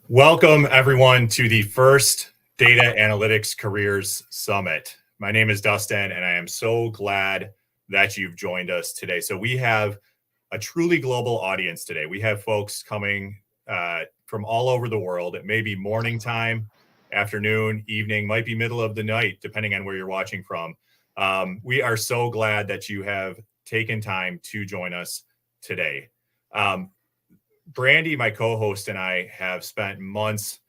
Welcome, everyone, to the first Data Analytics Careers Summit. My name is Dustin, and I am so glad that you've joined us today. So we have a truly global audience today. We have folks coming from all over the world. It may be morning time, afternoon, evening, might be middle of the night, depending on where you're watching from. We are so glad that you have taken time to join us today. Brandy, my co-host, and I have spent months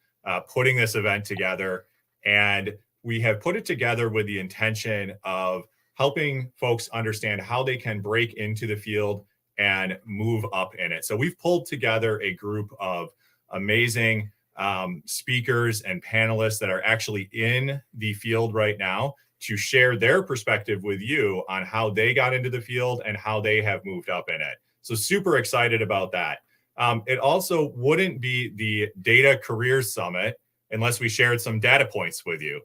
putting this event together, and we have put it together with the intention of helping folks understand how they can break into the field and move up in it. So we've pulled together a group of amazing speakers and panelists that are actually in the field right now to share their perspective with you on how they got into the field and how they have moved up in it. So super excited about that. It also wouldn't be the Data Careers Summit unless we shared some data points with you.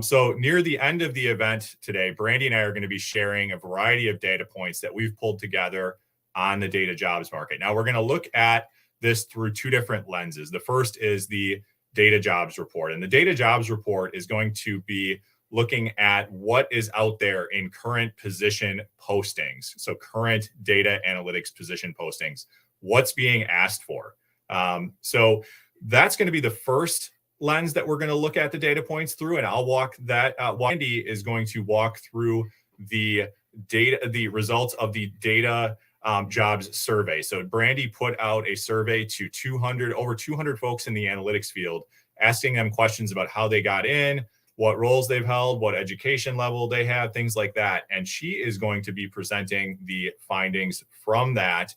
So near the end of the event today, Brandy and I are going to be sharing a variety of data points that we've pulled together on the data jobs market. Now, we're going to look at this through two different lenses. The first is the data jobs report. And the data jobs report is going to be looking at what is out there in current position postings. So current data analytics position postings. What's being asked for. So that's going to be the first lens that we're going to look at the data points through, and I'll walk that. Wendy is going to walk through the data, the results of the data jobs survey. So Brandy put out a survey to over 200 folks in the analytics field, asking them questions about how they got in, what roles they've held, what education level they have, things like that. And she is going to be presenting the findings from that.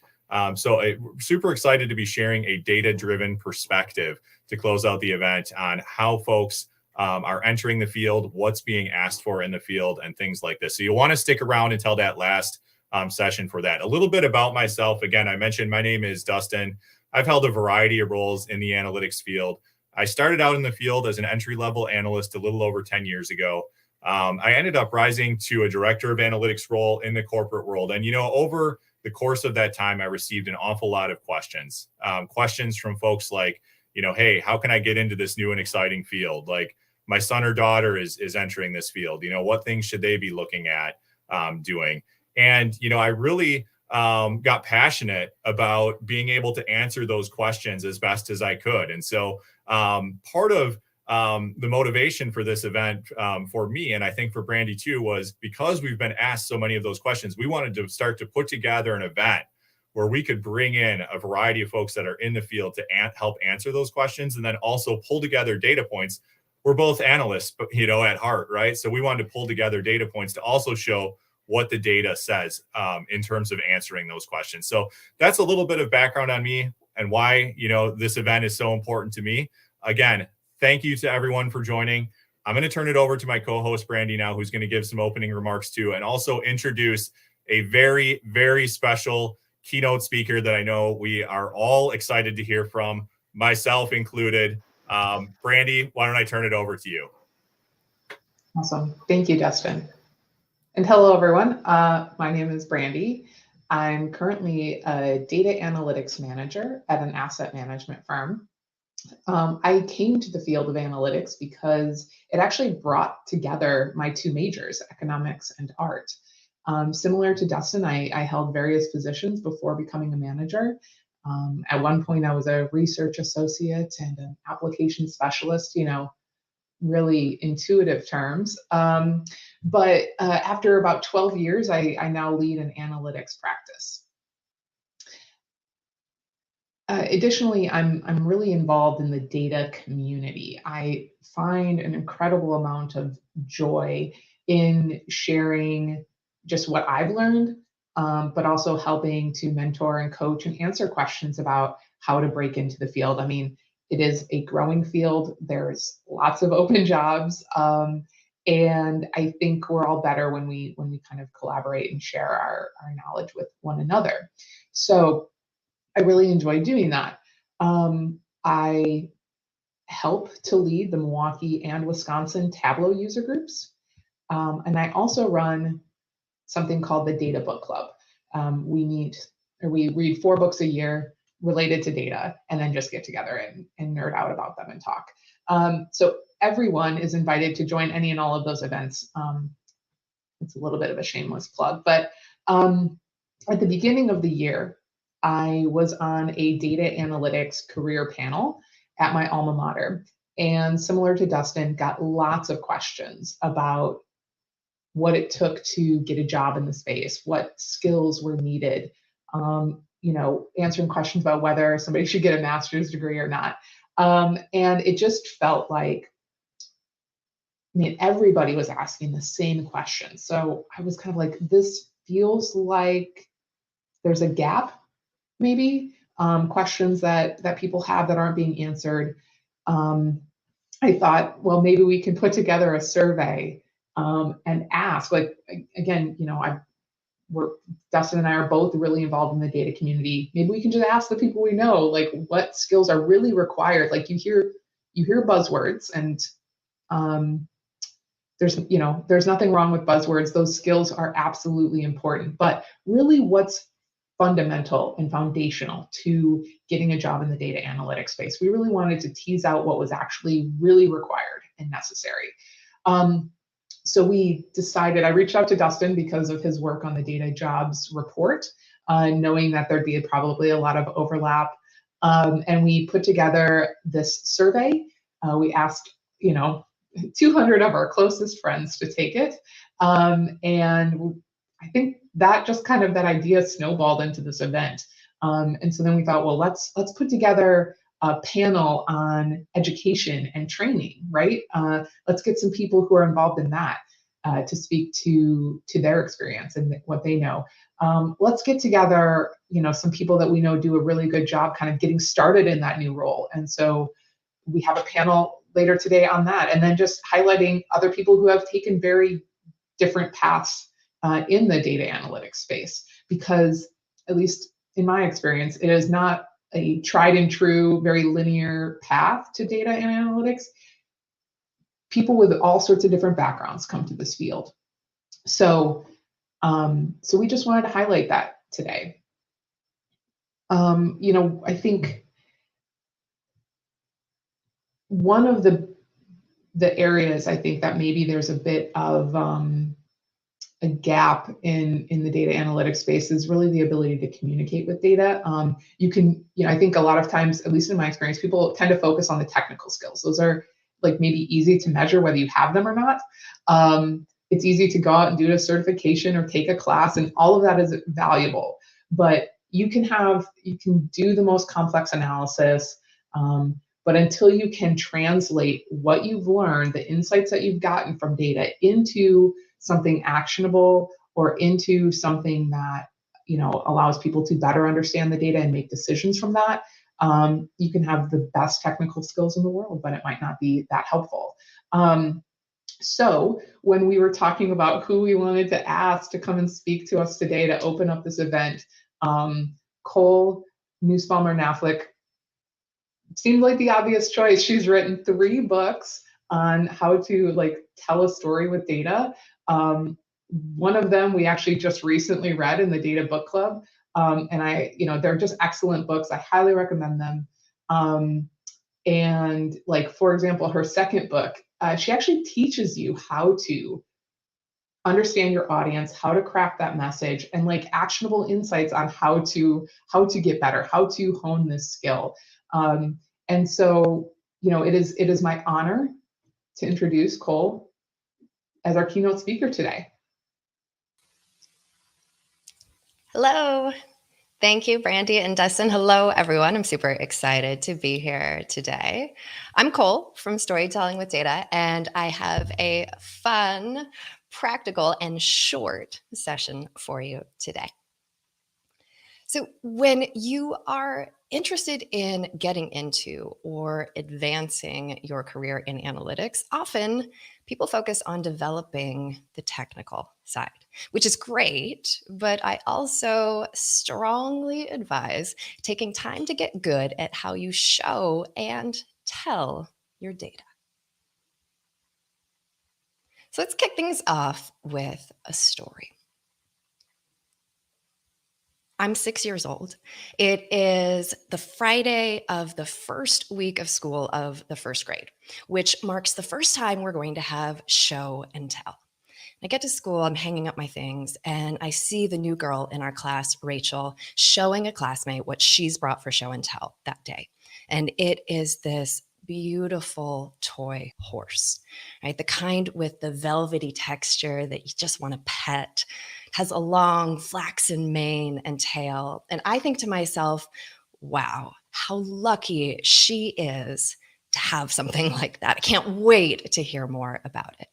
So super excited to be sharing a data-driven perspective to close out the event on how folks are entering the field, what's being asked for in the field, and things like this. So you'll want to stick around until that last session for that. A little bit about myself. Again, I mentioned my name is Dustin. I've held a variety of roles in the analytics field. I started out in the field as an entry-level analyst a little over 10 years ago. I ended up rising to a director of analytics role in the corporate world. And, over the course of that time, I received an awful lot of questions from folks like, hey, how can I get into this new and exciting field? Like, my son or daughter is entering this field. What things should they be looking at doing? And, I really got passionate about being able to answer those questions as best as I could. And so part of the motivation for this event for me, and I think for Brandy too, was because we've been asked so many of those questions, we wanted to start to put together an event where we could bring in a variety of folks that are in the field to help answer those questions, and then also pull together data points. We're both analysts, but at heart, right? So we wanted to pull together data points to also show what the data says in terms of answering those questions. So that's a little bit of background on me and why this event is so important to me. Again, thank you to everyone for joining. I'm going to turn it over to my co-host, Brandy, now, who's going to give some opening remarks too, and also introduce a very, very special keynote speaker that I know we are all excited to hear from, myself included. Brandy, why don't I turn it over to you? Awesome. Thank you, Dustin. And hello, everyone. My name is Brandy. I'm currently a data analytics manager at an asset management firm. I came to the field of analytics because it actually brought together my two majors, economics and art. Similar to Dustin, I held various positions before becoming a manager. At one point, I was a research associate and an application specialist, really intuitive terms. But after about 12 years, I now lead an analytics practice. Additionally, I'm really involved in the data community. I find an incredible amount of joy in sharing just what I've learned, but also helping to mentor and coach and answer questions about how to break into the field. I mean, it is a growing field. There's lots of open jobs, and I think we're all better when we kind of collaborate and share our knowledge with one another. So I really enjoy doing that. I help to lead the Milwaukee and Wisconsin Tableau user groups. And I also run something called the Data Book Club. We read 4 books a year. related to data, and then just get together and nerd out about them and talk. So everyone is invited to join any and all of those events. It's a little bit of a shameless plug, but at the beginning of the year, I was on a data analytics career panel at my alma mater. And similar to Dustin, got lots of questions about what it took to get a job in the space, what skills were needed, answering questions about whether somebody should get a master's degree or not. And it just felt like, everybody was asking the same question. So I was kind of like, this feels like there's a gap, maybe, questions that people have that aren't being answered. I thought, well, maybe we can put together a survey and ask, like, again, Dustin and I are both really involved in the data community. Maybe we can just ask the people we know, like, what skills are really required. Like, you hear buzzwords, and there's nothing wrong with buzzwords. Those skills are absolutely important, but really what's fundamental and foundational to getting a job in the data analytics space? We really wanted to tease out what was actually really required and necessary. So we decided, I reached out to Dustin because of his work on the data jobs report, knowing that there'd be probably a lot of overlap. And we put together this survey. We asked, 200 of our closest friends to take it. And I think that just kind of that idea snowballed into this event. And so then we thought, well, let's put together a panel on education and training, right? Let's get some people who are involved in that to speak to their experience and what they know. Let's get together, some people that we know do a really good job kind of getting started in that new role. And so we have a panel later today on that, and then just highlighting other people who have taken very different paths in the data analytics space, because at least in my experience, it is not a tried and true, very linear path to data and analytics. People with all sorts of different backgrounds come to this field. So we just wanted to highlight that today. I think one of the areas I think that maybe there's a bit of a gap in the data analytics space is really the ability to communicate with data. I think a lot of times, at least in my experience, people tend to focus on the technical skills. Those are like maybe easy to measure whether you have them or not. It's easy to go out and do a certification or take a class, and all of that is valuable. But you can do the most complex analysis, but until you can translate what you've learned, the insights that you've gotten from data, into something actionable or into something that allows people to better understand the data and make decisions from that, you can have the best technical skills in the world, but it might not be that helpful. So when we were talking about who we wanted to ask to come and speak to us today to open up this event, Cole Nussbaumer Knaflic seemed like the obvious choice. She's written 3 books on how to tell a story with data. One of them we actually just recently read in the Data Book Club. And they're just excellent books. I highly recommend them. And for example, her second book, she actually teaches you how to understand your audience, how to craft that message, and actionable insights on how to get better, how to hone this skill. And so, it is my honor to introduce Cole as our keynote speaker today. Hello. Thank you, Brandy and Dustin. Hello, everyone. I'm super excited to be here today. I'm Cole from Storytelling with Data, and I have a fun, practical, and short session for you today. So when you are interested in getting into or advancing your career in analytics, often people focus on developing the technical side, which is great, but I also strongly advise taking time to get good at how you show and tell your data. So let's kick things off with a story. I'm 6 years old. It is the Friday of the first week of school of the first grade, which marks the first time we're going to have show and tell. I get to school, I'm hanging up my things, and I see the new girl in our class, Rachel, showing a classmate what she's brought for show and tell that day. And it is this beautiful toy horse, right? The kind with the velvety texture that you just want to pet, has a long flaxen mane and tail. And I think to myself, wow, how lucky she is to have something like that. I can't wait to hear more about it.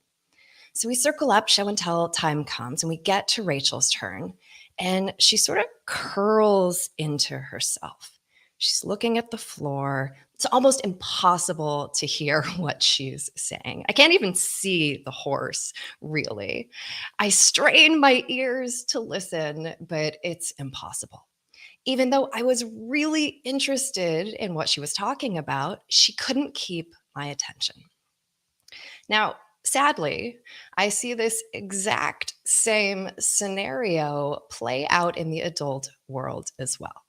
So we circle up, show and tell time comes, and we get to Rachel's turn, and she sort of curls into herself. She's looking at the floor. It's almost impossible to hear what she's saying. I can't even see the horse, really. I strain my ears to listen, but it's impossible. Even though I was really interested in what she was talking about, she couldn't keep my attention. Now, sadly, I see this exact same scenario play out in the adult world as well,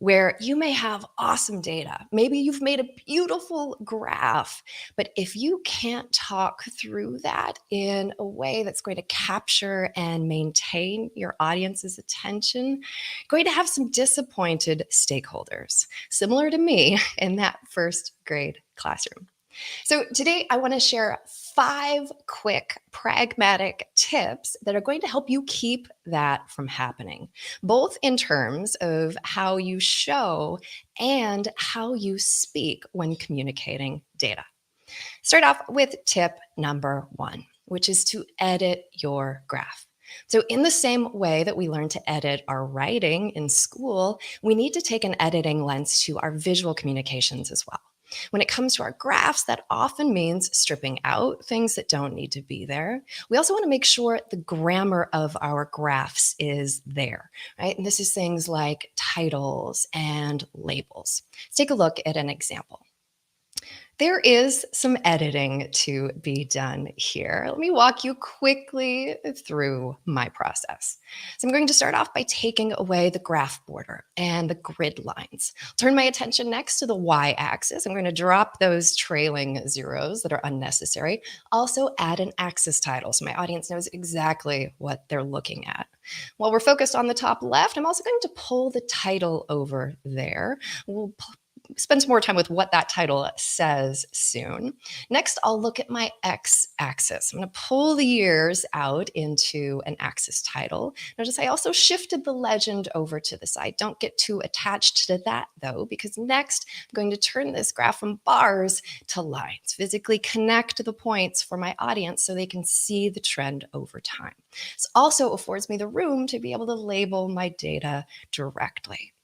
where you may have awesome data. Maybe you've made a beautiful graph, but if you can't talk through that in a way that's going to capture and maintain your audience's attention, you're going to have some disappointed stakeholders, similar to me in that first grade classroom. So today I want to share 5 quick, pragmatic tips that are going to help you keep that from happening, both in terms of how you show and how you speak when communicating data. Start off with tip number 1, which is to edit your graph. So in the same way that we learn to edit our writing in school, we need to take an editing lens to our visual communications as well. When it comes to our graphs, that often means stripping out things that don't need to be there. We also want to make sure the grammar of our graphs is there, right? And this is things like titles and labels. Let's take a look at an example. There is some editing to be done here. Let me walk you quickly through my process. So I'm going to start off by taking away the graph border and the grid lines. Turn my attention next to the y-axis. I'm going to drop those trailing zeros that are unnecessary. Also add an axis title so my audience knows exactly what they're looking at. While we're focused on the top left, I'm also going to pull the title over there. We'll spend some more time with what that title says soon. Next, I'll look at my x-axis. I'm going to pull the years out into an axis title. Notice I also shifted the legend over to the side. Don't get too attached to that, though, because next I'm going to turn this graph from bars to lines, physically connect the points for my audience so they can see the trend over time. This also affords me the room to be able to label my data directly.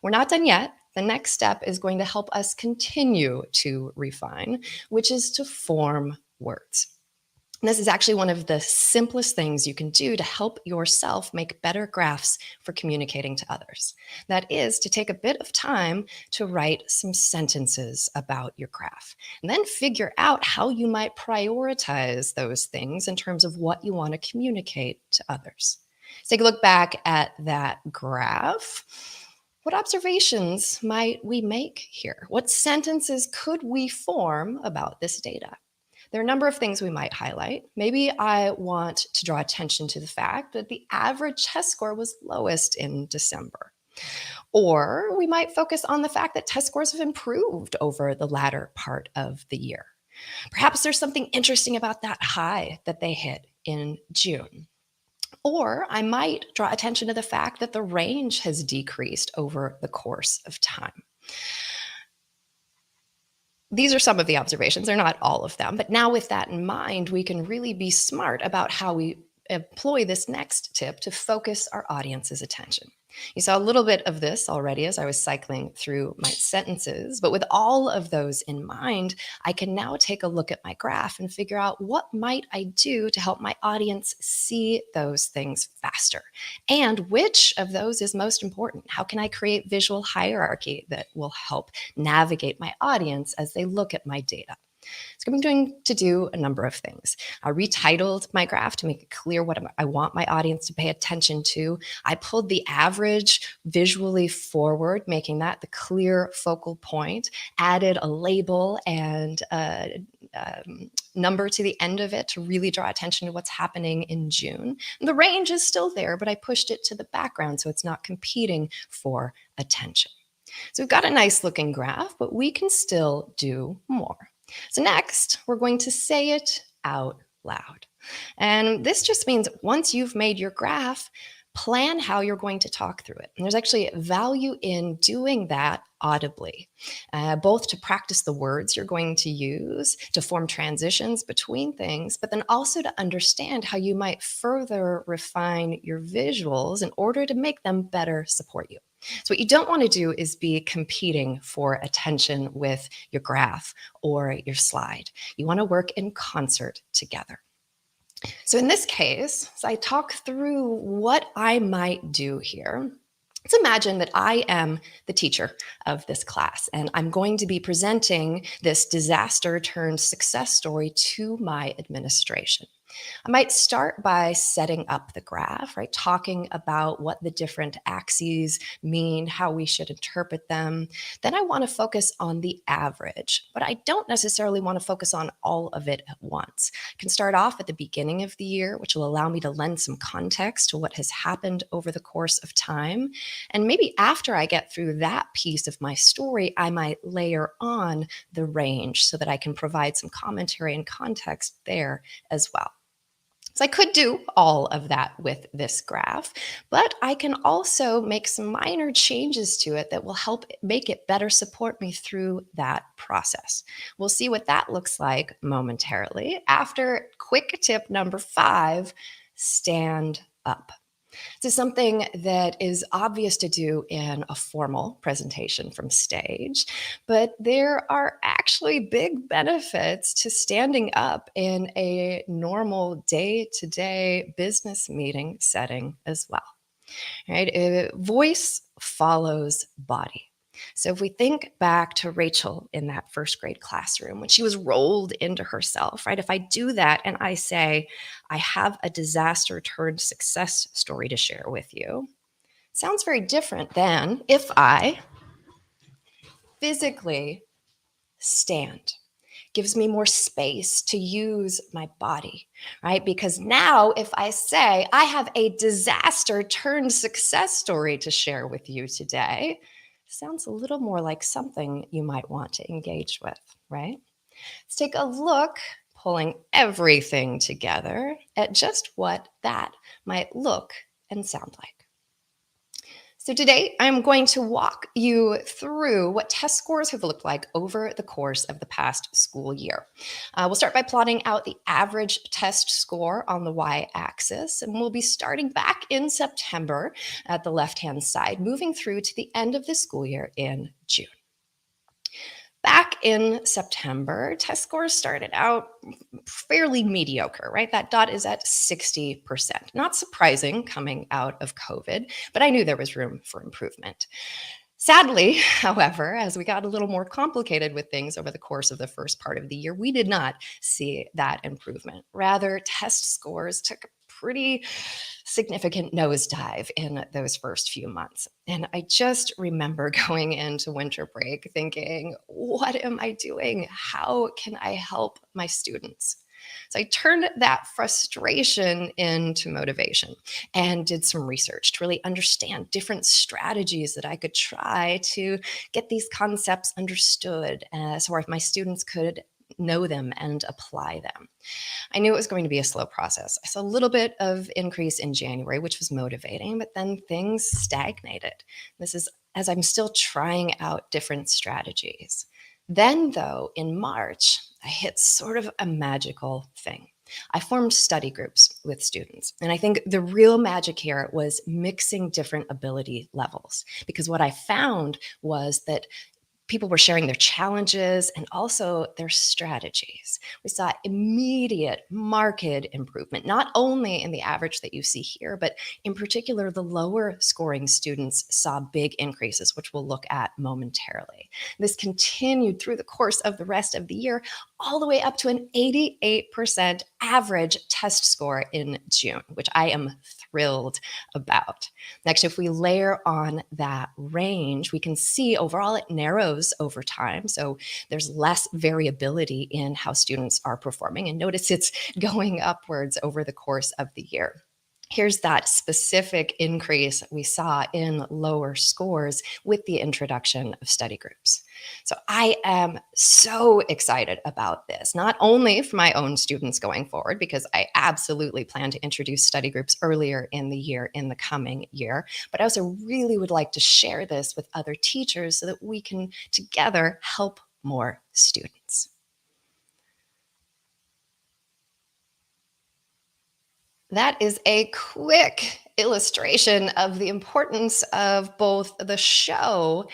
We're not done yet. The next step is going to help us continue to refine, which is to form words. And this is actually one of the simplest things you can do to help yourself make better graphs for communicating to others. That is to take a bit of time to write some sentences about your graph, and then figure out how you might prioritize those things in terms of what you want to communicate to others. Let's take a look back at that graph. What observations might we make here? What sentences could we form about this data? There are a number of things we might highlight. Maybe I want to draw attention to the fact that the average test score was lowest in December. Or we might focus on the fact that test scores have improved over the latter part of the year. Perhaps there's something interesting about that high that they hit in June. Or I might draw attention to the fact that the range has decreased over the course of time. These are some of the observations. They're not all of them. But now with that in mind, we can really be smart about how we employ this next tip to focus our audience's attention. You saw a little bit of this already as I was cycling through my sentences, but with all of those in mind, I can now take a look at my graph and figure out what might I do to help my audience see those things faster, and which of those is most important. How can I create visual hierarchy that will help navigate my audience as they look at my data? So I'm going to do a number of things. I retitled my graph to make it clear what I want my audience to pay attention to. I pulled the average visually forward, making that the clear focal point, added a label and a number to the end of it to really draw attention to what's happening in June. And the range is still there, but I pushed it to the background so it's not competing for attention. So we've got a nice looking graph, but we can still do more. So next, we're going to say it out loud. And this just means once you've made your graph, plan how you're going to talk through it. And there's actually value in doing that audibly, both to practice the words you're going to use, to form transitions between things, but then also to understand how you might further refine your visuals in order to make them better support you. So what you don't want to do is be competing for attention with your graph or your slide. You want to work in concert together. So in this case, as I talk through what I might do here, let's imagine that I am the teacher of this class, and I'm going to be presenting this disaster turned success story to my administration. I might start by setting up the graph, right? Talking about what the different axes mean, how we should interpret them. Then I want to focus on the average, but I don't necessarily want to focus on all of it at once. I can start off at the beginning of the year, which will allow me to lend some context to what has happened over the course of time. And maybe after I get through that piece of my story, I might layer on the range so that I can provide some commentary and context there as well. So I could do all of that with this graph, but I can also make some minor changes to it that will help make it better support me through that process. We'll see what that looks like momentarily after quick tip number 5, stand up. This is something that is obvious to do in a formal presentation from stage, but there are actually big benefits to standing up in a normal day-to-day business meeting setting as well. Right? Voice follows body. So if we think back to Rachel in that first grade classroom, when she was rolled into herself, right? If I do that and I say, I have a disaster turned success story to share with you, it sounds very different than if I physically stand. Gives me more space to use my body, right? Because now if I say, I have a disaster turned success story to share with you today, sounds a little more like something you might want to engage with, right? Let's take a look, pulling everything together, at just what that might look and sound like. So today, I'm going to walk you through what test scores have looked like over the course of the past school year. We'll start by plotting out the average test score on the y-axis, and we'll be starting back in September at the left-hand side, moving through to the end of the school year in June. Back in September, test scores started out fairly mediocre, right? That dot is at 60%. Not surprising coming out of COVID, but I knew there was room for improvement. Sadly, however, as we got a little more complicated with things over the course of the first part of the year, we did not see that improvement. Rather, test scores took a pretty significant nosedive in those first few months. And I just remember going into winter break thinking, what am I doing? How can I help my students? So I turned that frustration into motivation and did some research to really understand different strategies that I could try to get these concepts understood so my students could know them and apply them. I knew it was going to be a slow process. I saw a little bit of increase in January, which was motivating, but then things stagnated. This is as I'm still trying out different strategies. Then, though, in March, I hit sort of a magical thing. I formed study groups with students. And I think the real magic here was mixing different ability levels, because what I found was that People were sharing their challenges and also their strategies. We saw immediate marked improvement, not only in the average that you see here, but in particular, the lower scoring students saw big increases, which we'll look at momentarily. This continued through the course of the rest of the year, all the way up to an 88% average test score in June, which I am thrilled about. Next, if we layer on that range, we can see overall it narrows over time. So there's less variability in how students are performing. And notice it's going upwards over the course of the year. Here's that specific increase we saw in lower scores with the introduction of study groups. So I am so excited about this, not only for my own students going forward, because I absolutely plan to introduce study groups earlier in the year, in the coming year, but I also really would like to share this with other teachers so that we can together help more students. That is a quick illustration of the importance of both the show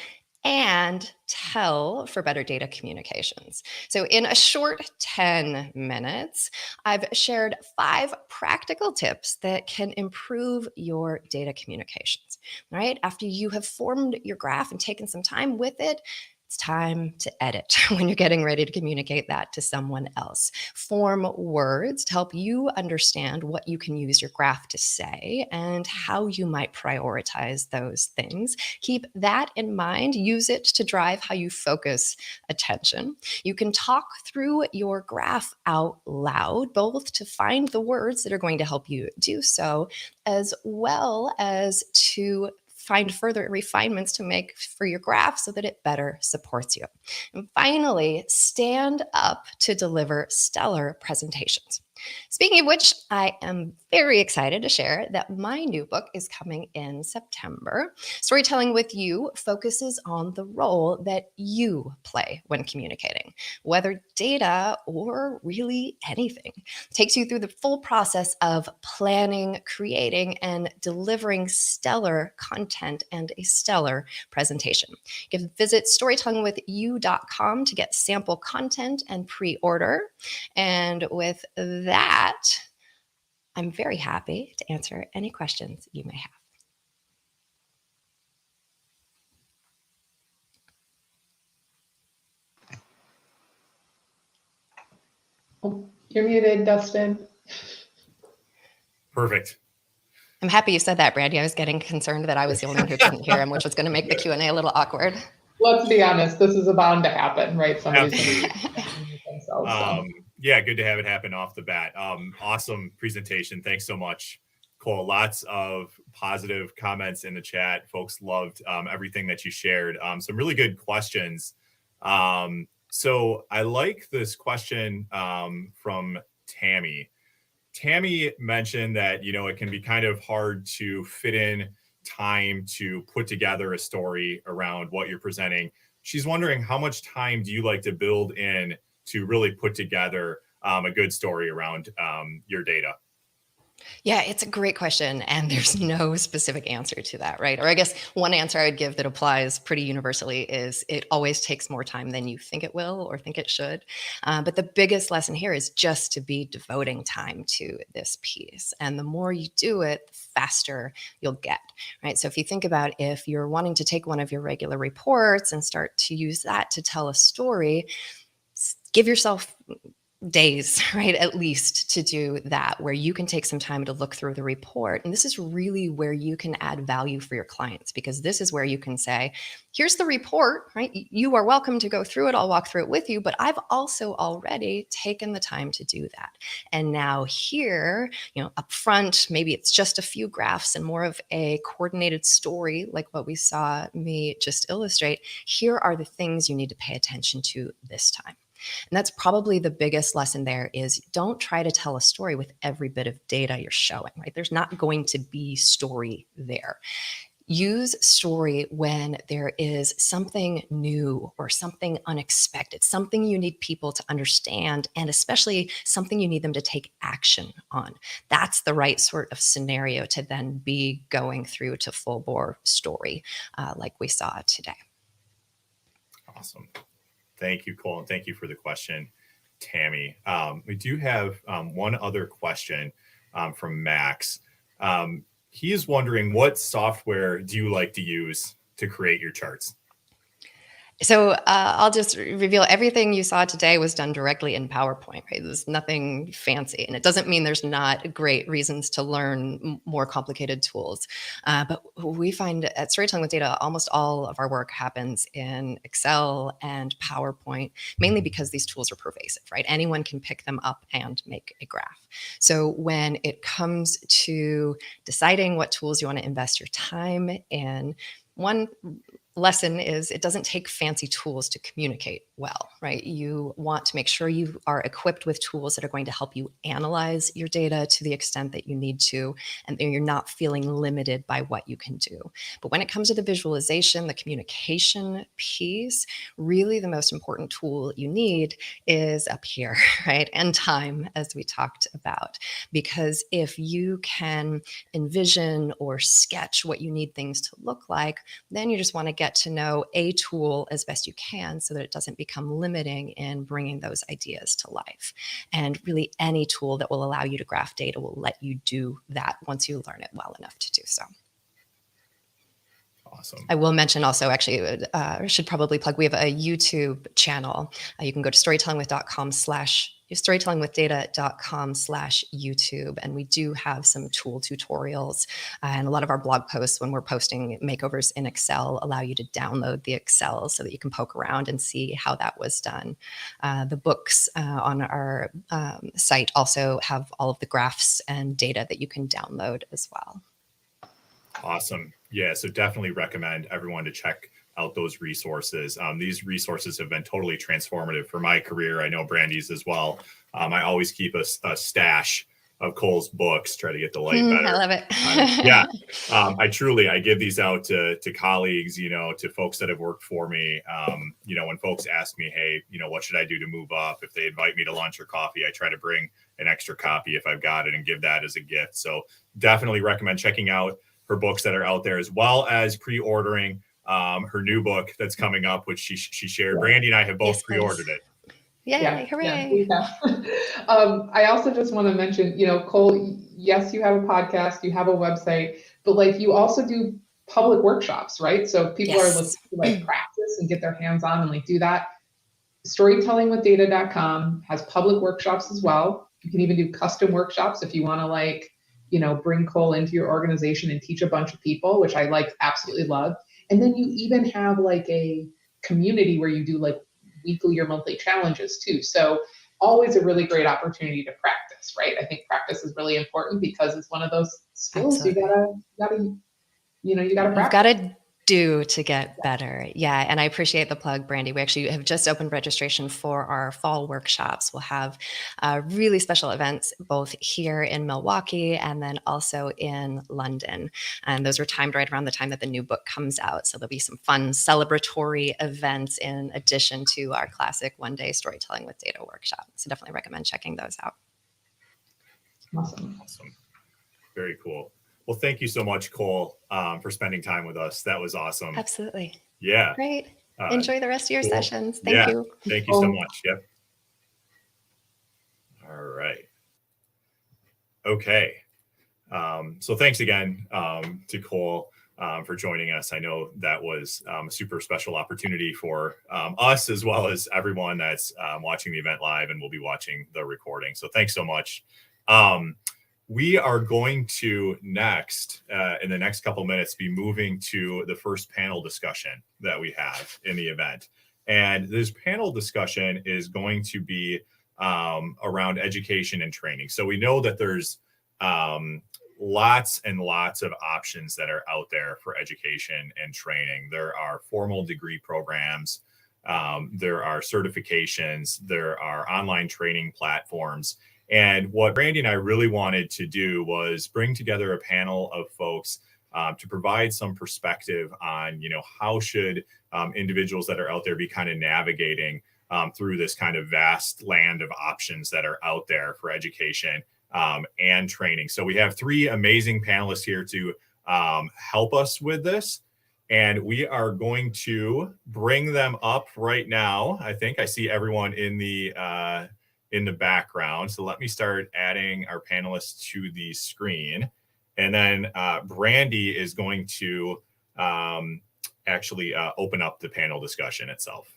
and tell for better data communications. So in a short 10 minutes, I've shared 5 practical tips that can improve your data communications, right? After you have formed your graph and taken some time with it, it's time to edit when you're getting ready to communicate that to someone else. Form words to help you understand what you can use your graph to say and how you might prioritize those things. Keep that in mind. Use it to drive how you focus attention. You can talk through your graph out loud, both to find the words that are going to help you do so, as well as to find further refinements to make for your graph so that it better supports you. And finally, stand up to deliver stellar presentations. Speaking of which, I am very excited to share that my new book is coming in September. Storytelling with You focuses on the role that you play when communicating, whether data or really anything. It takes you through the full process of planning, creating, and delivering stellar content and a stellar presentation. You can visit storytellingwithyou.com to get sample content and pre-order. And with that, I'm very happy to answer any questions you may have. Oh, you're muted, Dustin. Perfect. I'm happy you said that, Brandy. I was getting concerned that I was the only one who couldn't hear him, which was going to make the Q&A a little awkward. Let's be honest, this is bound to happen, right? Somebody's going to themselves. Yeah, good to have it happen off the bat. Awesome presentation. Thanks so much, Cole. Lots of positive comments in the chat. Folks loved everything that you shared. Some really good questions. So I like this question from Tammy. Tammy mentioned that, it can be kind of hard to fit in time to put together a story around what you're presenting. She's wondering, how much time do you like to build in to really put together a good story around your data? Yeah, it's a great question. And there's no specific answer to that, right? Or I guess one answer I would give that applies pretty universally is it always takes more time than you think it will or think it should. But the biggest lesson here is just to be devoting time to this piece. And the more you do it, the faster you'll get, right? So if you think about if you're wanting to take one of your regular reports and start to use that to tell a story, give yourself days, right, at least to do that, where you can take some time to look through the report. And this is really where you can add value for your clients, because this is where you can say, here's the report, right? You are welcome to go through it. I'll walk through it with you, but I've also already taken the time to do that. And now here, up front, maybe it's just a few graphs and more of a coordinated story like what we saw me just illustrate. Here are the things you need to pay attention to this time. And that's probably the biggest lesson there is don't try to tell a story with every bit of data you're showing, right? There's not going to be story there. Use story when there is something new or something unexpected, something you need people to understand, and especially something you need them to take action on. That's the right sort of scenario to then be going through to full bore story like we saw today. Awesome. Thank you, Cole, and thank you for the question, Tammy. We do have one other question from Max. He is wondering, what software do you like to use to create your charts? So I'll just reveal everything you saw today was done directly in PowerPoint, right? There's nothing fancy. And it doesn't mean there's not great reasons to learn more complicated tools. But we find at Storytelling with Data, almost all of our work happens in Excel and PowerPoint, mainly because these tools are pervasive, right? Anyone can pick them up and make a graph. So when it comes to deciding what tools you want to invest your time in, one lesson is it doesn't take fancy tools to communicate well, right? You want to make sure you are equipped with tools that are going to help you analyze your data to the extent that you need to, and you're not feeling limited by what you can do. But when it comes to the visualization, the communication piece, really the most important tool you need is up here, right? And time, as we talked about. Because if you can envision or sketch what you need things to look like, then you just want to get to know a tool as best you can so that it doesn't become limiting in bringing those ideas to life. And really any tool that will allow you to graph data will let you do that once you learn it well enough to do so. Awesome. I will mention also, actually, I should probably plug, we have a YouTube channel. You can go to storytellingwithdata.com/YouTube, and we do have some tool tutorials. And a lot of our blog posts, when we're posting makeovers in Excel, allow you to download the Excel so that you can poke around and see how that was done. The books on our site also have all of the graphs and data that you can download as well. Awesome. Yeah, so definitely recommend everyone to check out those resources. These resources have been totally transformative for my career. I know Brandy's as well. I always keep a stash of Cole's books, try to get the light better. I love it. I give these out to colleagues, to folks that have worked for me. When folks ask me, hey, what should I do to move up? If they invite me to lunch or coffee, I try to bring an extra copy if I've got it and give that as a gift. So definitely recommend checking out her books that are out there, as well as pre-ordering her new book that's coming up, which she shared. Yeah. Brandy and I have both pre-ordered it. Yay, hooray. Yeah. I also just want to mention, Cole, yes, you have a podcast, you have a website, but you also do public workshops, right? So if people are looking to practice and get their hands on and do that, storytellingwithdata.com has public workshops as well. You can even do custom workshops if you want to bring Cole into your organization and teach a bunch of people, which I absolutely love. And then you even have a community where you do weekly or monthly challenges too. So always a really great opportunity to practice, right? I think practice is really important because it's one of those skills you gotta practice. You've got to do to get better. Yeah. And I appreciate the plug, Brandy. We actually have just opened registration for our fall workshops. We'll have really special events both here in Milwaukee and then also in London. And those are timed right around the time that the new book comes out. So there'll be some fun celebratory events in addition to our classic one-day Storytelling with Data workshop. So definitely recommend checking those out. Awesome. Very cool. Well, thank you so much, Cole, for spending time with us. That was awesome. Absolutely. Yeah. Great. Enjoy the rest of your sessions. Thank you. Thank you so much. Yep. All right. Okay. So thanks again to Cole for joining us. I know that was a super special opportunity for us, as well as everyone that's watching the event live and will be watching the recording. So thanks so much. We are going to next, in the next couple of minutes, be moving to the first panel discussion that we have in the event. And this panel discussion is going to be around education and training. So we know that there's lots and lots of options that are out there for education and training. There are formal degree programs. There are certifications. There are online training platforms. And what Brandy and I really wanted to do was bring together a panel of folks to provide some perspective on, how should individuals that are out there be kind of navigating through this kind of vast land of options that are out there for education and training. So we have three amazing panelists here to help us with this. And we are going to bring them up right now. I think I see everyone in the background. So let me start adding our panelists to the screen. And then Brandy is going to actually open up the panel discussion itself.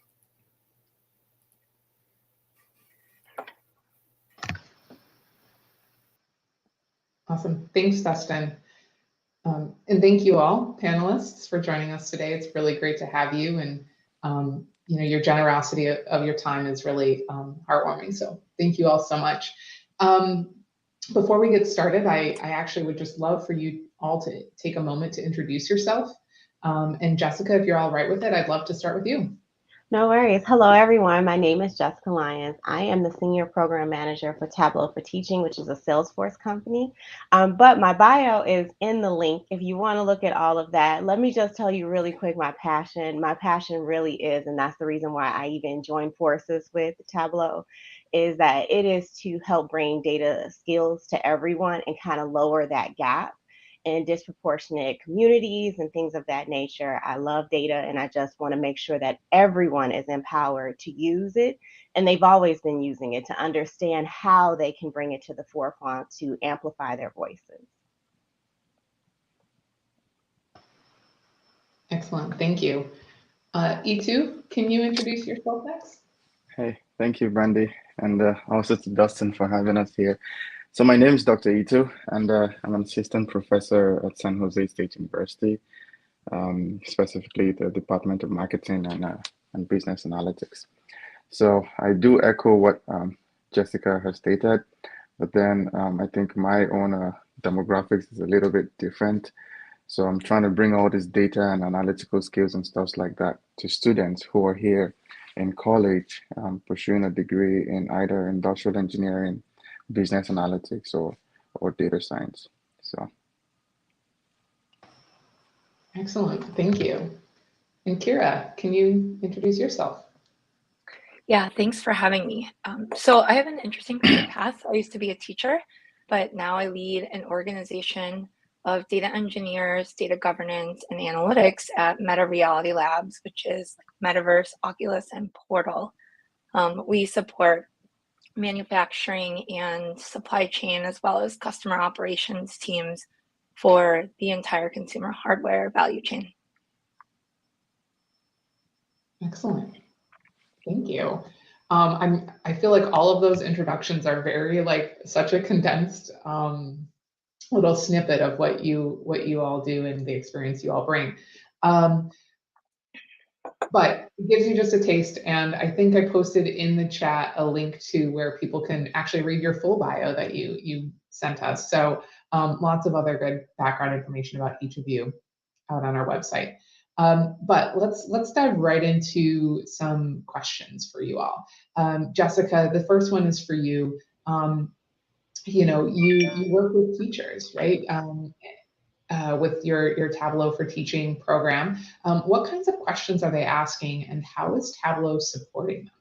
Awesome. Thanks, Dustin. And thank you all, panelists, for joining us today. It's really great to have you. And your generosity of your time is really heartwarming. So thank you all so much. Before we get started, I actually would just love for you all to take a moment to introduce yourself. And Jessica, if you're all right with it, I'd love to start with you. No worries. Hello, everyone. My name is Jessica Lyons. I am the Senior Program Manager for Tableau for Teaching, which is a Salesforce company. But my bio is in the link if you want to look at all of that. Let me just tell you really quick my passion. My passion really is, and that's the reason why I even joined forces with Tableau, is that it is to help bring data skills to everyone and kind of lower that gap in disproportionate communities and things of that nature. I love data, and I just want to make sure that everyone is empowered to use it. And they've always been using it to understand how they can bring it to the forefront to amplify their voices. Excellent. Thank you. E2, can you introduce yourself next? Hey, thank you, Brandy, and also to Dustin for having us here. So my name is Dr. Ito, and I'm an assistant professor at San Jose State University, specifically the Department of Marketing and Business Analytics. So I do echo what Jessica has stated, but then I think my own demographics is a little bit different. So I'm trying to bring all this data and analytical skills and stuff like that to students who are here in college pursuing a degree in either industrial engineering, business analytics, or data science. So Excellent. Thank you. And Kira, can you introduce yourself? Yeah, thanks for having me. So I have an interesting career path. I used to be a teacher, but now I lead an organization of data engineers, data governance, and analytics at Meta Reality Labs, which is Metaverse, Oculus, and Portal. We support manufacturing and supply chain, as well as customer operations teams for the entire consumer hardware value chain. Excellent. Thank you. I feel like all of those introductions are very such a condensed little snippet of what you all do and the experience you all bring. But it gives you just a taste, and I think I posted in the chat a link to where people can actually read your full bio that you sent us. So lots of other good background information about each of you out on our website. But let's dive right into some questions for you all. Jessica, the first one is for you. You work with teachers, right? With your Tableau for Teaching program. What kinds of questions are they asking, and how is Tableau supporting them?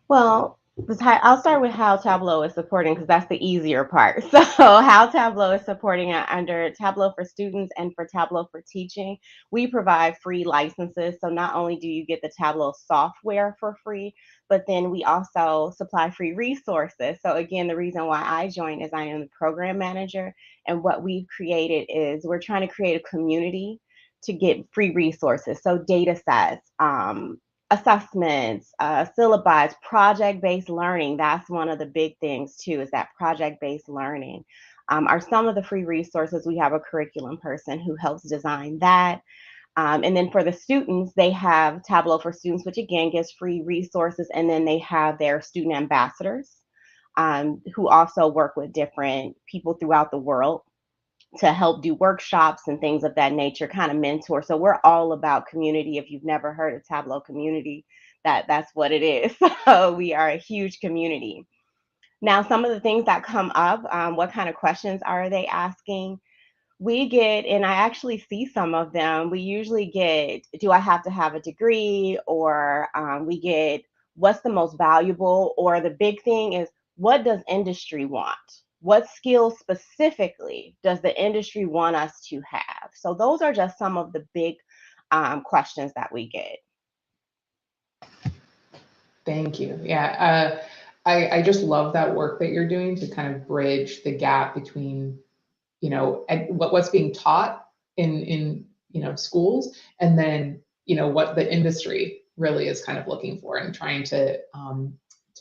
Well, I'll start with how Tableau is supporting, because that's the easier part. So how Tableau is supporting it under Tableau for Students and for Tableau for Teaching, we provide free licenses. So not only do you get the Tableau software for free, but then we also supply free resources. So again, the reason why I joined is I am the program manager, and what we've created is we're trying to create a community to get free resources. So data sets, assessments, syllabi, project-based learning. That's one of the big things too, is that project-based learning are some of the free resources. We have a curriculum person who helps design that. And then for the students, they have Tableau for Students, which again gives free resources. And then they have their student ambassadors who also work with different people throughout the world to help do workshops and things of that nature, kind of mentor. So we're all about community. If you've never heard of Tableau community, that's what it is. So we are a huge community. Now, some of the things that come up, what kind of questions are they asking? We get, and I actually see some of them, we usually get, do I have to have a degree? Or we get, what's the most valuable? Or the big thing is, what does industry want? what skills specifically does the industry want us to have? So those are just some of the big questions that we get. Thank you. Yeah, I just love that work that you're doing to kind of bridge the gap between, you know, what's being taught in you know, schools, and then, you know, what the industry really is kind of looking for, and trying to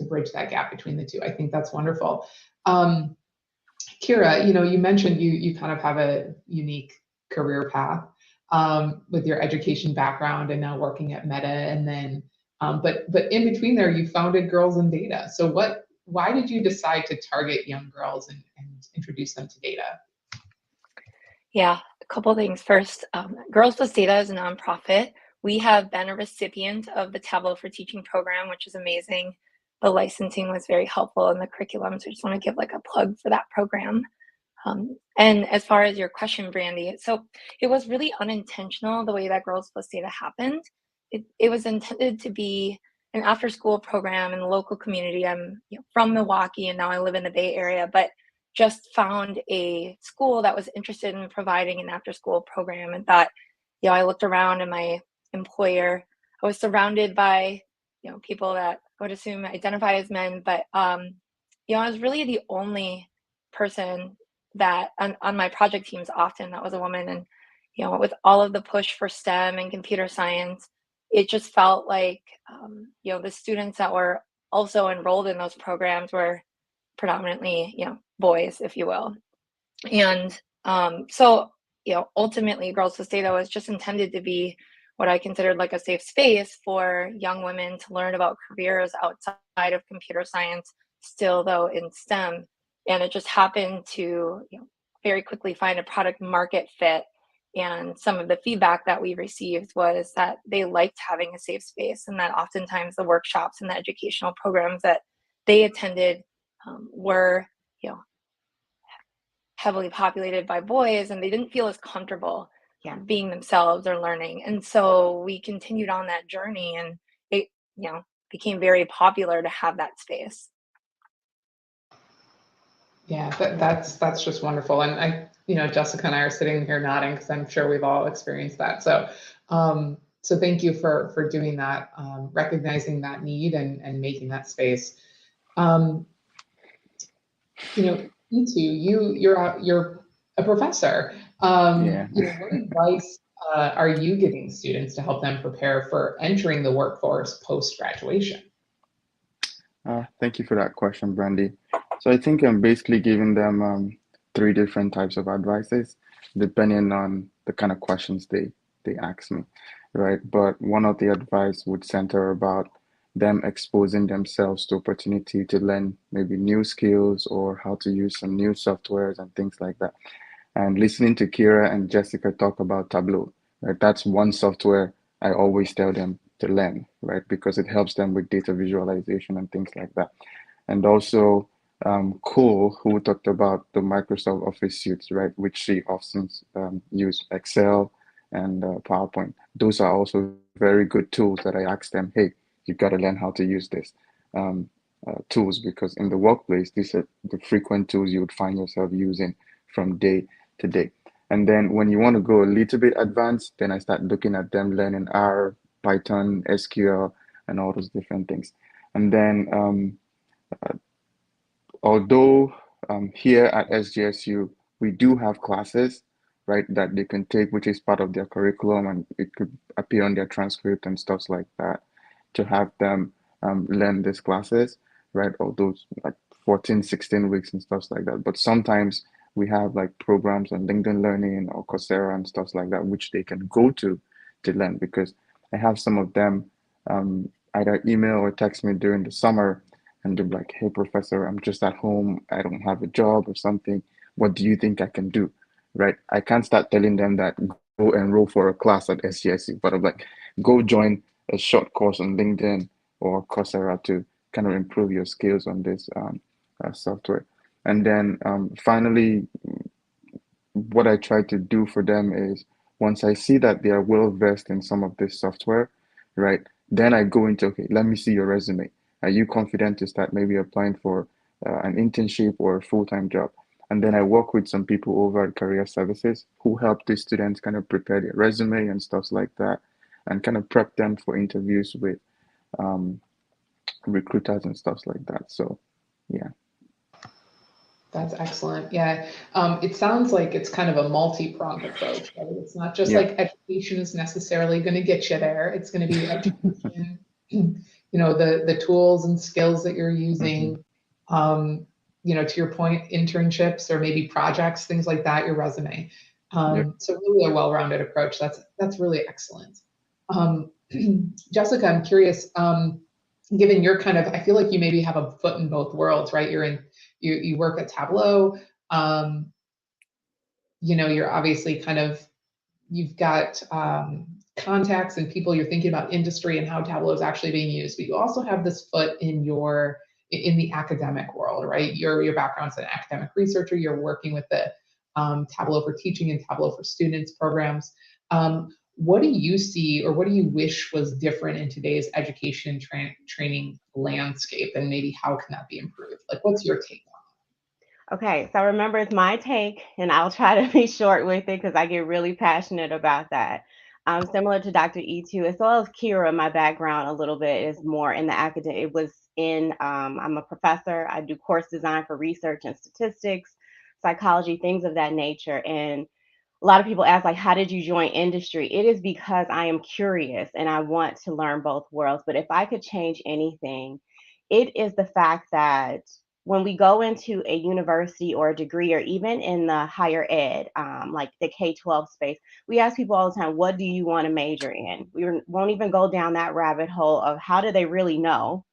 bridge that gap between the two. I think that's wonderful. Kira, you know, you mentioned you kind of have a unique career path with your education background and now working at Meta, and then but in between there, you founded Girls in Data. So why did you decide to target young girls and introduce them to data? Yeah, a couple of things. First, Girls Plus Data is a nonprofit. We have been a recipient of the Tableau for Teaching program, which is amazing. The licensing was very helpful in the curriculum, so I just want to give like a plug for that program. And as far as your question, Brandy, so it was really unintentional the way that Girls Plus Data happened. It was intended to be an after-school program in the local community. I'm from Milwaukee, and now I live in the Bay Area, but just found a school that was interested in providing an after-school program, and thought, I looked around, and my employer, I was surrounded by people that I would assume identify as men, but I was really the only person that on my project teams often that was a woman. And with all of the push for STEM and computer science, it just felt like the students that were also enrolled in those programs were predominantly boys, if you will. And so ultimately Girls Plus Data was just intended to be what I considered like a safe space for young women to learn about careers outside of computer science, still though in STEM. And it just happened to very quickly find a product market fit. And some of the feedback that we received was that they liked having a safe space, and that oftentimes the workshops and the educational programs that they attended were heavily populated by boys, and they didn't feel as comfortable being themselves or learning. And so we continued on that journey, and it became very popular to have that space. Yeah, that's just wonderful. And I, Jessica and I are sitting here nodding because I'm sure we've all experienced that. So so thank you for doing that, recognizing that need and making that space. You're a professor. What advice are you giving students to help them prepare for entering the workforce post-graduation? Thank you for that question, Brandy. So I think I'm basically giving them 3 different types of advices, depending on the kind of questions they ask me, right? But one of the advice would center about them exposing themselves to opportunity to learn maybe new skills or how to use some new softwares and things like that. And listening to Kira and Jessica talk about Tableau, right? That's one software I always tell them to learn, right? Because it helps them with data visualization and things like that. And also Cole, who talked about the Microsoft Office suites, right? Which she often use Excel and PowerPoint. Those are also very good tools that I ask them, hey, you've got to learn how to use this tools, because in the workplace, these are the frequent tools you would find yourself using from day to day. And then when you want to go a little bit advanced, then I start looking at them learning R, Python, SQL, and all those different things. And then although here at SGSU, we do have classes, right, that they can take, which is part of their curriculum, and it could appear on their transcript and stuff like that, to have them learn these classes, right, all those like 14, 16 weeks and stuff like that. But sometimes we have like programs on LinkedIn Learning or Coursera and stuff like that, which they can go to learn, because I have some of them either email or text me during the summer, and they're like, hey, professor, I'm just at home. I don't have a job or something. What do you think I can do? Right? I can't start telling them that go enroll for a class at SGSU, but I'm like, go join a short course on LinkedIn or Coursera to kind of improve your skills on this software. And then finally, what I try to do for them is, once I see that they are well versed in some of this software, right, then I go into, okay, let me see your resume. Are you confident to start maybe applying for an internship or a full-time job. And then I work with some people over at Career Services who help these students kind of prepare their resume and stuff like that, and kind of prep them for interviews with um, recruiters and stuff like that. So, yeah. That's excellent. Yeah. It sounds like it's kind of a multi-pronged approach, right? It's not just Yeah. like education is necessarily going to get you there. It's going to be education, the tools and skills that you're using, to your point, internships or maybe projects, things like that, your resume. Yep. So really a well-rounded approach. That's really excellent. Jessica, I'm curious, given your kind of, I feel like you maybe have a foot in both worlds, right? You work at Tableau, you're obviously you've got contacts and people, you're thinking about industry and how Tableau is actually being used, but you also have this foot in the academic world, right? Your background's an academic researcher, you're working with the Tableau for Teaching and Tableau for Students programs. What do you see, or what do you wish was different in today's education training landscape, and maybe how can that be improved? Like, what's your take on Okay, so remember, it's my take, and I'll try to be short with it because I get really passionate about that. Similar to Dr. E2, as well as Kira, my background a little bit is more in the academic. It was I'm a professor. I do course design for research and statistics, psychology, things of that nature. And a lot of people ask, like, how did you join industry? It is because I am curious and I want to learn both worlds. But if I could change anything, it is the fact that when we go into a university or a degree, or even in the higher ed, like the K-12 space, we ask people all the time, what do you want to major in? We won't even go down that rabbit hole of how do they really know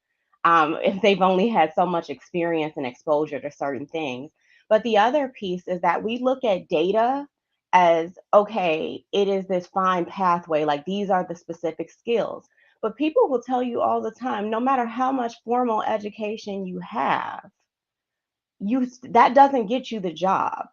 if they've only had so much experience and exposure to certain things. But the other piece is that we look at data as, okay, it is this fine pathway, like these are the specific skills. But people will tell you all the time, no matter how much formal education you have, that doesn't get you the job.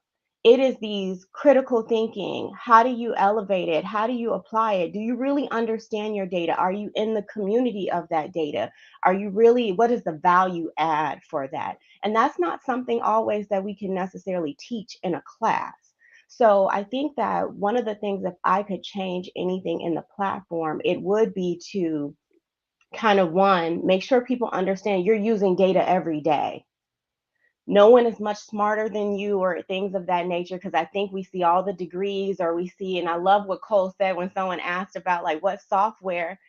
It is these critical thinking. How do you elevate it? How do you apply it? Do you really understand your data? Are you in the community of that data? Are you really, what is the value add for that? And that's not something always that we can necessarily teach in a class. So I think that one of the things, if I could change anything in the platform, it would be to kind of, one, make sure people understand you're using data every day. No one is much smarter than you or things of that nature, because I think we see all the degrees, or we see, and I love what Cole said when someone asked about like what software.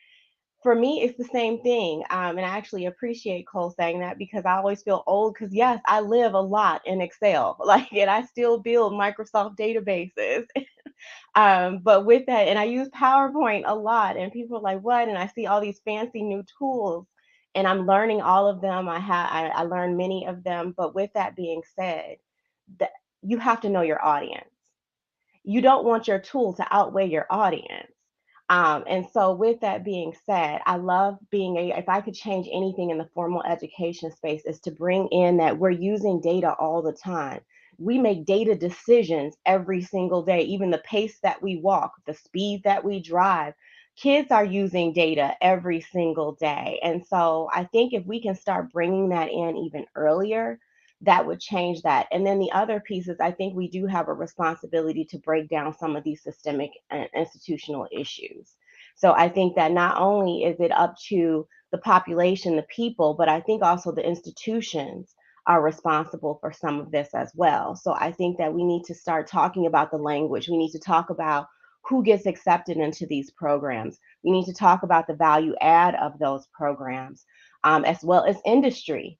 For me, it's the same thing. And I actually appreciate Cole saying that, because I always feel old, because yes, I live a lot in Excel, like, and I still build Microsoft databases. But with that, and I use PowerPoint a lot, and people are like, what? And I see all these fancy new tools, and I'm learning all of them. I learned many of them. But with that being said, that you have to know your audience. You don't want your tool to outweigh your audience. And so with that being said, I love if I could change anything in the formal education space, is to bring in that we're using data all the time. We make data decisions every single day, even the pace that we walk, the speed that we drive. Kids are using data every single day. And so I think if we can start bringing that in even earlier, that would change that. And then the other piece is, I think we do have a responsibility to break down some of these systemic and institutional issues. So I think that not only is it up to the population, the people, but I think also the institutions are responsible for some of this as well. So I think that we need to start talking about the language. We need to talk about who gets accepted into these programs. We need to talk about the value add of those programs, as well as industry.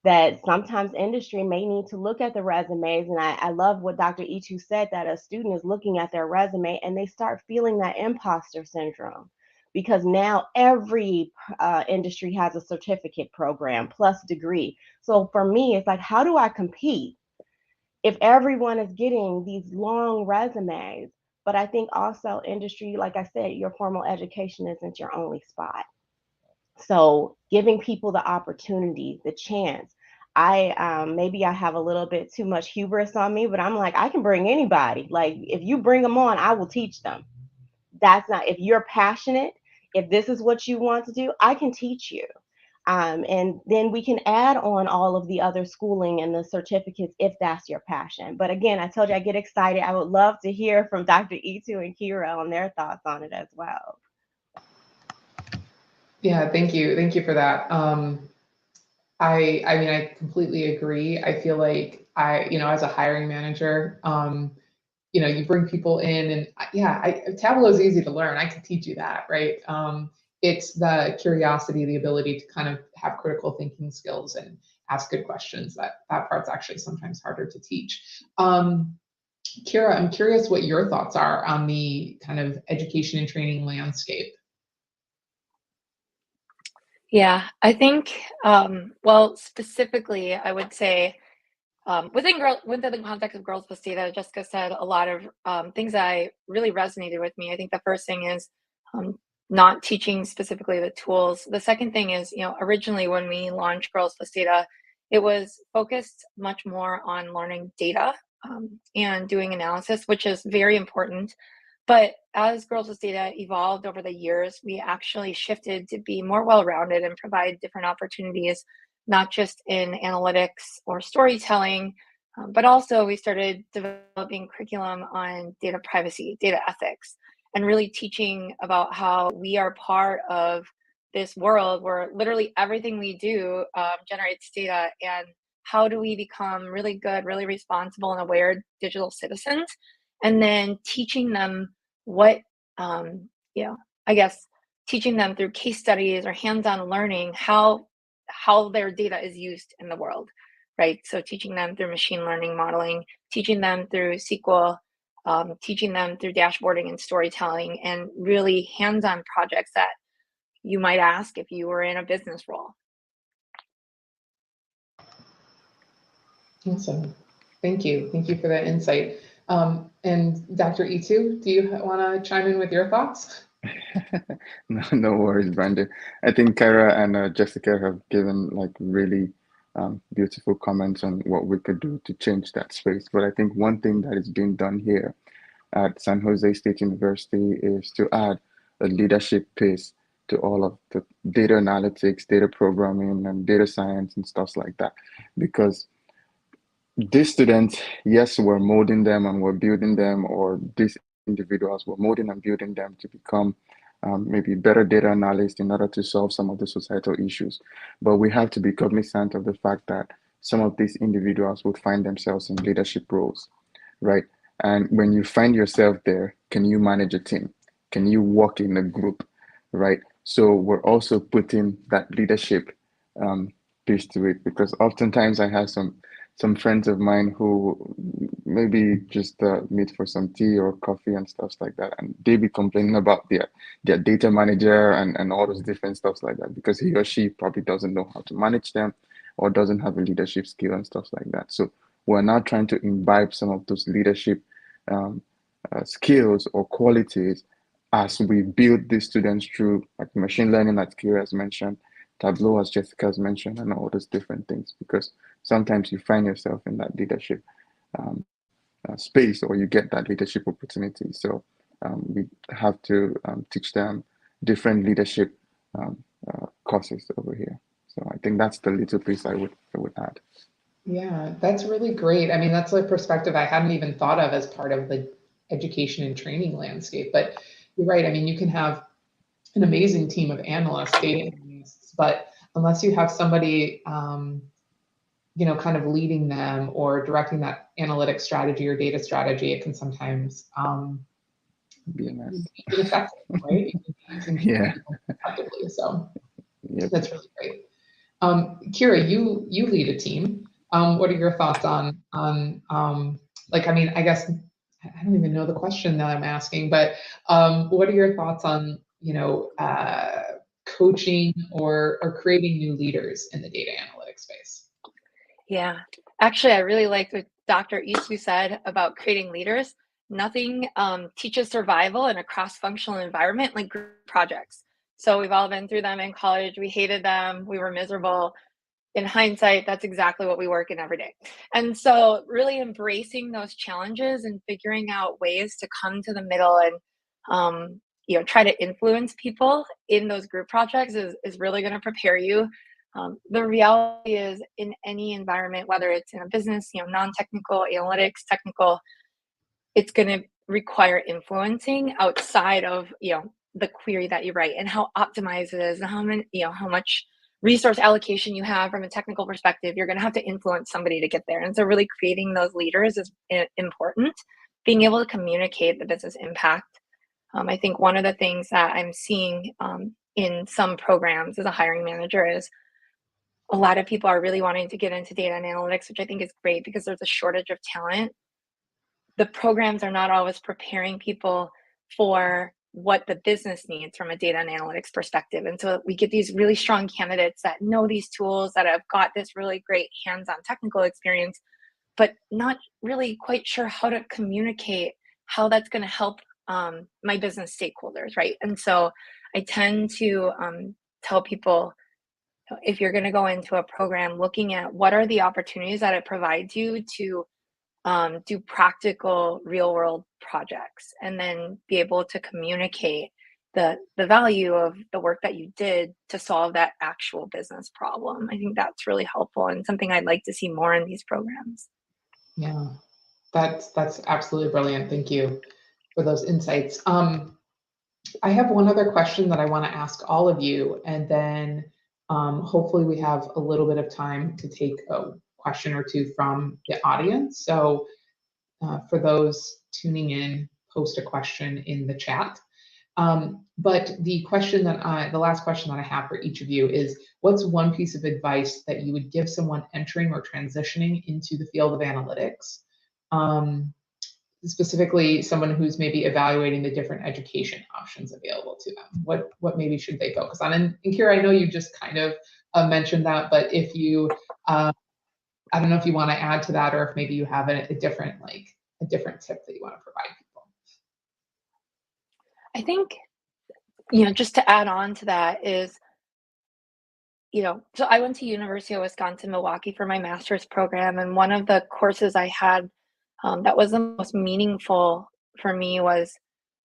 That sometimes industry may need to look at the resumes. And I love what Dr. Itu said, that a student is looking at their resume and they start feeling that imposter syndrome, because now every industry has a certificate program plus degree. So for me, it's like, how do I compete if everyone is getting these long resumes? But I think also industry, like I said, your formal education isn't your only spot. So giving people the opportunity, the chance. Maybe I have a little bit too much hubris on me, but I'm like, I can bring anybody. Like, if you bring them on, I will teach them. That's not, if you're passionate, if this is what you want to do, I can teach you. And then we can add on all of the other schooling and the certificates if that's your passion. But again, I told you I get excited. I would love to hear from Dr. Itu and Kira on their thoughts on it as well. Yeah, thank you. Thank you for that. I mean, I completely agree. I feel like as a hiring manager, you bring people in and Tableau is easy to learn. I can teach you that, right? It's the curiosity, the ability to kind of have critical thinking skills and ask good questions. That part's actually sometimes harder to teach. Kira, I'm curious what your thoughts are on the kind of education and training landscape. Yeah, I think, well, specifically, I would say within the context of Girls Plus Data, Jessica said a lot of things that really resonated with me. I think the first thing is not teaching specifically the tools. The second thing is, originally when we launched Girls Plus Data, it was focused much more on learning data and doing analysis, which is very important. But as Girls Plus Data evolved over the years, we actually shifted to be more well-rounded and provide different opportunities, not just in analytics or storytelling, but also we started developing curriculum on data privacy, data ethics, and really teaching about how we are part of this world where literally everything we do generates data, and how do we become really good, really responsible and aware digital citizens, and then teaching them what, I guess, teaching them through case studies or hands-on learning how their data is used in the world, right? So teaching them through machine learning modeling, teaching them through SQL, teaching them through dashboarding and storytelling, and really hands-on projects that you might ask if you were in a business role. Awesome. Thank you. Thank you for that insight. And Dr. Itu, do you want to chime in with your thoughts? No worries, Brandy. I think Kara and Jessica have given really beautiful comments on what we could do to change that space. But I think one thing that is being done here at San Jose State University is to add a leadership piece to all of the data analytics, data programming, and data science and stuff like that. Because these students, yes, we're molding them and we're building them, or these individuals, we're molding and building them to become maybe better data analysts in order to solve some of the societal issues. But we have to be cognizant of the fact that some of these individuals would find themselves in leadership roles, right? And when you find yourself there, can you manage a team? Can you work in a group, right? So we're also putting that leadership piece to it, because oftentimes I have some friends of mine who maybe just meet for some tea or coffee and stuff like that, and they be complaining about their data manager and all those different stuff like that, because he or she probably doesn't know how to manage them or doesn't have a leadership skill and stuff like that. So we're now trying to imbibe some of those leadership skills or qualities as we build these students through machine learning, as Kira has mentioned, Tableau, as Jessica has mentioned, and all those different things, because sometimes you find yourself in that leadership space, or you get that leadership opportunity. So we have to teach them different leadership courses over here. So I think that's the little piece I would add. Yeah, that's really great. I mean, that's a perspective I hadn't even thought of as part of the education and training landscape. But you're right. I mean, you can have an amazing team of analysts, data analysts, but unless you have somebody, kind of leading them or directing that analytic strategy or data strategy, it can sometimes be ineffective, right? Yeah. Effectively. So Yep. That's really great. Kira, you lead a team. What are your thoughts on I guess I don't even know the question that I'm asking, but what are your thoughts on coaching or creating new leaders in the data analytics space? Yeah, actually, I really liked what Dr. Itu said about creating leaders. Nothing teaches survival in a cross-functional environment like group projects. So we've all been through them in college. We hated them. We were miserable. In hindsight, that's exactly what we work in every day. And so really embracing those challenges and figuring out ways to come to the middle and try to influence people in those group projects is really going to prepare you The reality is, in any environment, whether it's in a business, non-technical, analytics, technical, it's going to require influencing outside of, the query that you write and how optimized it is and how much resource allocation you have from a technical perspective. You're going to have to influence somebody to get there. And so really creating those leaders is important. Being able to communicate the business impact. I think one of the things that I'm seeing in some programs as a hiring manager is a lot of people are really wanting to get into data and analytics, which I think is great because there's a shortage of talent. The programs are not always preparing people for what the business needs from a data and analytics perspective. And so we get these really strong candidates that know these tools, that have got this really great hands-on technical experience, but not really quite sure how to communicate how that's going to help my business stakeholders, right? And so I tend to tell people, if you're going to go into a program, looking at what are the opportunities that it provides you to do practical real world projects, and then be able to communicate the value of the work that you did to solve that actual business problem. I think that's really helpful and something I'd like to see more in these programs. Yeah, that's absolutely brilliant. Thank you for those insights. I have one other question that I want to ask all of you, and then hopefully we have a little bit of time to take a question or two from the audience. So for those tuning in, post a question in the chat. But the last question that I have for each of you is, what's one piece of advice that you would give someone entering or transitioning into the field of analytics? Specifically someone who's maybe evaluating the different education options available to them. What maybe should they focus on? And Kira, I know you just kind of mentioned that, but if you, I don't know if you want to add to that, or if maybe you have a different tip that you want to provide people. I think, just to add on to that is, so I went to University of Wisconsin-Milwaukee for my master's program, and one of the courses I had that was the most meaningful for me was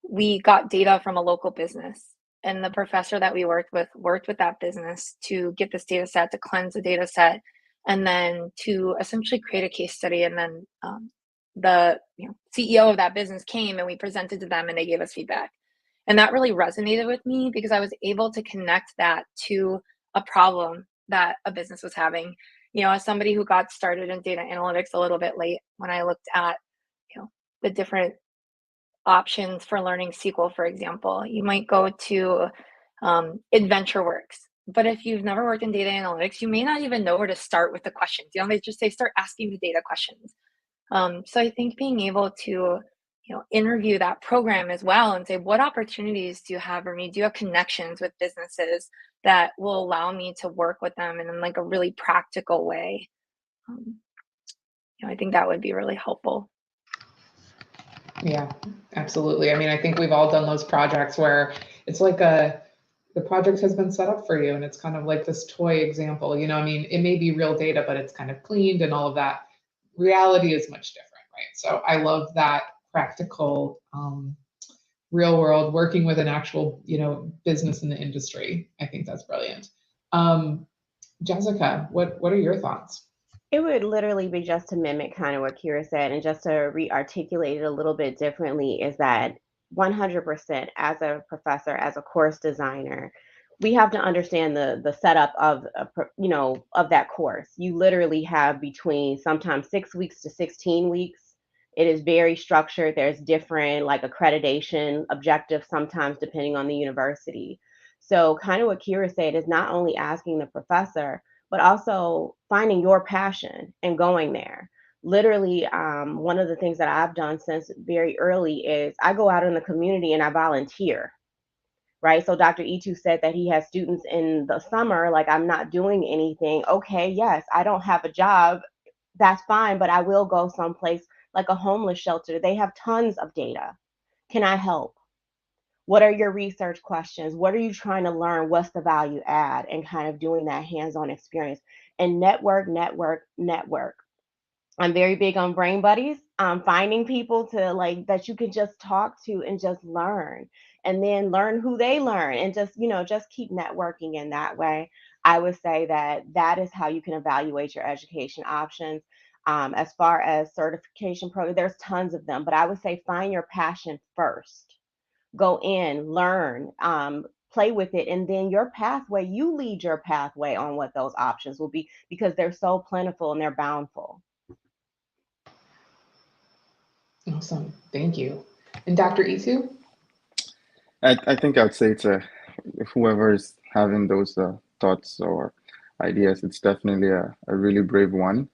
we got data from a local business, and the professor that we worked with that business to get this data set, to cleanse the data set, and then to essentially create a case study. And then the CEO of that business came and we presented to them and they gave us feedback. And that really resonated with me because I was able to connect that to a problem that a business was having. As somebody who got started in data analytics a little bit late, when I looked at, the different options for learning SQL, for example, you might go to AdventureWorks. But if you've never worked in data analytics, you may not even know where to start with the questions. They just say, start asking the data questions. So I think being able to, interview that program as well and say, what opportunities do you have for me? Do you have connections with businesses that will allow me to work with them in like a really practical way? I think that would be really helpful. Yeah, absolutely. I mean, I think we've all done those projects where it's like the project has been set up for you and it's kind of like this toy example, I mean, it may be real data, but it's kind of cleaned and all of that. Reality is much different, right? So I love that practical, real world, working with an actual, business in the industry. I think that's brilliant. Jessica, what are your thoughts? It would literally be just to mimic kind of what Kira said, and just to re-articulate it a little bit differently, is that 100% as a professor, as a course designer, we have to understand the setup of of that course. You literally have between sometimes 6 weeks to 16 weeks. It is very structured. There's different like accreditation objectives sometimes depending on the university. So kind of what Kira said is not only asking the professor, but also finding your passion and going there. Literally, one of the things that I've done since very early is I go out in the community and I volunteer, right? So Dr. Itu said that he has students in the summer, like I'm not doing anything. Okay, yes, I don't have a job. That's fine, but I will go someplace like a homeless shelter. They have tons of data. Can I help? What are your research questions? What are you trying to learn? What's the value add? And kind of doing that hands-on experience. And network. I'm very big on brain buddies. Finding people to like that you can just talk to and just learn, and then learn who they learn, and just just keep networking in that way. I would say that that is how you can evaluate your education options. As far as certification programs, there's tons of them, but I would say find your passion first. Go in, learn, play with it, and then your pathway, you lead your pathway on what those options will be, because they're so plentiful and they're bountiful. Awesome. Thank you. And Dr. Itu? I think I'd say it's whoever is having those thoughts or ideas, it's definitely a really brave one,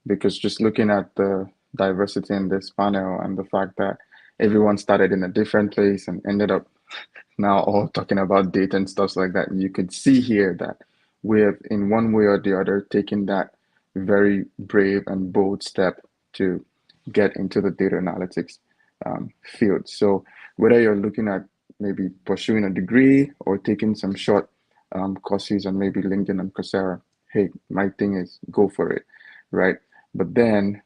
because just looking at the diversity in this panel and the fact that everyone started in a different place and ended up now all talking about data and stuff like that, you could see here that we have, in one way or the other, taken that very brave and bold step to get into the data analytics field. So whether you're looking at maybe pursuing a degree or taking some short courses on maybe LinkedIn and Coursera, hey, my thing is go for it, right? But then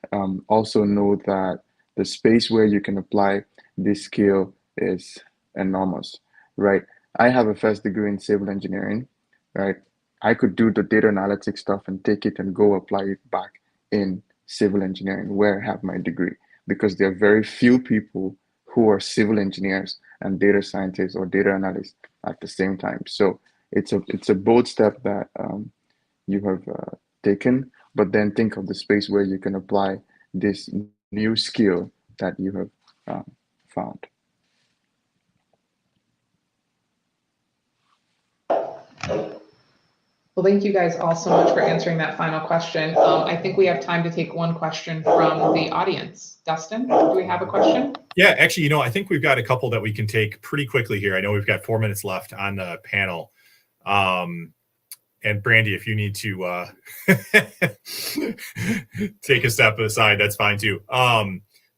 also know that the space where you can apply this skill is enormous, right? I have a first degree in civil engineering, right? I could do the data analytics stuff and take it and go apply it back in civil engineering where I have my degree, because there are very few people who are civil engineers and data scientists or data analysts at the same time. So it's a bold step that you have taken, but then think of the space where you can apply this new skill that you have found. Well, thank you guys all so much for answering that final question. I think we have time to take one question from the audience. Dustin, do we have a question? Yeah, actually, I think we've got a couple that we can take pretty quickly here. I know we've got 4 minutes left on the panel. And Brandy, if you need to take a step aside, that's fine too.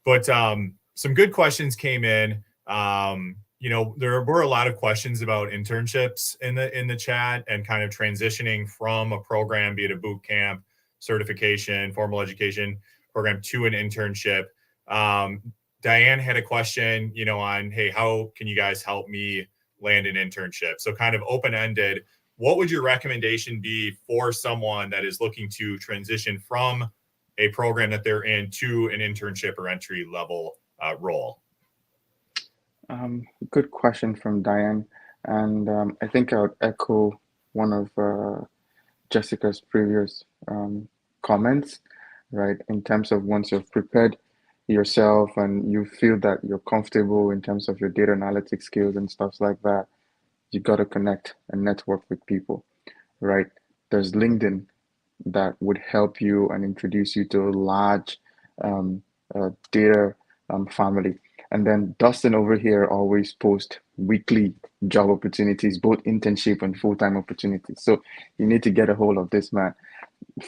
But some good questions came in. There were a lot of questions about internships in the chat and kind of transitioning from a program, be it a boot camp, certification, formal education program, to an internship. Diane had a question, on, hey, how can you guys help me land an internship? So kind of open-ended. What would your recommendation be for someone that is looking to transition from a program that they're in to an internship or entry level role? Good question from Diane. And I think I would echo one of Jessica's previous comments, right? In terms of once you've prepared yourself and you feel that you're comfortable in terms of your data analytics skills and stuff like that, you got to connect and network with people, right? There's LinkedIn that would help you and introduce you to a large data family. And then Dustin over here always posts weekly job opportunities, both internship and full-time opportunities. So you need to get a hold of this man.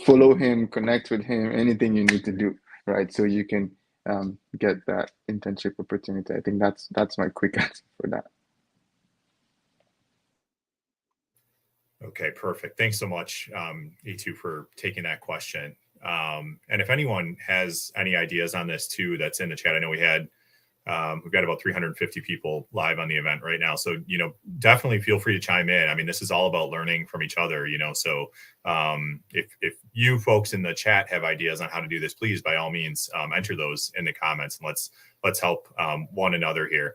Follow him, connect with him, anything you need to do, right? So you can get that internship opportunity. I think that's my quick answer for that. Okay, perfect. Thanks so much, E2, for taking that question. And if anyone has any ideas on this too, that's in the chat. I know we've got about 350 people live on the event right now. So, definitely feel free to chime in. I mean, this is all about learning from each other, so if you folks in the chat have ideas on how to do this, please, by all means, enter those in the comments, and let's help one another here.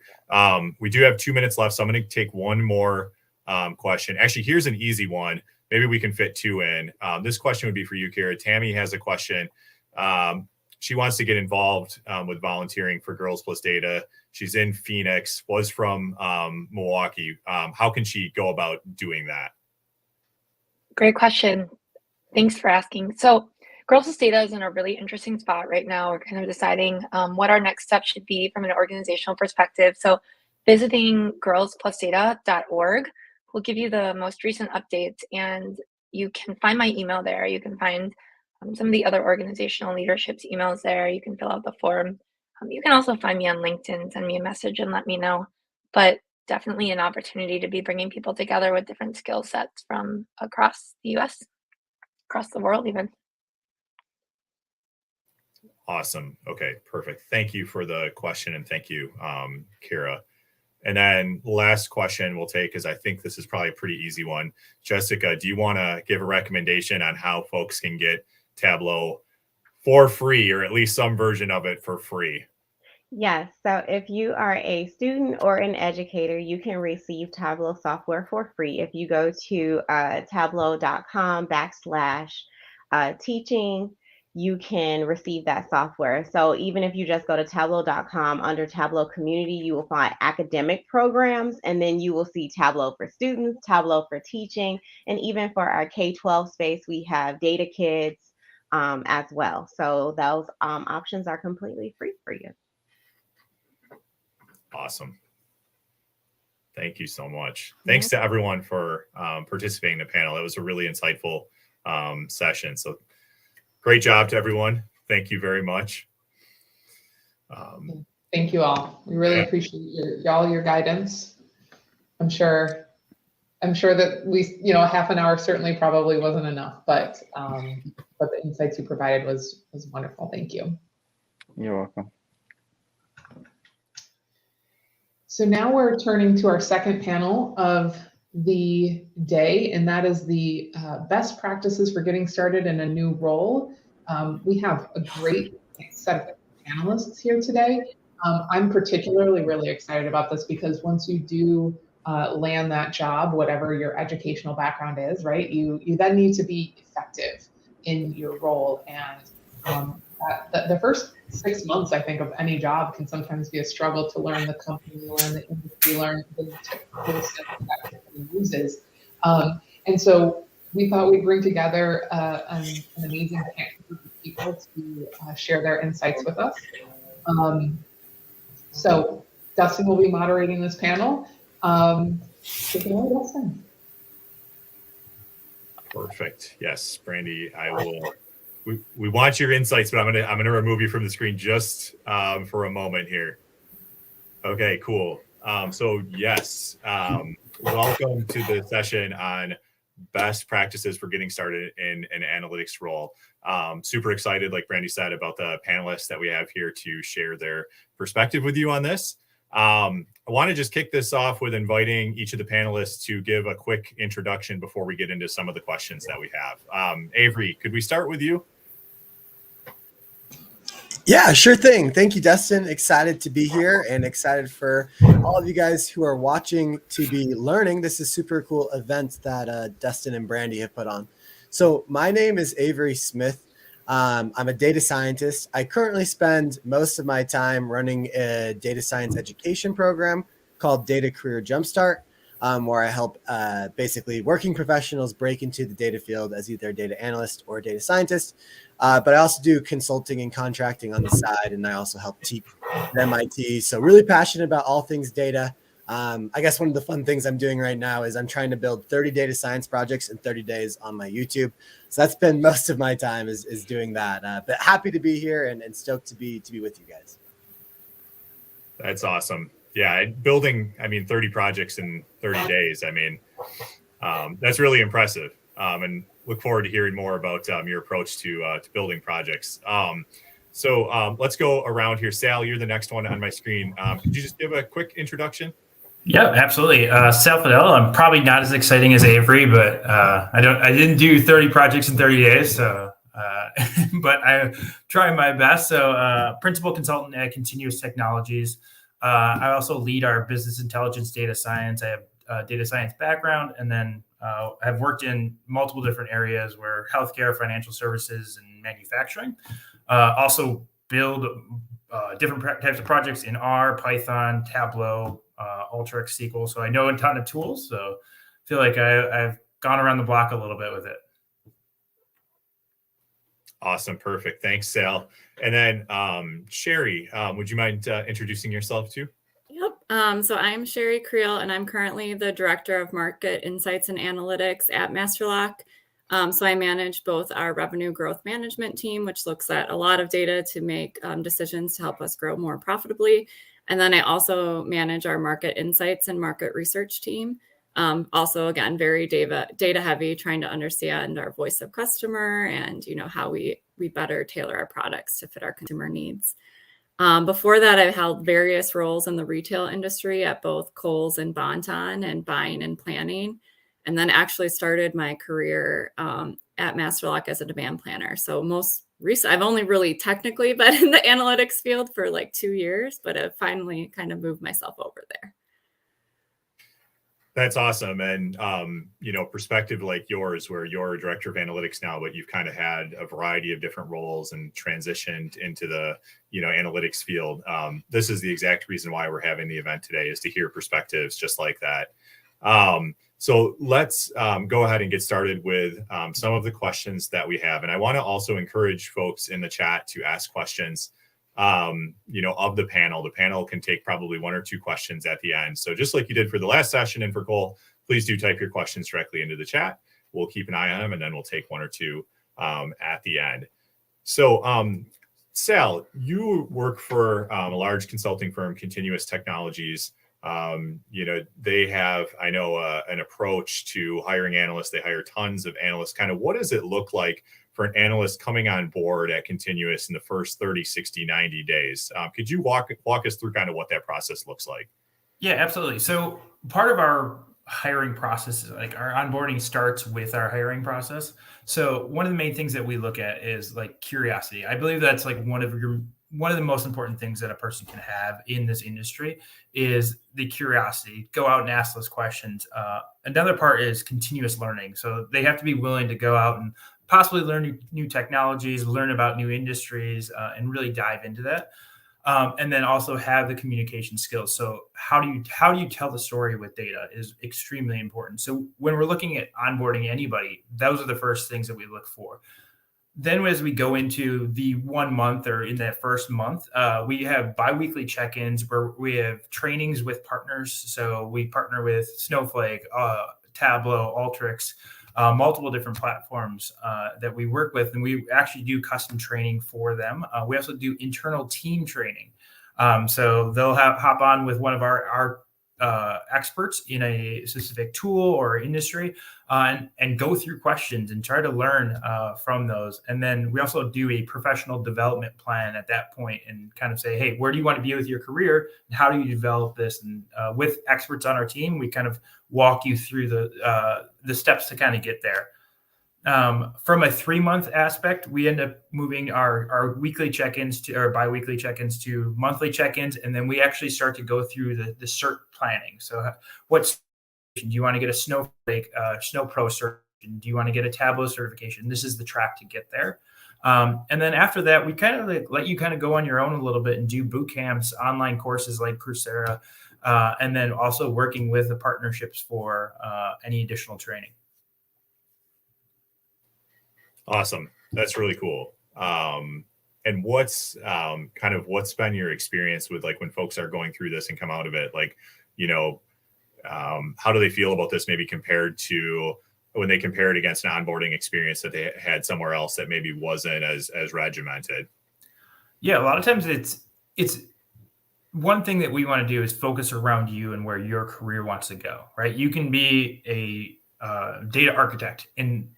We do have 2 minutes left, so I'm going to take one more question. Actually, here's an easy one. Maybe we can fit two in. This question would be for you, Kira. Tammy has a question. She wants to get involved with volunteering for Girls Plus Data. She's in Phoenix, was from Milwaukee. How can she go about doing that? Great question. Thanks for asking. So Girls Plus Data is in a really interesting spot right now. We're kind of deciding what our next step should be from an organizational perspective. So visiting girlsplusdata.org will give you the most recent updates, and you can find my email there. You can find some of the other organizational leadership's emails there. You can fill out the form. You can also find me on LinkedIn, send me a message and let me know. But definitely an opportunity to be bringing people together with different skill sets from across the US, across the world even. Awesome. Okay, perfect. Thank you for the question, and thank you, Kira. And then last question we'll take, because I think this is probably a pretty easy one. Jessica, do you want to give a recommendation on how folks can get Tableau for free, or at least some version of it for free? Yes, so if you are a student or an educator, you can receive Tableau software for free. If you go to tableau.com/teaching, you can receive that software. So even if you just go to tableau.com under Tableau Community, you will find academic programs, and then you will see Tableau for students, Tableau for teaching, and even for our K-12 space, we have Data Kids as well. So those options are completely free for you. Awesome. Thank you so much. Thanks to everyone for participating in the panel. It was a really insightful session. So great job to everyone. Thank you very much. Thank you all. We really appreciate all your guidance. I'm sure that a half an hour certainly probably wasn't enough, but the insights you provided was wonderful. Thank you. You're welcome. So now we're turning to our second panel of the day, and that is the best practices for getting started in a new role. We have a great set of panelists here today. I'm particularly really excited about this because once you do land that job, whatever your educational background is, right, you then need to be effective in your role. And the first 6 months, I think, of any job can sometimes be a struggle to learn the company, learn the industry, learn the tool set that company uses. And so we thought we'd bring together an amazing group of people to share their insights with us. So Dustin will be moderating this panel. Take it away, Dustin. Perfect. Yes, Brandy, I will. We want your insights, but I'm gonna remove you from the screen just for a moment here. Okay, cool. So yes, welcome to the session on best practices for getting started in an analytics role. Super excited, like Brandy said, about the panelists that we have here to share their perspective with you on this. I want to just kick this off with inviting each of the panelists to give a quick introduction before we get into some of the questions that we have. Avery, could we start with you? Yeah, sure thing. Thank you, Dustin. Excited to be here and excited for all of you guys who are watching to be learning. This is a super cool event that Dustin and Brandy have put on. So my name is Avery Smith. I'm a data scientist. I currently spend most of my time running a data science education program called Data Career Jumpstart, where I help basically working professionals break into the data field as either a data analyst or a data scientist. But I also do consulting and contracting on the side, and I also help teach at MIT. So really passionate about all things data. I guess one of the fun things I'm doing right now is I'm trying to build 30 data science projects in 30 days on my YouTube. So that's been most of my time is doing that. But happy to be here and stoked to be with you guys. That's awesome. Yeah, building, 30 projects in 30 days. That's really impressive. And look forward to hearing more about your approach to building projects. So let's go around here. Sal, you're the next one on my screen. Could you just give a quick introduction? Yeah, absolutely. Sal Fidel. I'm probably not as exciting as Avery, but I didn't do 30 projects in 30 days. So, but I try my best. So, principal consultant at Continuous Technologies. I also lead our business intelligence data science. I have a data science background, and then I've worked in multiple different areas where healthcare, financial services, and manufacturing. Also build different types of projects in R, Python, Tableau, Ultrix, SQL. So I know a ton of tools. So I feel like I've gone around the block a little bit with it. Awesome. Perfect. Thanks, Sal. And then Sherry, would you mind introducing yourself too? Yep. So I'm Sherry Creel, and I'm currently the Director of Market Insights and Analytics at Masterlock. So I manage both our revenue growth management team, which looks at a lot of data to make decisions to help us grow more profitably. And then I also manage our market insights and market research team. Also, again, very data heavy, trying to understand our voice of customer and how we better tailor our products to fit our consumer needs. Before that, I held various roles in the retail industry at both Kohl's and Bon-Ton and buying and planning, and then actually started my career at Master Lock as a demand planner. So most recent, I've only really technically been in the analytics field for like 2 years, but I've finally kind of moved myself over there. That's awesome. And, perspective like yours, where you're a director of analytics now, but you've kind of had a variety of different roles and transitioned into the, analytics field. This is the exact reason why we're having the event today, is to hear perspectives just like that. So let's go ahead and get started with some of the questions that we have. And I want to also encourage folks in the chat to ask questions of the panel. The panel can take probably 1 or 2 questions at the end. So just like you did for the last session and for Cole, please do type your questions directly into the chat. We'll keep an eye on them, and then we'll take 1 or 2 at the end. So Sal, you work for a large consulting firm, Continuous Technologies. They have, I know, an approach to hiring analysts. They hire tons of analysts. Kind of what does it look like for an analyst coming on board at Continuous in the first 30, 60, 90 days? Could you walk us through kind of what that process looks like? Yeah, absolutely. So part of our hiring process, like our onboarding starts with our hiring process. So one of the main things that we look at is like curiosity. I believe that's like one of the most important things that a person can have in this industry is the curiosity. Go out and ask those questions. Another part is continuous learning. So they have to be willing to go out and possibly learn new technologies, learn about new industries, and really dive into that. And then also have the communication skills. So how do you tell the story with data is extremely important. So when we're looking at onboarding anybody, those are the first things that we look for. Then as we go into the 1 month or in that first month, we have biweekly check-ins where we have trainings with partners. So we partner with Snowflake, Tableau, Alteryx, multiple different platforms that we work with, and we actually do custom training for them. We also do internal team training. So they'll hop on with one of our experts in a specific tool or industry and go through questions and try to learn from those. And then we also do a professional development plan at that point and kind of say, hey, where do you want to be with your career? And how do you develop this? And with experts on our team, we kind of walk you through the steps to kind of get there. From a 3-month aspect, we end up moving our weekly check-ins to our biweekly check-ins to monthly check-ins, and then we actually start to go through the cert planning. So, what do you want to get a Snowflake, Snow Pro certification? Do you want to get a Tableau certification? This is the track to get there. And then after that, we kind of let you kind of go on your own a little bit and do boot camps, online courses like Coursera, and then also working with the partnerships for any additional training. Awesome. That's really cool. And what's been your experience with like when folks are going through this and come out of it? Like, how do they feel about this maybe compared to when they compare it against an onboarding experience that they had somewhere else that maybe wasn't as regimented? Yeah, a lot of times it's one thing that we want to do is focus around you and where your career wants to go, right? You can be a data architect, and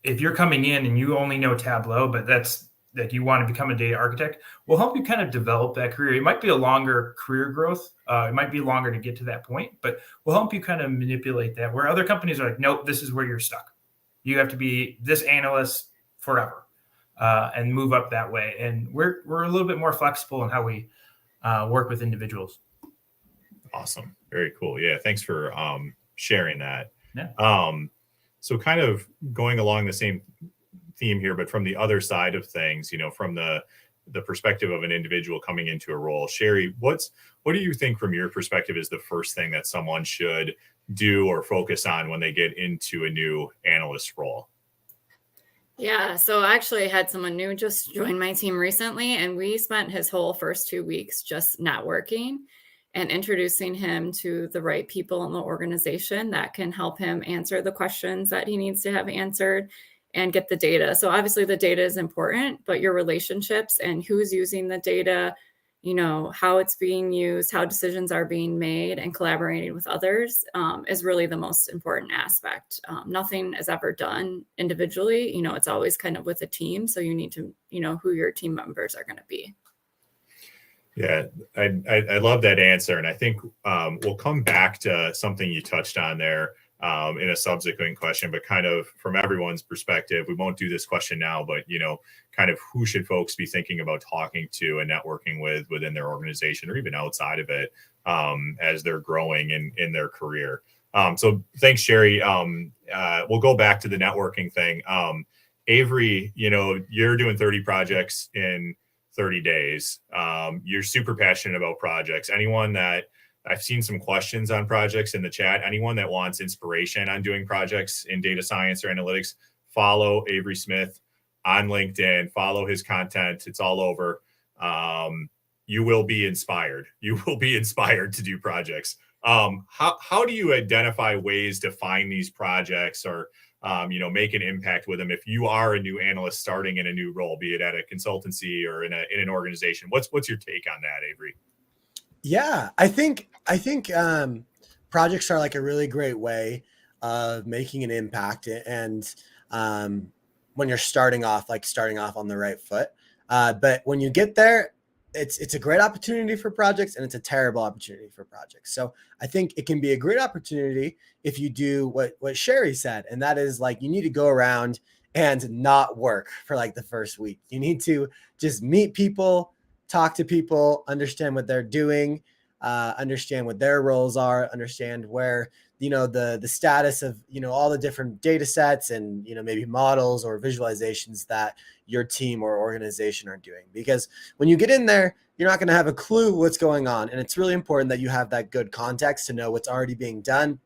if you're coming in and you only know Tableau, but that's that you want to become a data architect, we'll help you kind of develop that career. It might be a longer career growth. It might be longer to get to that point, but we'll help you kind of manipulate that, where other companies are like, nope, this is where you're stuck. You have to be this analyst forever and move up that way. And we're a little bit more flexible in how we work with individuals. Awesome. Very cool. Yeah. Thanks for sharing that. Yeah. So kind of going along the same theme here, but from the other side of things, from the perspective of an individual coming into a role, Sherry, what do you think from your perspective is the first thing that someone should do or focus on when they get into a new analyst role? Yeah, so I actually had someone new just join my team recently, and we spent his whole first 2 weeks just networking and introducing him to the right people in the organization that can help him answer the questions that he needs to have answered and get the data. So obviously the data is important, but your relationships and who's using the data, how it's being used, how decisions are being made, and collaborating with others is really the most important aspect. Nothing is ever done individually. It's always kind of with a team. So you need to, who your team members are going to be. Yeah, I love that answer. And I think we'll come back to something you touched on there in a subsequent question, but kind of from everyone's perspective, we won't do this question now, but, kind of who should folks be thinking about talking to and networking with within their organization or even outside of it as they're growing in their career. So thanks, Sherry. We'll go back to the networking thing. Avery, you're doing 30 projects in 30 days. You're super passionate about projects. Anyone that I've seen some questions on projects in the chat, anyone that wants inspiration on doing projects in data science or analytics, follow Avery Smith on LinkedIn, follow his content. It's all over. You will be inspired. You will be inspired to do projects. How do you identify ways to find these projects or make an impact with them if you are a new analyst starting in a new role, be it at a consultancy or in an organization? What's your take on that, Avery? Yeah, I think projects are like a really great way of making an impact, and when you're starting off on the right foot. But when you get there, it's a great opportunity for projects and it's a terrible opportunity for projects. So I think it can be a great opportunity if you do what Sherry said, and that is like you need to go around and not work for like the first week. You need to just meet people, talk to people, understand what they're doing, understand what their roles are, understand where the status of all the different data sets and maybe models or visualizations that your team or organization are doing. Because when you get in there, you're not going to have a clue what's going on, and it's really important that you have that good context to know what's already being done,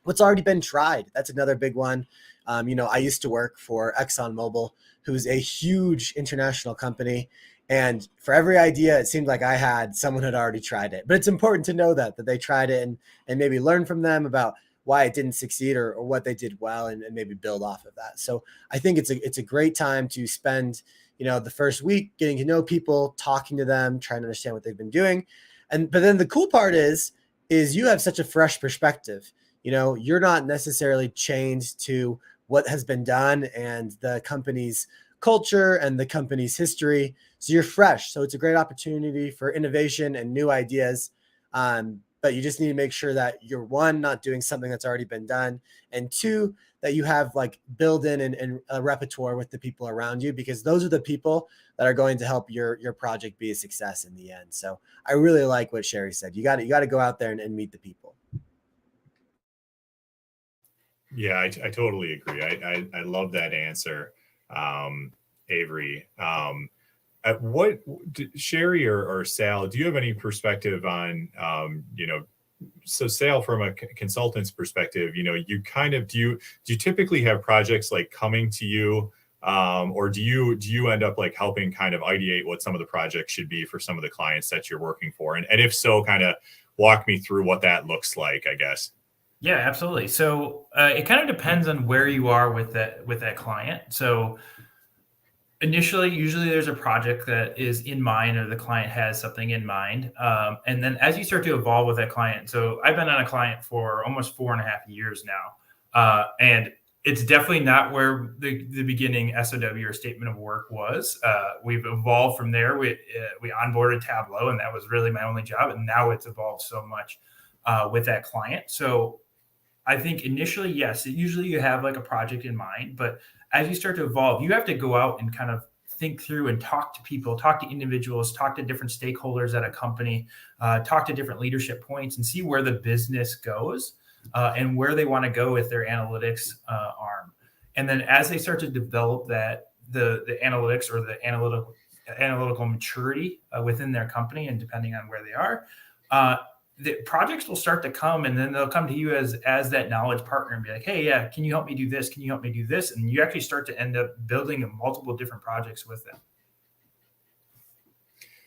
what's already been tried. That's another big one. I used to work for ExxonMobil, who's a huge international company. And for every idea, it seemed like I had, someone had already tried it. But it's important to know that they tried it and maybe learn from them about why it didn't succeed or what they did well and maybe build off of that. So I think it's a great time to spend, the first week getting to know people, talking to them, trying to understand what they've been doing. But then the cool part is you have such a fresh perspective. You're not necessarily chained to what has been done and the company's culture and the company's history. So you're fresh. So it's a great opportunity for innovation and new ideas. But you just need to make sure that you're, one, not doing something that's already been done, and two, that you have like build in and a repertoire with the people around you, because those are the people that are going to help your project be a success in the end. So I really like what Sherry said. You got to go out there and meet the people. Yeah, I totally agree. I love that answer, Avery. What Sherry or Sal, do you have any perspective on, so Sal, from a consultant's perspective, you kind of, do you typically have projects like coming to you, or do you end up like helping kind of ideate what some of the projects should be for some of the clients that you're working for? And if so, kind of walk me through what that looks like, I guess. Yeah, absolutely. So it kind of depends on where you are with that client. So initially, usually there's a project that is in mind, or the client has something in mind. And then as you start to evolve with that client, so I've been on a client for almost 4.5 years now. And it's definitely not where the beginning SOW or statement of work was. We've evolved from there. We onboarded Tableau, and that was really my only job. And now it's evolved so much with that client. So I think initially, yes, usually you have like a project in mind, but as you start to evolve, you have to go out and kind of think through and talk to people, talk to individuals, talk to different stakeholders at a company, talk to different leadership points, and see where the business goes and where they want to go with their analytics arm. And then as they start to develop that, the analytics or the analytical maturity within their company, and depending on where they are, the projects will start to come, and then they'll come to you as that knowledge partner and be like, hey, yeah, can you help me do this? Can you help me do this? And you actually start to end up building multiple different projects with them.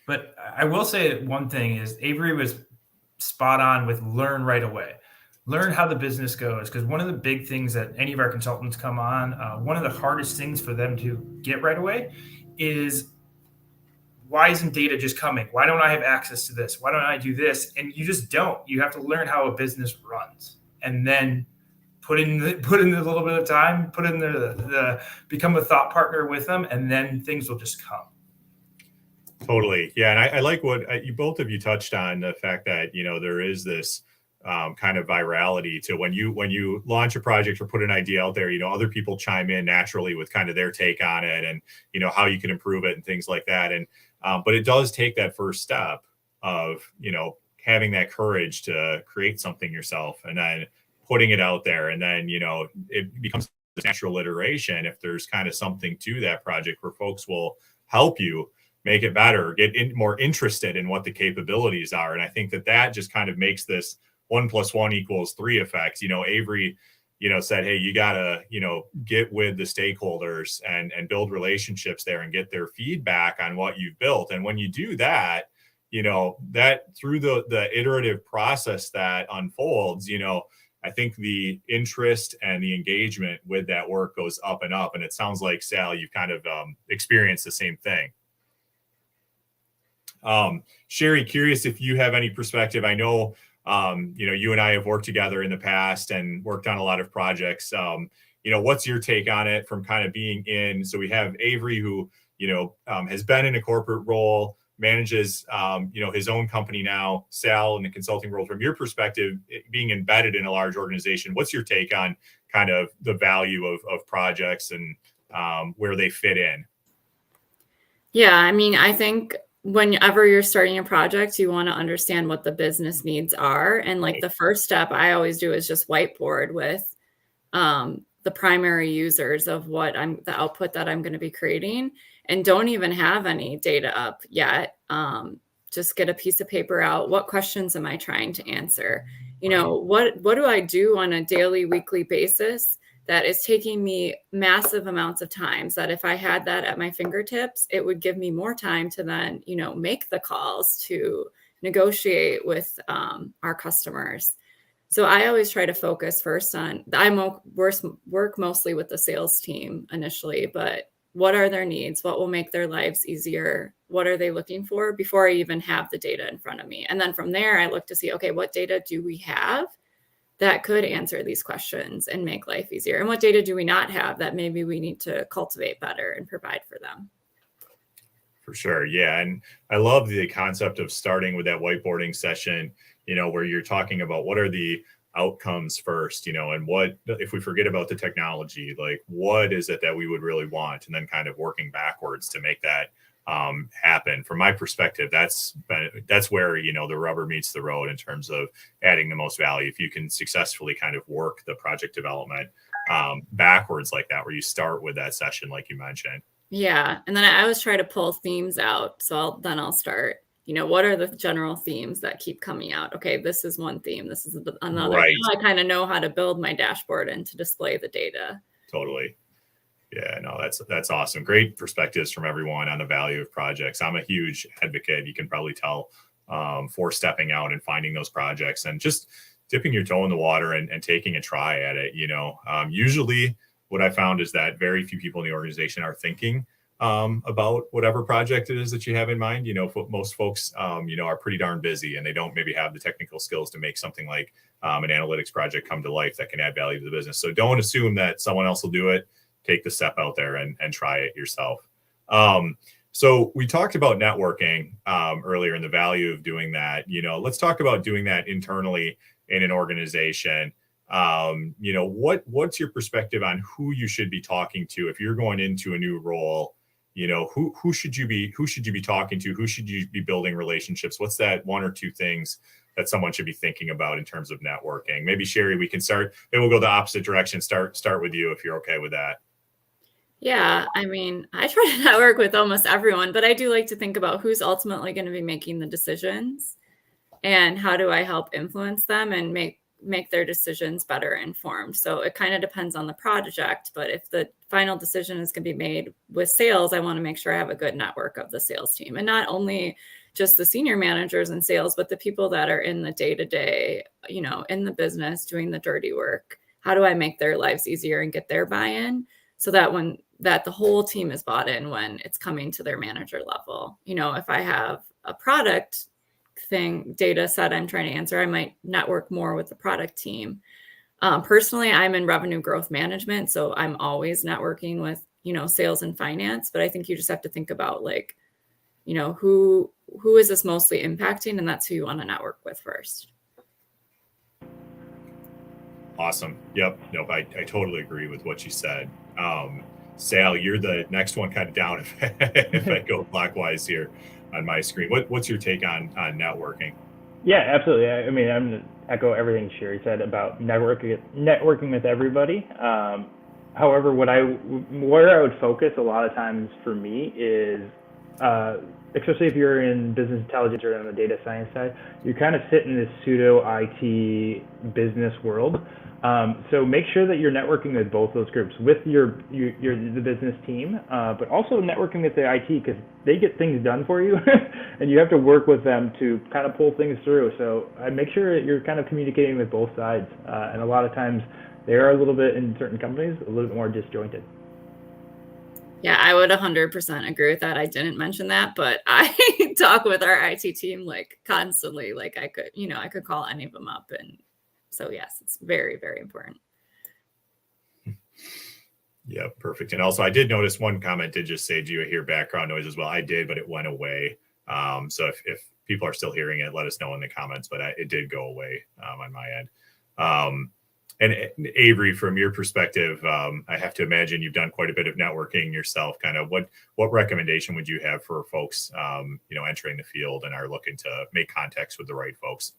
But I will say that one thing is Avery was spot on with learn right away. Learn how the business goes, because one of the big things that any of our consultants come on, one of the hardest things for them to get right away is, why isn't data just coming? Why don't I have access to this? Why don't I do this? And you just don't. You have to learn how a business runs, and then put in a little bit of time, put in the become a thought partner with them, and then things will just come. Totally. Yeah. And I like what you both of you touched on, the fact that, there is this kind of virality to when you launch a project or put an idea out there, other people chime in naturally with kind of their take on it and, how you can improve it and things like that. And, but it does take that first step of, having that courage to create something yourself and then putting it out there. And then, it becomes a natural iteration if there's kind of something to that project where folks will help you make it better, more interested in what the capabilities are. And I think that just kind of makes this 1 + 1 = 3 effect. Avery, said, hey, you gotta, get with the stakeholders and build relationships there and get their feedback on what you've built. And when you do that, that through the iterative process that unfolds, I think the interest and the engagement with that work goes up and up. And it sounds like, Sal, you've kind of experienced the same thing. Sherry, curious if you have any perspective. I know, you and I have worked together in the past and worked on a lot of projects. What's your take on it from kind of being in? So we have Avery, who, has been in a corporate role, manages, his own company now. Sal, in the consulting world. From your perspective, being embedded in a large organization, what's your take on kind of the value of projects and where they fit in? Yeah, I mean, I think whenever you're starting a project, you want to understand what the business needs are. And like the first step I always do is just whiteboard with the primary users of the output that I'm going to be creating, and don't even have any data up yet. Just get a piece of paper out. What questions am I trying to answer? What do I do on a daily, weekly basis that is taking me massive amounts of time, that if I had that at my fingertips, it would give me more time to then, make the calls to negotiate with our customers. So I always try to focus first on, I work mostly with the sales team initially, but what are their needs? What will make their lives easier? What are they looking for before I even have the data in front of me? And then from there, I look to see, okay, what data do we have that could answer these questions and make life easier? And what data do we not have that maybe we need to cultivate better and provide for them? For sure. Yeah. And I love the concept of starting with that whiteboarding session, where you're talking about what are the outcomes first, and what, if we forget about the technology, like what is it that we would really want? And then kind of working backwards to make that happen. From my perspective, that's where, the rubber meets the road in terms of adding the most value. If you can successfully kind of work the project development backwards like that, where you start with that session, like you mentioned. Yeah. And then I always try to pull themes out. So I'll start, what are the general themes that keep coming out? Okay, this is one theme. This is another. Right. Now I kind of know how to build my dashboard and to display the data. Totally. Yeah, no, that's awesome. Great perspectives from everyone on the value of projects. I'm a huge advocate. You can probably tell for stepping out and finding those projects and just dipping your toe in the water and taking a try at it. Usually what I found is that very few people in the organization are thinking about whatever project it is that you have in mind. Most folks, are pretty darn busy and they don't maybe have the technical skills to make something like an analytics project come to life that can add value to the business. So don't assume that someone else will do it. Take the step out there and try it yourself. So we talked about networking earlier and the value of doing that. Let's talk about doing that internally in an organization. What's your perspective on who you should be talking to if you're going into a new role? Who should you be talking to? Who should you be building relationships? What's that 1 or 2 things that someone should be thinking about in terms of networking? Maybe Sherry, we can start. Maybe we'll go the opposite direction. Start with you if you're okay with that. Yeah, I mean, I try to network with almost everyone, but I do like to think about who's ultimately going to be making the decisions and how do I help influence them and make their decisions better informed. So it kind of depends on the project, but if the final decision is going to be made with sales, I want to make sure I have a good network of the sales team, and not only just the senior managers in sales, but the people that are in the day-to-day, in the business doing the dirty work. How do I make their lives easier and get their buy-in so that the whole team is bought in when it's coming to their manager level? If I have a product data set I'm trying to answer, I might network more with the product team. Personally, I'm in revenue growth management, so I'm always networking with, sales and finance, but I think you just have to think about like who is this mostly impacting, and that's who you want to network with first. Awesome. Yep. Nope. I totally agree with what you said. Sal, you're the next one kind of down if I go clockwise here on my screen. What's your take on networking? Yeah, absolutely. I mean, I'm going to echo everything Sherry said about networking with everybody. However, where I would focus a lot of times for me is, especially if you're in business intelligence or on the data science side, you kind of sit in this pseudo IT business world. So make sure that you're networking with both those groups, with the business team, but also networking with the IT, because they get things done for you and you have to work with them to kind of pull things through. So I make sure that you're kind of communicating with both sides. And a lot of times they are a little bit, in certain companies, a little bit more disjointed. Yeah, I would 100% agree with that. I didn't mention that, but I talk with our IT team like constantly. Like I could call any of them up. And so yes, it's very, very important. Yeah, perfect. And also I did notice one comment did just say, do you hear background noise as well? I did, but it went away. So if people are still hearing it, let us know in the comments, but it did go away on my end. And Avery, from your perspective, I have to imagine you've done quite a bit of networking yourself. Kind of what recommendation would you have for folks, entering the field and are looking to make contacts with the right folks?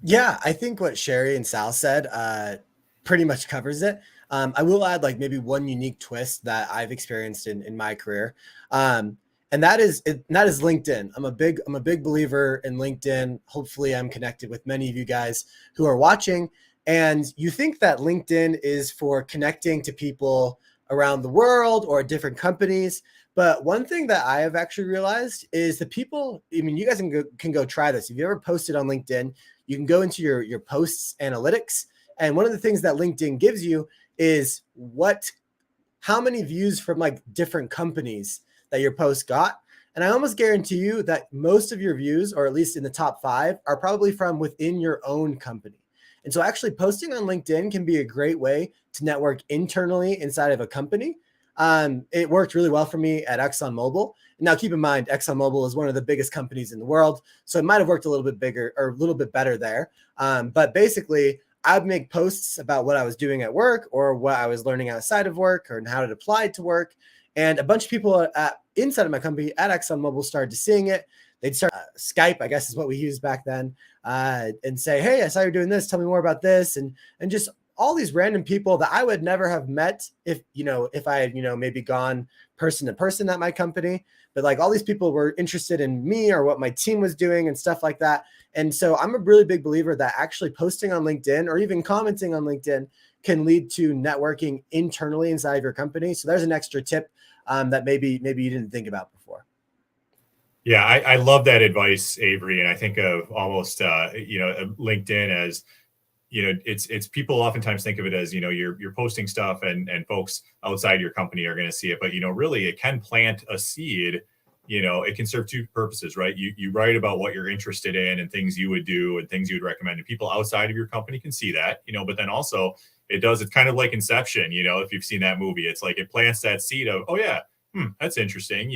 Yeah, I think what Sherry and Sal said pretty much covers it. I will add like maybe one unique twist that I've experienced in my career. And that is LinkedIn. I'm a big believer in LinkedIn. Hopefully I'm connected with many of you guys who are watching. And you think that LinkedIn is for connecting to people around the world or different companies. But one thing that I have actually realized is the people, I mean, you guys can go try this. If you ever posted on LinkedIn, you can go into your posts analytics. And one of the things that LinkedIn gives you is how many views from like different companies that your post got. And I almost guarantee you that most of your views, or at least in the top 5, are probably from within your own company. And so actually posting on LinkedIn can be a great way to network internally inside of a company. It worked really well for me at ExxonMobil. Now keep in mind, ExxonMobil is one of the biggest companies in the world. So it might've worked a little bit bigger or a little bit better there. But basically I'd make posts about what I was doing at work or what I was learning outside of work or how it applied to work. And a bunch of people inside of my company at ExxonMobil started seeing it. They'd start Skype, I guess is what we used back then, and say, hey, I saw you're doing this. Tell me more about this. And just all these random people that I would never have met if I had, maybe gone person to person at my company. But like all these people were interested in me or what my team was doing and stuff like that. And so I'm a really big believer that actually posting on LinkedIn or even commenting on LinkedIn can lead to networking internally inside of your company. So there's an extra tip that maybe you didn't think about before. Yeah, I love that advice, Avery. And I think of almost, LinkedIn as, it's people oftentimes think of it as, you're posting stuff and folks outside your company are going to see it. But, really, it can plant a seed. It can serve 2 purposes, right? You write about what you're interested in and things you would do and things you would recommend. And people outside of your company can see that, but then also it's kind of like Inception, if you've seen that movie. It's like it plants that seed of, oh, yeah, that's interesting.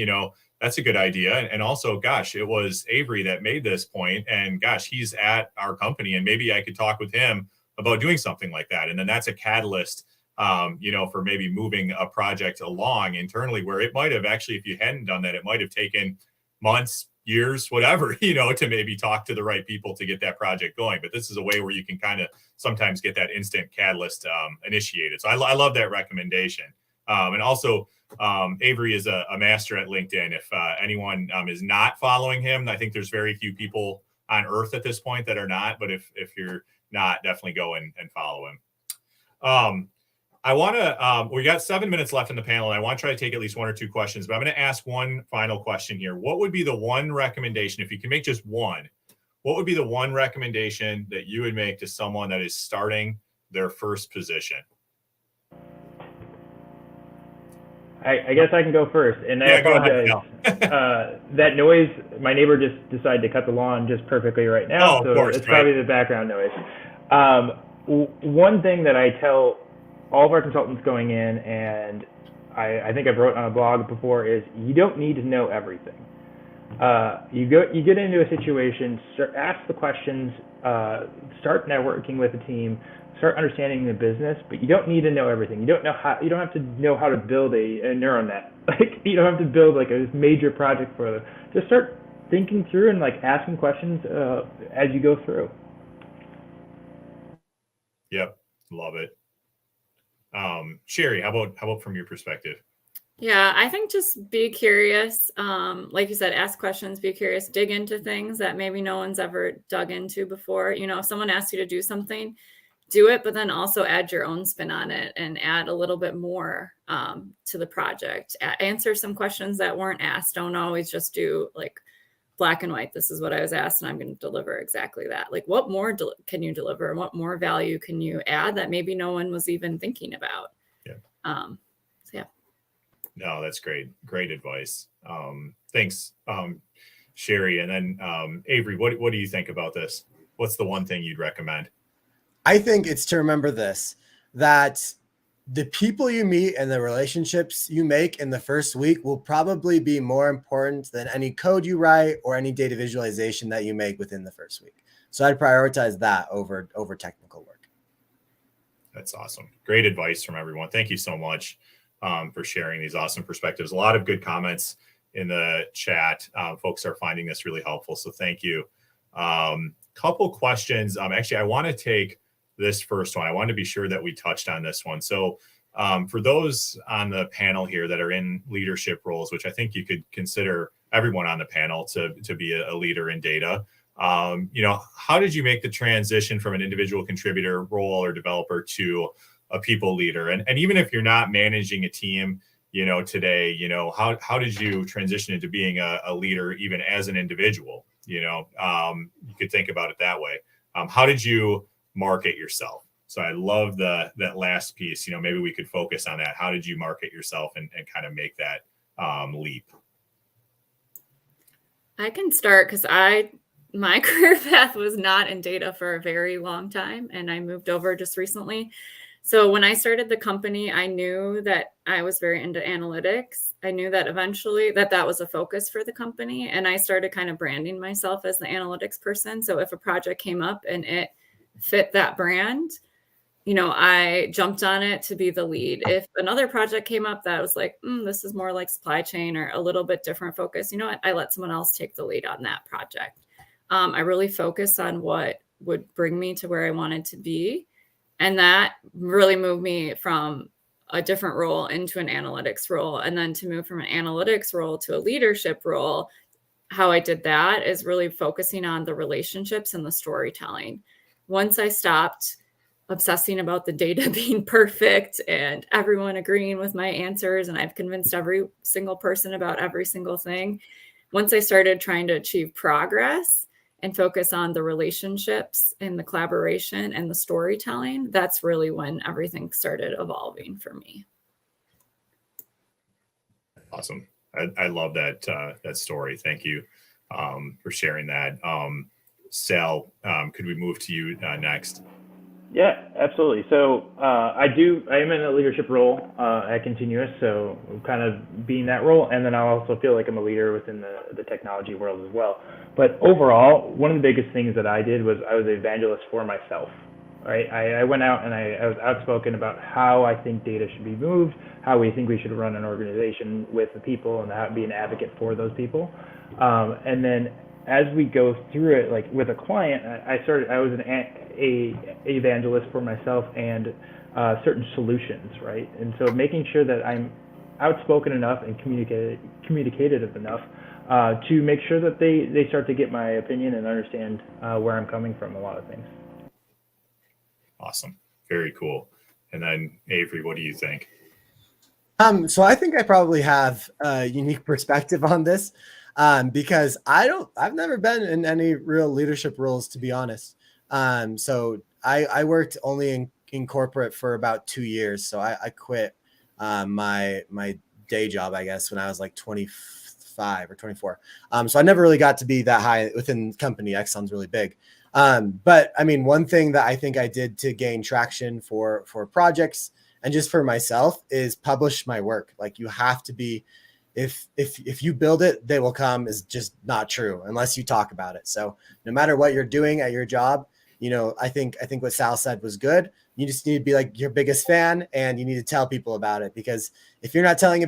That's a good idea. And also, gosh, it was Avery that made this point. And gosh, he's at our company and maybe I could talk with him about doing something like that. And then that's a catalyst, for maybe moving a project along internally where it might have actually, if you hadn't done that, it might have taken months, years, whatever, to maybe talk to the right people to get that project going. But this is a way where you can kind of sometimes get that instant catalyst initiated. So I love that recommendation. And also, Avery is a master at LinkedIn. If anyone is not following him, I think there's very few people on earth at this point that are not. But if you're not, definitely go and follow him. I want to, we got 7 minutes left in the panel, and I want to try to take at least 1 or 2 questions, but I'm going to ask one final question here. What would be the one recommendation, if you can make just one, what would be the one recommendation that you would make to someone that is starting their first position? I guess I can go first, and I apologize. That noise, my neighbor just decided to cut the lawn just perfectly right now, so course, it's probably the background noise. One thing that I tell all of our consultants going in, and I think I've wrote on a blog before, is you don't need to know everything. You get into a situation, ask the questions, start networking with the team, start understanding the business, but you don't need to know everything. You don't have to know how to build a neural net. Like, you don't have to build like a major project for them. Just start thinking through and like asking questions as you go through. Yep, love it. Sherry, how about from your perspective? Yeah, I think just be curious. Like you said, ask questions, be curious, dig into things that maybe no one's ever dug into before. You know, if someone asks you to do something, do it, but then also add your own spin on it and add a little bit more to the project. Answer some questions that weren't asked. Don't always just do like black and white. This is what I was asked and I'm going to deliver exactly that. Like, what more can you deliver and what more value can you add that maybe no one was even thinking about? Yeah. So yeah. No, that's great. Great advice. Thanks, Sherry. And then Avery, what do you think about this? What's the one thing you'd recommend? I think it's to remember this, that the people you meet and the relationships you make in the first week will probably be more important than any code you write or any data visualization that you make within the first week. So I'd prioritize that over technical work. That's awesome. Great advice from everyone. Thank you so much for sharing these awesome perspectives. A lot of good comments in the chat. Folks are finding this really helpful. So thank you. Couple questions. Actually, I want to take this first one. I wanted to be sure that we touched on this one. So for those on the panel here that are in leadership roles, which I think you could consider everyone on the panel to be a leader in data, how did you make the transition from an individual contributor role or developer to a people leader? And even if you're not managing a team, today, how did you transition into being a leader even as an individual? You could think about it that way. How did you market yourself? So I love that last piece. Maybe we could focus on that. How did you market yourself and kind of make that leap? I can start because my career path was not in data for a very long time, and I moved over just recently. So when I started the company, I knew that I was very into analytics. I knew that eventually that was a focus for the company, and I started kind of branding myself as the analytics person. So if a project came up and it fit that brand, I jumped on it to be the lead. If another project came up that was like, this is more like supply chain or a little bit different focus, I let someone else take the lead on that project. I really focused on what would bring me to where I wanted to be. And that really moved me from a different role into an analytics role. And then to move from an analytics role to a leadership role, how I did that is really focusing on the relationships and the storytelling. Once I stopped obsessing about the data being perfect and everyone agreeing with my answers, and I've convinced every single person about every single thing. Once I started trying to achieve progress and focus on the relationships and the collaboration and the storytelling, that's really when everything started evolving for me. Awesome. I love that story. Thank you for sharing that. Sal, could we move to you next? Yeah, absolutely. So I am in a leadership role at Continuous, so kind of being that role, and then I also feel like I'm a leader within the technology world as well. But overall, one of the biggest things that I did was I was an evangelist for myself. Right? I went out and I was outspoken about how I think data should be moved, how we think we should run an organization with the people, and how to be an advocate for those people. And then as we go through it, like with a client, I was an evangelist for myself and certain solutions, right? And so making sure that I'm outspoken enough and communicative enough to make sure that they start to get my opinion and understand where I'm coming from a lot of things. Awesome. Very cool. And then Avery, what do you think? So I think I probably have a unique perspective on this because I've never been in any real leadership roles, to be honest. So I worked only in corporate for about 2 years. So I quit my day job, I guess, when I was like 25 or 24. So I never really got to be that high within the company. Exxon's really big. But I mean, one thing that I think I did to gain traction for projects and just for myself is publish my work. Like, you have to be if you build it, they will come is just not true unless you talk about it. So no matter what you're doing at your job, I think what Sal said was good. You just need to be like your biggest fan, and you need to tell people about it, because if you're not telling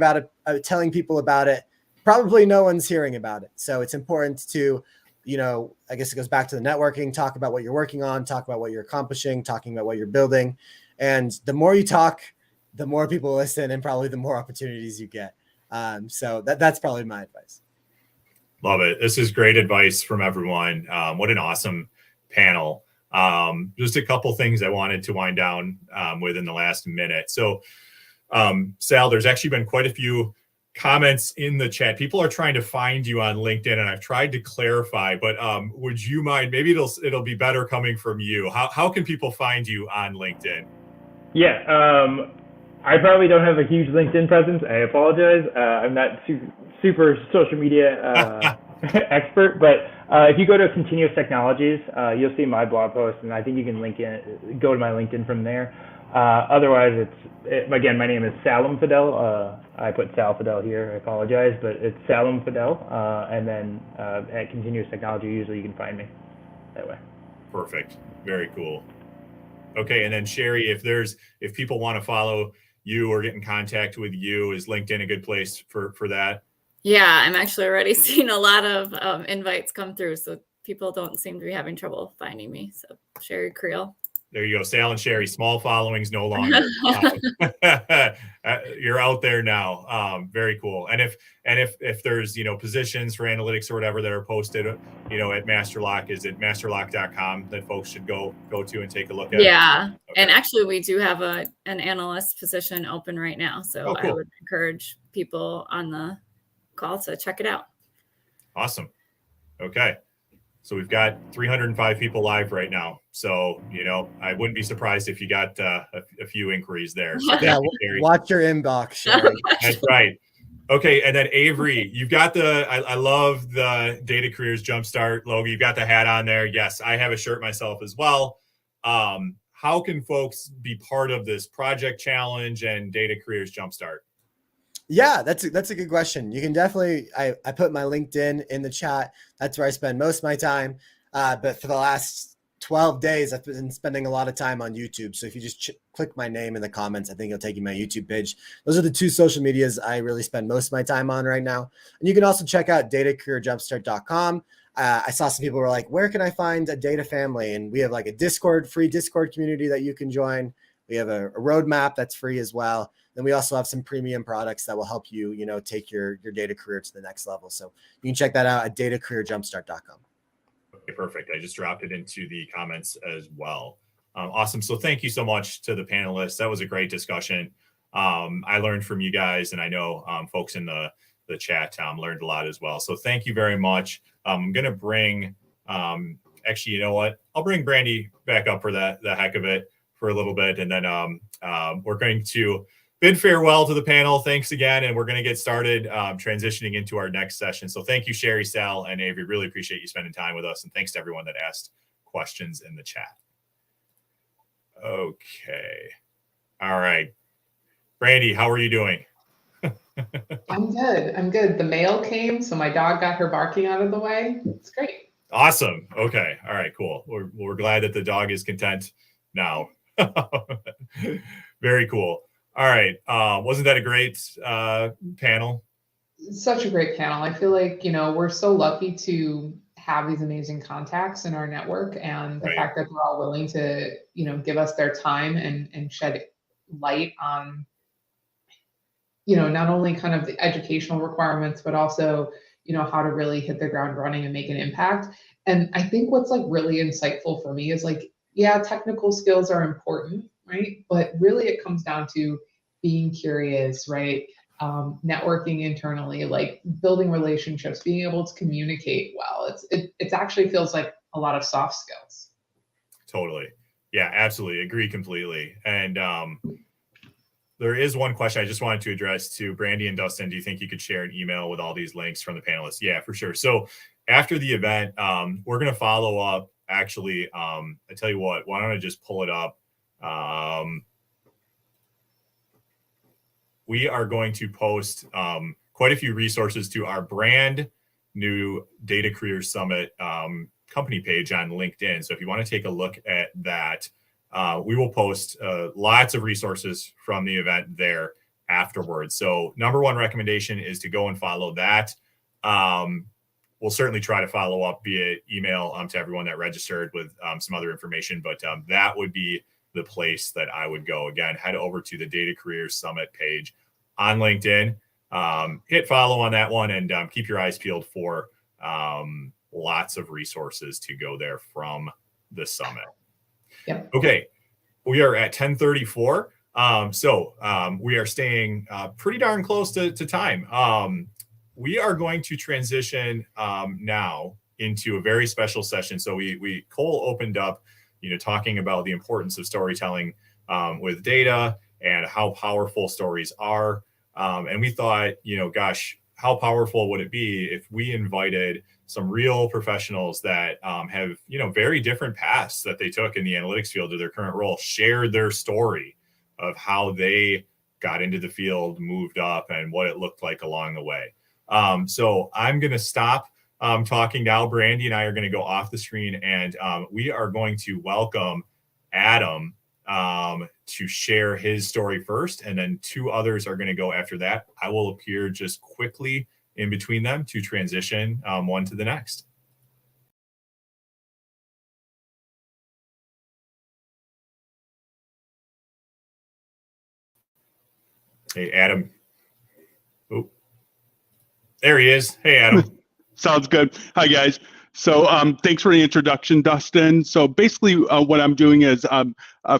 people about it, probably no one's hearing about it. So it's important to, I guess it goes back to the networking, talk about what you're working on, talk about what you're accomplishing, talking about what you're building. And the more you talk, the more people listen, and probably the more opportunities you get. So that's probably my advice. Love it. This is great advice from everyone. What an awesome panel. Just a couple things I wanted to wind down with in the last minute. So, Sal, there's actually been quite a few comments in the chat. People are trying to find you on LinkedIn, and I've tried to clarify, but would you mind, maybe it'll be better coming from you. How can people find you on LinkedIn? Yeah, I probably don't have a huge LinkedIn presence. I apologize. I'm not super social media expert, but if you go to Continuous Technologies, you'll see my blog post, and I think you can go to my LinkedIn from there. Otherwise, again, my name is Salem Fidel. I put Sal Fidel here. I apologize, but it's Salem Fidel. And then at Continuous Technology, usually you can find me that way. Perfect. Very cool. Okay, and then Sherry, if people want to follow you or get in contact with you, is LinkedIn a good place for that? Yeah, I'm actually already seeing a lot of invites come through, so people don't seem to be having trouble finding me. So Sherry Creel. There you go. Sal and Sherry, small followings no longer. You're out there now. Very cool. And if there's, positions for analytics or whatever that are posted, at Masterlock, is it masterlock.com that folks should go to and take a look at? Yeah. Okay. And actually we do have an analyst position open right now. So cool. I would encourage people on the call to check it out. Awesome. Okay. So we've got 305 people live right now. So, I wouldn't be surprised if you got a few inquiries there. So yeah, watch your inbox, Sherry. That's right. Okay. And then Avery, you've got I love the Data Careers Jumpstart logo. You've got the hat on there. Yes, I have a shirt myself as well. How can folks be part of this project challenge and Data Careers Jumpstart? Yeah, that's a good question. You can definitely, I put my LinkedIn in the chat. That's where I spend most of my time. But for the last 12 days, I've been spending a lot of time on YouTube. So if you just click my name in the comments, I think it'll take you to my YouTube page. Those are the two social medias I really spend most of my time on right now. And you can also check out datacareerjumpstart.com. I saw some people were like, where can I find a data family? And we have like a free Discord community that you can join. We have a roadmap that's free as well. Then we also have some premium products that will help you, take your data career to the next level. So you can check that out at datacareerjumpstart.com. Okay, perfect. I just dropped it into the comments as well. Awesome. So thank you so much to the panelists. That was a great discussion. I learned from you guys, and I know folks in the chat learned a lot as well. So thank you very much. I'm going to bring, actually, you know what? I'll bring Brandy back up for the heck of it for a little bit. And then we're going to bid farewell to the panel. Thanks again. And we're going to get started transitioning into our next session. So thank you, Sherry, Sal, and Avery. Really appreciate you spending time with us. And thanks to everyone that asked questions in the chat. Okay. All right. Brandy, how are you doing? I'm good. The mail came, so my dog got her barking out of the way. It's great. Awesome. Okay. All right, cool. We're glad that the dog is content now. Very cool. All right. Wasn't that a great panel? Such a great panel. I feel like, we're so lucky to have these amazing contacts in our network, and the fact that they're all willing to, give us their time and shed light on, not only kind of the educational requirements, but also, how to really hit the ground running and make an impact. And I think what's like really insightful for me is like, yeah, technical skills are important, right? But really it comes down to being curious, right? Networking internally, like building relationships, being able to communicate well. It actually feels like a lot of soft skills. Totally. Yeah, absolutely. Agree completely. And there is one question I just wanted to address to Brandy and Dustin. Do you think you could share an email with all these links from the panelists? Yeah, for sure. So after the event, we're going to follow up. Actually, I tell you what, why don't I just pull it up? We are going to post quite a few resources to our brand new Data Careers Summit company page on LinkedIn. So if you want to take a look at that, we will post lots of resources from the event there afterwards. So number one recommendation is to go and follow that. We'll certainly try to follow up via email to everyone that registered with some other information, but that would be the place that I would go. Again, head over to the Data Careers Summit page on LinkedIn, hit follow on that one, and keep your eyes peeled for lots of resources to go there from the summit. Yep. Okay, we are at 10:34. So we are staying pretty darn close to time. We are going to transition now into a very special session. So Cole opened up, talking about the importance of storytelling with data and how powerful stories are. And we thought, gosh, how powerful would it be if we invited some real professionals that have, very different paths that they took in the analytics field to their current role, shared their story of how they got into the field, moved up, and what it looked like along the way. So I'm going to stop talking now. Brandy and I are going to go off the screen, and we are going to welcome Adam to share his story first, and then two others are going to go after that. I will appear just quickly in between them to transition one to the next. Hey, Adam. Oh, there he is. Hey, Adam. Sounds good. Hi, guys. So thanks for the introduction, Dustin. So basically what I'm doing is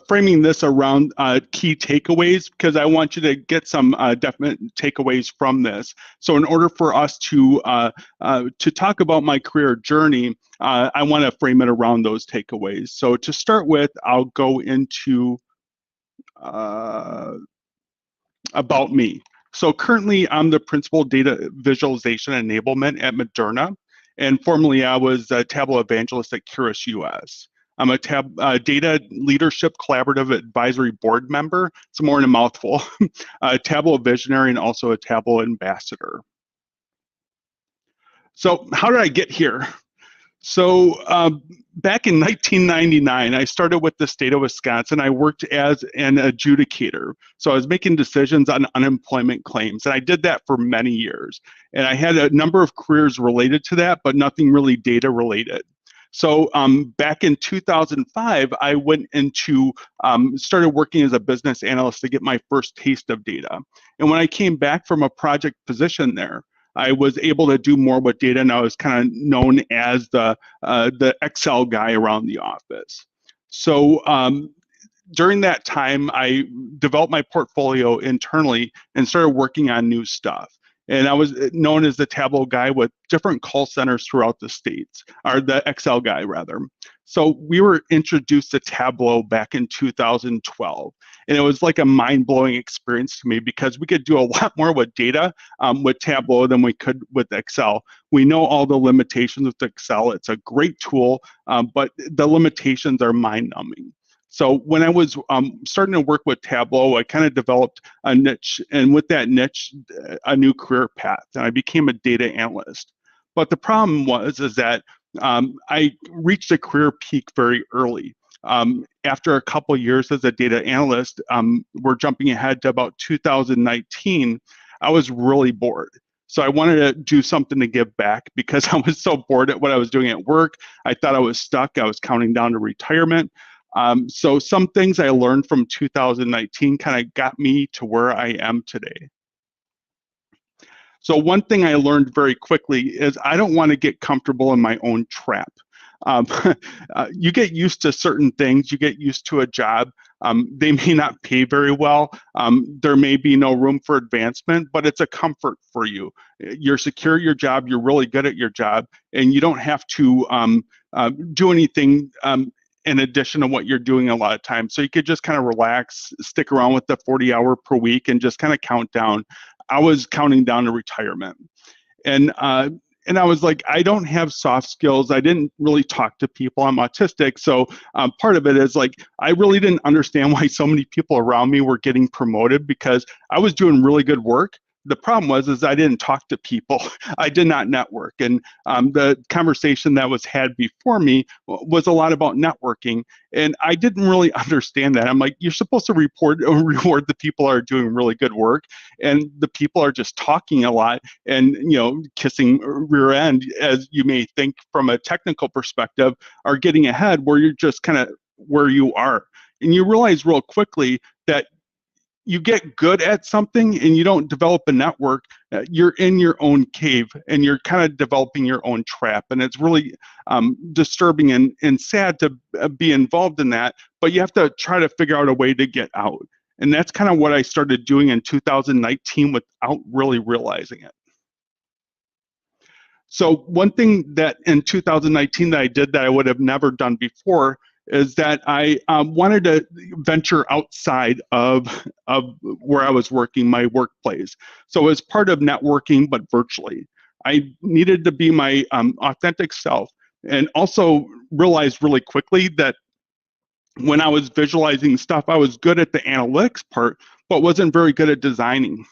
framing this around key takeaways, because I want you to get some definite takeaways from this. So in order for us to talk about my career journey, I want to frame it around those takeaways. So to start with, I'll go into about me. So currently, I'm the principal data visualization enablement at Moderna, and formerly I was a Tableau evangelist at Curious US. I'm a data leadership collaborative advisory board member. It's more than a mouthful. A Tableau visionary and also a Tableau ambassador. So how did I get here? So back in 1999, I started with the state of Wisconsin. I worked as an adjudicator. So I was making decisions on unemployment claims, and I did that for many years. And I had a number of careers related to that, but nothing really data related. So back in 2005, I went into, started working as a business analyst to get my first taste of data. And when I came back from a project position there, I was able to do more with data, and I was kind of known as the Excel guy around the office. So during that time, I developed my portfolio internally and started working on new stuff. And I was known as the Tableau guy with different call centers throughout the states, or the Excel guy rather. So we were introduced to Tableau back in 2012. And it was like a mind-blowing experience to me, because we could do a lot more with data with Tableau than we could with Excel. We know all the limitations with Excel. It's a great tool, but the limitations are mind-numbing. So when I was starting to work with Tableau, I kind of developed a niche, and with that niche, a new career path, and I became a data analyst. But the problem was that I reached a career peak very early. After a couple of years as a data analyst, we're jumping ahead to about 2019, I was really bored. So I wanted to do something to give back, because I was so bored at what I was doing at work. I thought I was stuck. I was counting down to retirement. So some things I learned from 2019 kind of got me to where I am today. So one thing I learned very quickly is I don't want to get comfortable in my own trap. You get used to certain things, you get used to a job. They may not pay very well. There may be no room for advancement, but it's a comfort for you. You're secure at your job, you're really good at your job, and you don't have to do anything in addition to what you're doing a lot of times. So you could just kind of relax, stick around with the 40-hour per week, and just kind of count down. I was counting down to retirement. And I was like, I don't have soft skills. I didn't really talk to people. I'm autistic. So part of it is like, I really didn't understand why so many people around me were getting promoted, because I was doing really good work, the problem was I didn't talk to people. I did not network. And the conversation that was had before me was a lot about networking. And I didn't really understand that. I'm like, you're supposed to reward the people who are doing really good work. And the people are just talking a lot and, you know, kissing rear end, as you may think from a technical perspective, are getting ahead where you're just kind of where you are. And you realize real quickly that you get good at something and you don't develop a network, you're in your own cave and you're kind of developing your own trap. And it's really disturbing and sad to be involved in that, but you have to try to figure out a way to get out. And that's kind of what I started doing in 2019 without really realizing it. So one thing that in 2019 that I did that I would have never done before is that I wanted to venture outside of where I was working, my workplace. So as part of networking, but virtually, I needed to be my authentic self, and also realized really quickly that when I was visualizing stuff, I was good at the analytics part, but wasn't very good at designing.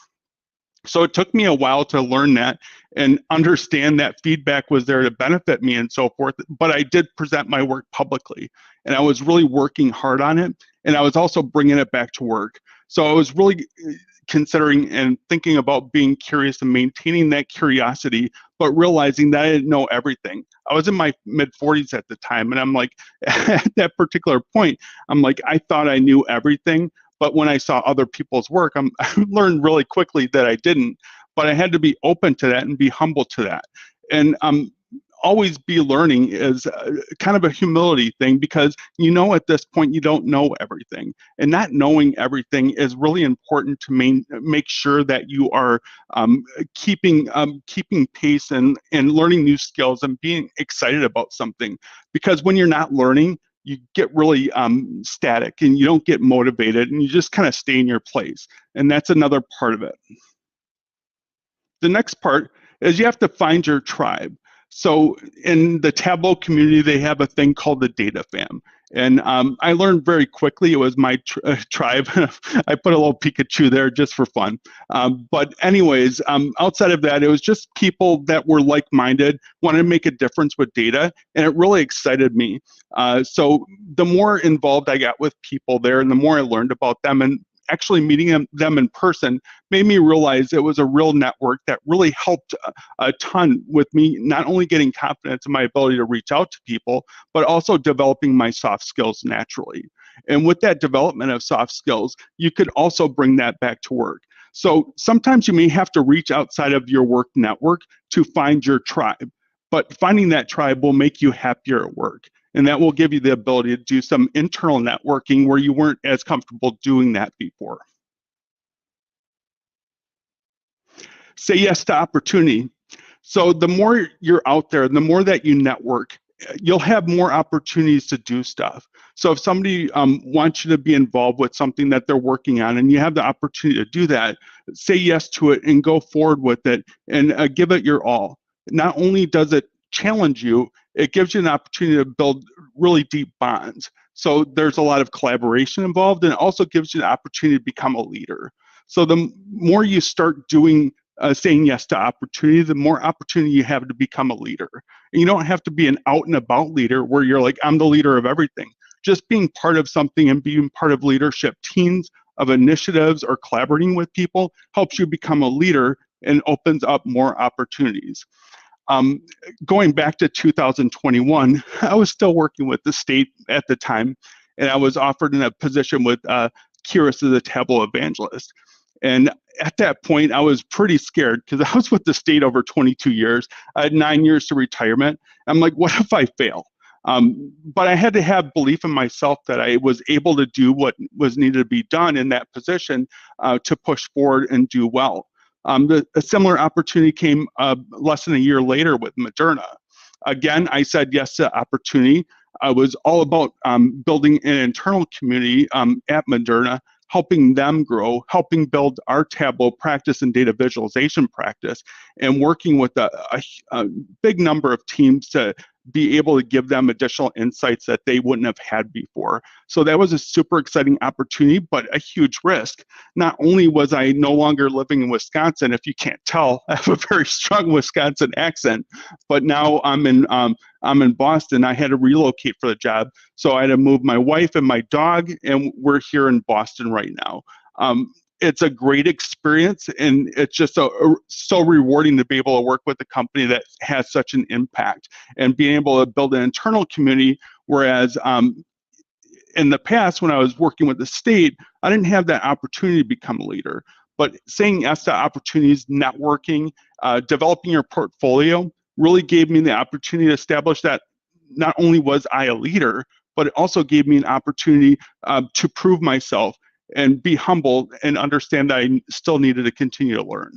So it took me a while to learn that and understand that feedback was there to benefit me and so forth. But I did present my work publicly, and I was really working hard on it. And I was also bringing it back to work. So I was really considering and thinking about being curious and maintaining that curiosity, but realizing that I didn't know everything. I was in my mid-40s at the time, and I'm like, at that particular point, I'm like, I thought I knew everything. But when I saw other people's work, I learned really quickly that I didn't. But I had to be open to that and be humble to that. And always be learning is kind of a humility thing, because you know at this point you don't know everything. And not knowing everything is really important to make sure that you are keeping pace and learning new skills and being excited about something. Because when you're not learning, you get really static and you don't get motivated and you just kind of stay in your place. And that's another part of it. The next part is you have to find your tribe. So in the Tableau community, they have a thing called the data fam. And I learned very quickly it was my tribe. I put a little Pikachu there just for fun. But anyways, outside of that, it was just people that were like-minded, wanted to make a difference with data, and it really excited me. So the more involved I got with people there, and the more I learned about them, and actually meeting them in person made me realize it was a real network that really helped a ton with me, not only getting confidence in my ability to reach out to people, but also developing my soft skills naturally. And with that development of soft skills, you could also bring that back to work. So sometimes you may have to reach outside of your work network to find your tribe, but finding that tribe will make you happier at work. And that will give you the ability to do some internal networking where you weren't as comfortable doing that before. Say yes to opportunity. So the more you're out there, the more that you network, you'll have more opportunities to do stuff. So if somebody wants you to be involved with something that they're working on and you have the opportunity to do that, say yes to it and go forward with it and give it your all. Not only does it challenge you, it gives you an opportunity to build really deep bonds. So there's a lot of collaboration involved, and it also gives you the opportunity to become a leader. So the more you start doing, saying yes to opportunity, the more opportunity you have to become a leader. And you don't have to be an out and about leader where you're like, I'm the leader of everything. Just being part of something and being part of leadership teams, of initiatives, or collaborating with people helps you become a leader and opens up more opportunities. Going back to 2021, I was still working with the state at the time, and I was offered in a position with Kyrus as a Tableau evangelist. And at that point, I was pretty scared because I was with the state over 22 years. I had 9 years to retirement. I'm like, what if I fail? But I had to have belief in myself that I was able to do what was needed to be done in that position to push forward and do well. A similar opportunity came less than a year later with Moderna. Again, I said yes to opportunity. I was all about building an internal community at Moderna, helping them grow, helping build our Tableau practice and data visualization practice, and working with a big number of teams to be able to give them additional insights that they wouldn't have had before. So that was a super exciting opportunity, but a huge risk. Not only was I no longer living in Wisconsin, if you can't tell, I have a very strong Wisconsin accent, but now I'm in Boston. I had to relocate for the job. So I had to move my wife and my dog, and we're here in Boston right now. It's a great experience, and it's just so rewarding to be able to work with a company that has such an impact and being able to build an internal community. Whereas in the past, when I was working with the state, I didn't have that opportunity to become a leader. But saying yes to opportunities, networking, developing your portfolio really gave me the opportunity to establish that not only was I a leader, but it also gave me an opportunity to prove myself and be humble and understand that I still needed to continue to learn.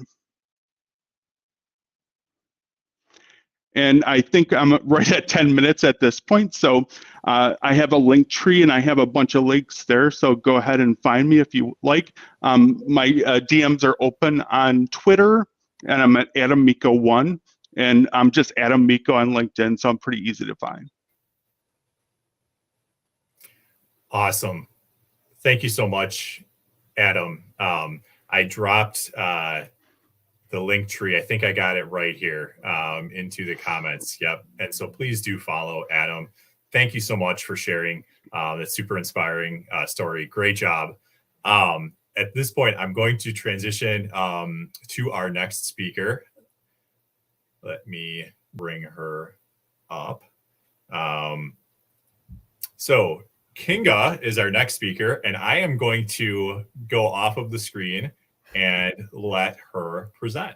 And I think I'm right at 10 minutes at this point. So I have a link tree and I have a bunch of links there. So go ahead and find me if you like. My DMs are open on Twitter, and I'm at Adam Mico1. And I'm just Adam Mico on LinkedIn. So I'm pretty easy to find. Awesome. Thank you so much, Adam. I dropped the link tree. I think I got it right here into the comments. Yep. And so please do follow Adam. Thank you so much for sharing that super inspiring story. Great job. At this point, I'm going to transition to our next speaker. Let me bring her up. So Kinga is our next speaker, and I am going to go off of the screen and let her present.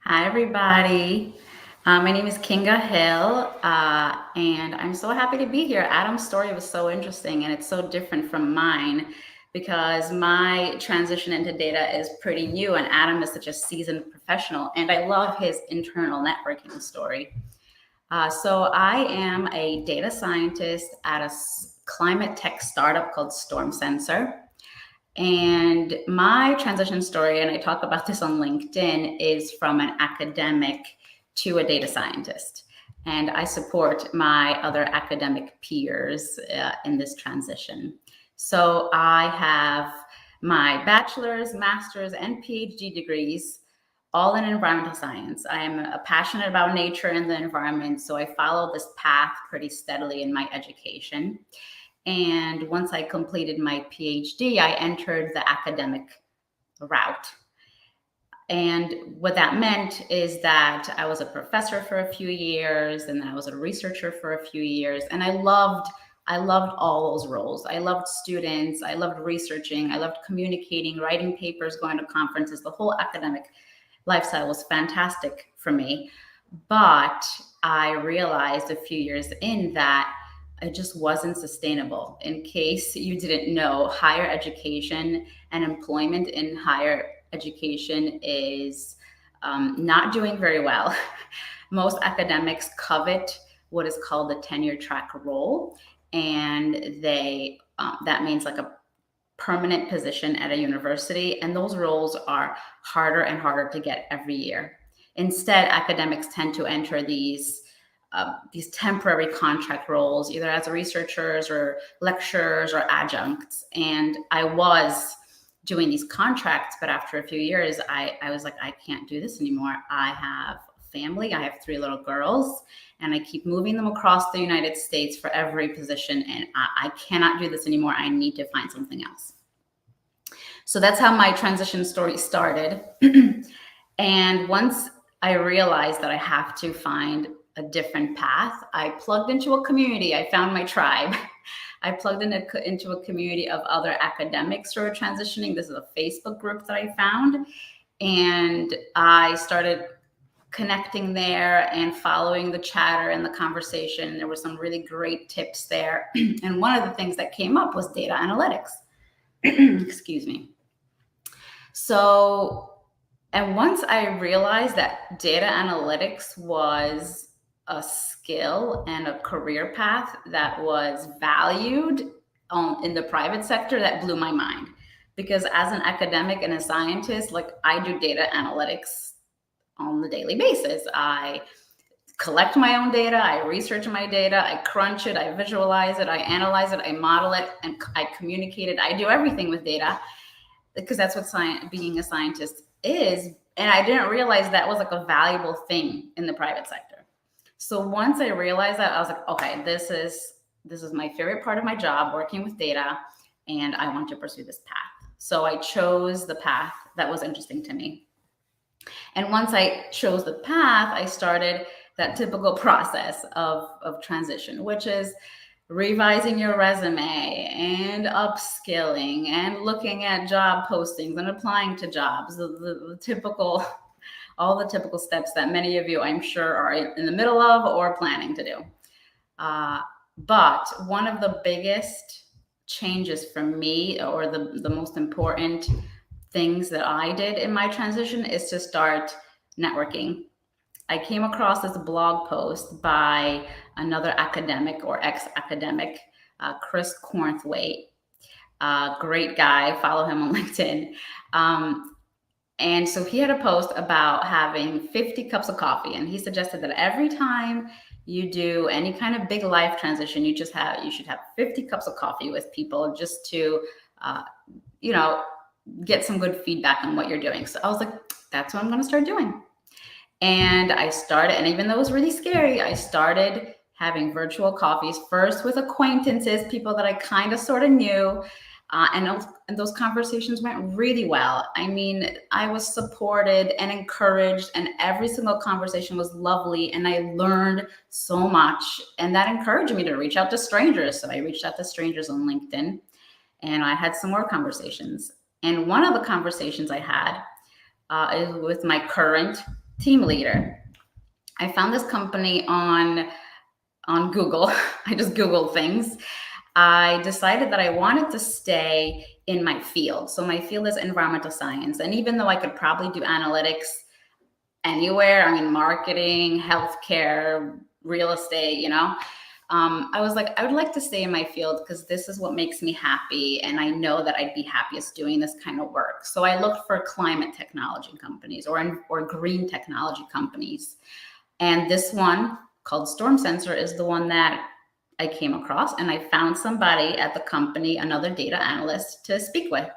Hi, everybody. My name is Kinga Hill, and I'm so happy to be here. Adam's story was so interesting, and it's so different from mine because my transition into data is pretty new, and Adam is such a seasoned professional, and I love his internal networking story. So I am a data scientist at a climate tech startup called Storm Sensor. And my transition story, and I talk about this on LinkedIn, is from an academic to a data scientist. And I support my other academic peers in this transition. So I have my bachelor's, master's, and PhD degrees all in environmental science. I am passionate about nature and the environment, so I follow this path pretty steadily in my education. And once I completed my PhD, I entered the academic route. And what that meant is that I was a professor for a few years, and I was a researcher for a few years, and I loved all those roles. I loved students, I loved researching, I loved communicating, writing papers, going to conferences. The whole academic lifestyle was fantastic for me. But I realized a few years in that it just wasn't sustainable. In case you didn't know, higher education and employment in higher education is not doing very well. Most academics covet what is called the tenure track role, and that means like a permanent position at a university, and those roles are harder and harder to get every year. Instead, academics tend to enter these temporary contract roles, either as researchers or lecturers or adjuncts. And I was doing these contracts, but after a few years, I was like, I can't do this anymore. I have family, I have 3 little girls, and I keep moving them across the United States for every position, and I cannot do this anymore. I need to find something else. So that's how my transition story started. And once I realized that I have to find a different path, I plugged into a community. I found my tribe. I plugged into a community of other academics who are transitioning. This is a Facebook group that I found, and I started connecting there and following the chatter and the conversation. There were some really great tips there. And one of the things that came up was data analytics. Excuse me. So, and once I realized that data analytics was a skill and a career path that was valued in the private sector, that blew my mind. Because as an academic and a scientist, like, I do data analytics on the daily basis. I collect my own data, I research my data, I crunch it, I visualize it, I analyze it, I model it, and I communicate it. I do everything with data because that's what being a scientist is. And I didn't realize that was like a valuable thing in the private sector. So once I realized that, I was like, okay, this is my favorite part of my job, working with data, and I want to pursue this path. So I chose the path that was interesting to me. And once I chose the path, I started that typical process of transition, which is revising your resume and upskilling and looking at job postings and applying to jobs, the typical, all the typical steps that many of you, I'm sure, are in the middle of or planning to do. But one of the biggest changes for me, or the most important things that I did in my transition, is to start networking. I came across this blog post by another academic or ex-academic, Chris Cornthwaite, great guy, follow him on LinkedIn. And so he had a post about having 50 cups of coffee, and he suggested that every time you do any kind of big life transition, you should have 50 cups of coffee with people just to, get some good feedback on what you're doing. So I was like, that's what I'm going to start doing. And I started, and even though it was really scary, I started having virtual coffees, first with acquaintances, people that I kind of sort of knew. And those conversations went really well. I mean, I was supported and encouraged, and every single conversation was lovely. And I learned so much, and that encouraged me to reach out to strangers. So I reached out to strangers on LinkedIn, and I had some more conversations. And one of the conversations I had is with my current team leader. I found this company on Google. I just Googled things. I decided that I wanted to stay in my field. So my field is environmental science. And even though I could probably do analytics anywhere, I mean, marketing, healthcare, real estate, I was like, I would like to stay in my field because this is what makes me happy. And I know that I'd be happiest doing this kind of work. So I looked for climate technology companies or green technology companies. And this one called Storm Sensor is the one that I came across, and I found somebody at the company, another data analyst, to speak with.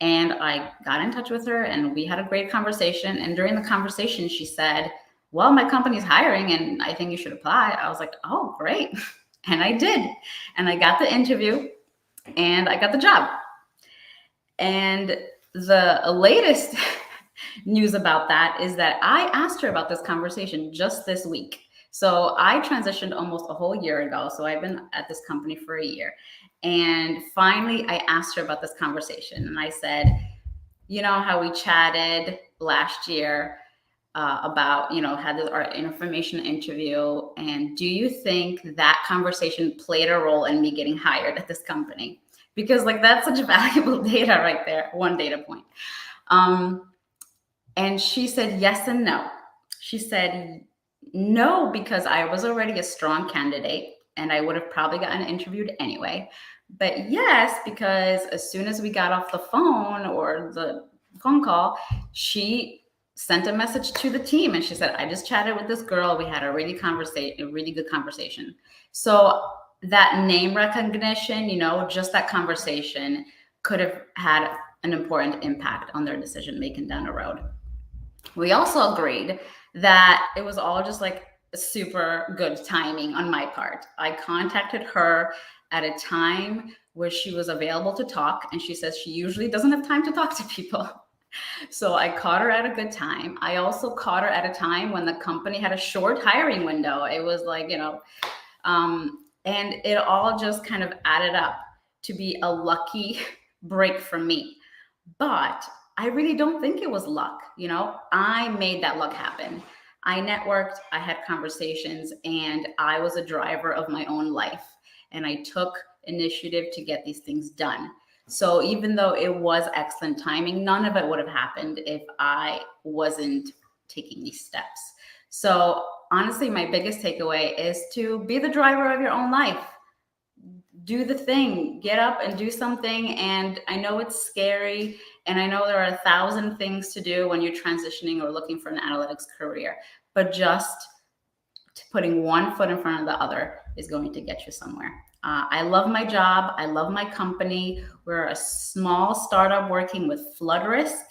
And I got in touch with her, and we had a great conversation. And during the conversation, she said, well, my company's hiring and I think you should apply. I was like, oh, great. And I did. And I got the interview and I got the job. And the latest news about that is that I asked her about this conversation just this week. So I transitioned almost a whole year ago. So I've been at this company for a year. And finally, I asked her about this conversation. And I said, you know how we chatted last year about, had our information interview. And do you think that conversation played a role in me getting hired at this company? Because that's such valuable data right there, one data point. And she said yes and no. She said no, because I was already a strong candidate and I would have probably gotten interviewed anyway. But yes, because as soon as we got off the phone or the phone call, she sent a message to the team and she said, I just chatted with this girl. We had a really good conversation. So that name recognition, just that conversation could have had an important impact on their decision making down the road. We also agreed that it was all just super good timing on my part. I contacted her at a time where she was available to talk, and she says she usually doesn't have time to talk to people. So I caught her at a good time. I also caught her at a time when the company had a short hiring window. It was and it all just kind of added up to be a lucky break for me. But I really don't think it was luck. I made that luck happen. I networked, I had conversations, and I was a driver of my own life. And I took initiative to get these things done. So even though it was excellent timing, none of it would have happened if I wasn't taking these steps. So honestly, my biggest takeaway is to be the driver of your own life. Do the thing, get up and do something. And I know it's scary, and I know there are 1,000 things to do when you're transitioning or looking for an analytics career, but just putting one foot in front of the other is going to get you somewhere. I love my job. I love my company. We're a small startup working with flood risk.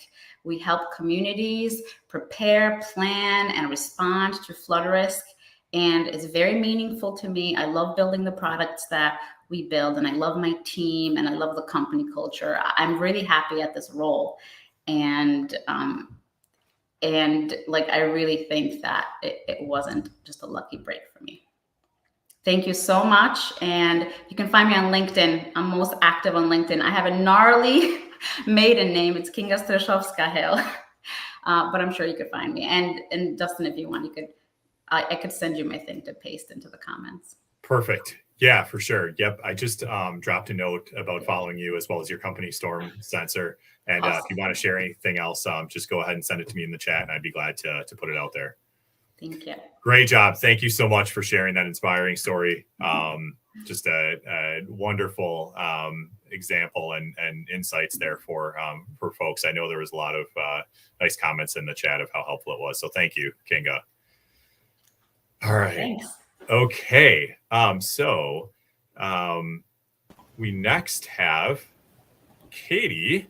We help communities prepare, plan, and respond to flood risk. And it's very meaningful to me. I love building the products that we build, and I love my team, and I love the company culture. I'm really happy at this role. And like, I really think that it wasn't just a lucky break for me. Thank you so much. And you can find me on LinkedIn. I'm most active on LinkedIn. I have a gnarly maiden name. It's Kinga Stryszowska-Hill. But I'm sure you could find me. And Dustin, if you want, I could send you my thing to paste into the comments. Perfect. Yeah, for sure. Yep. I just dropped a note about following you as well as your company, Storm Sensor. And Awesome. If you want to share anything else, just go ahead and send it to me in the chat, and I'd be glad to put it out there. Thank you. Great job. Thank you so much for sharing that inspiring story. Just a wonderful example and insights there for folks. I know there was a lot of nice comments in the chat of how helpful it was. So thank you, Kinga. All right. Thanks. Okay. We next have Katie.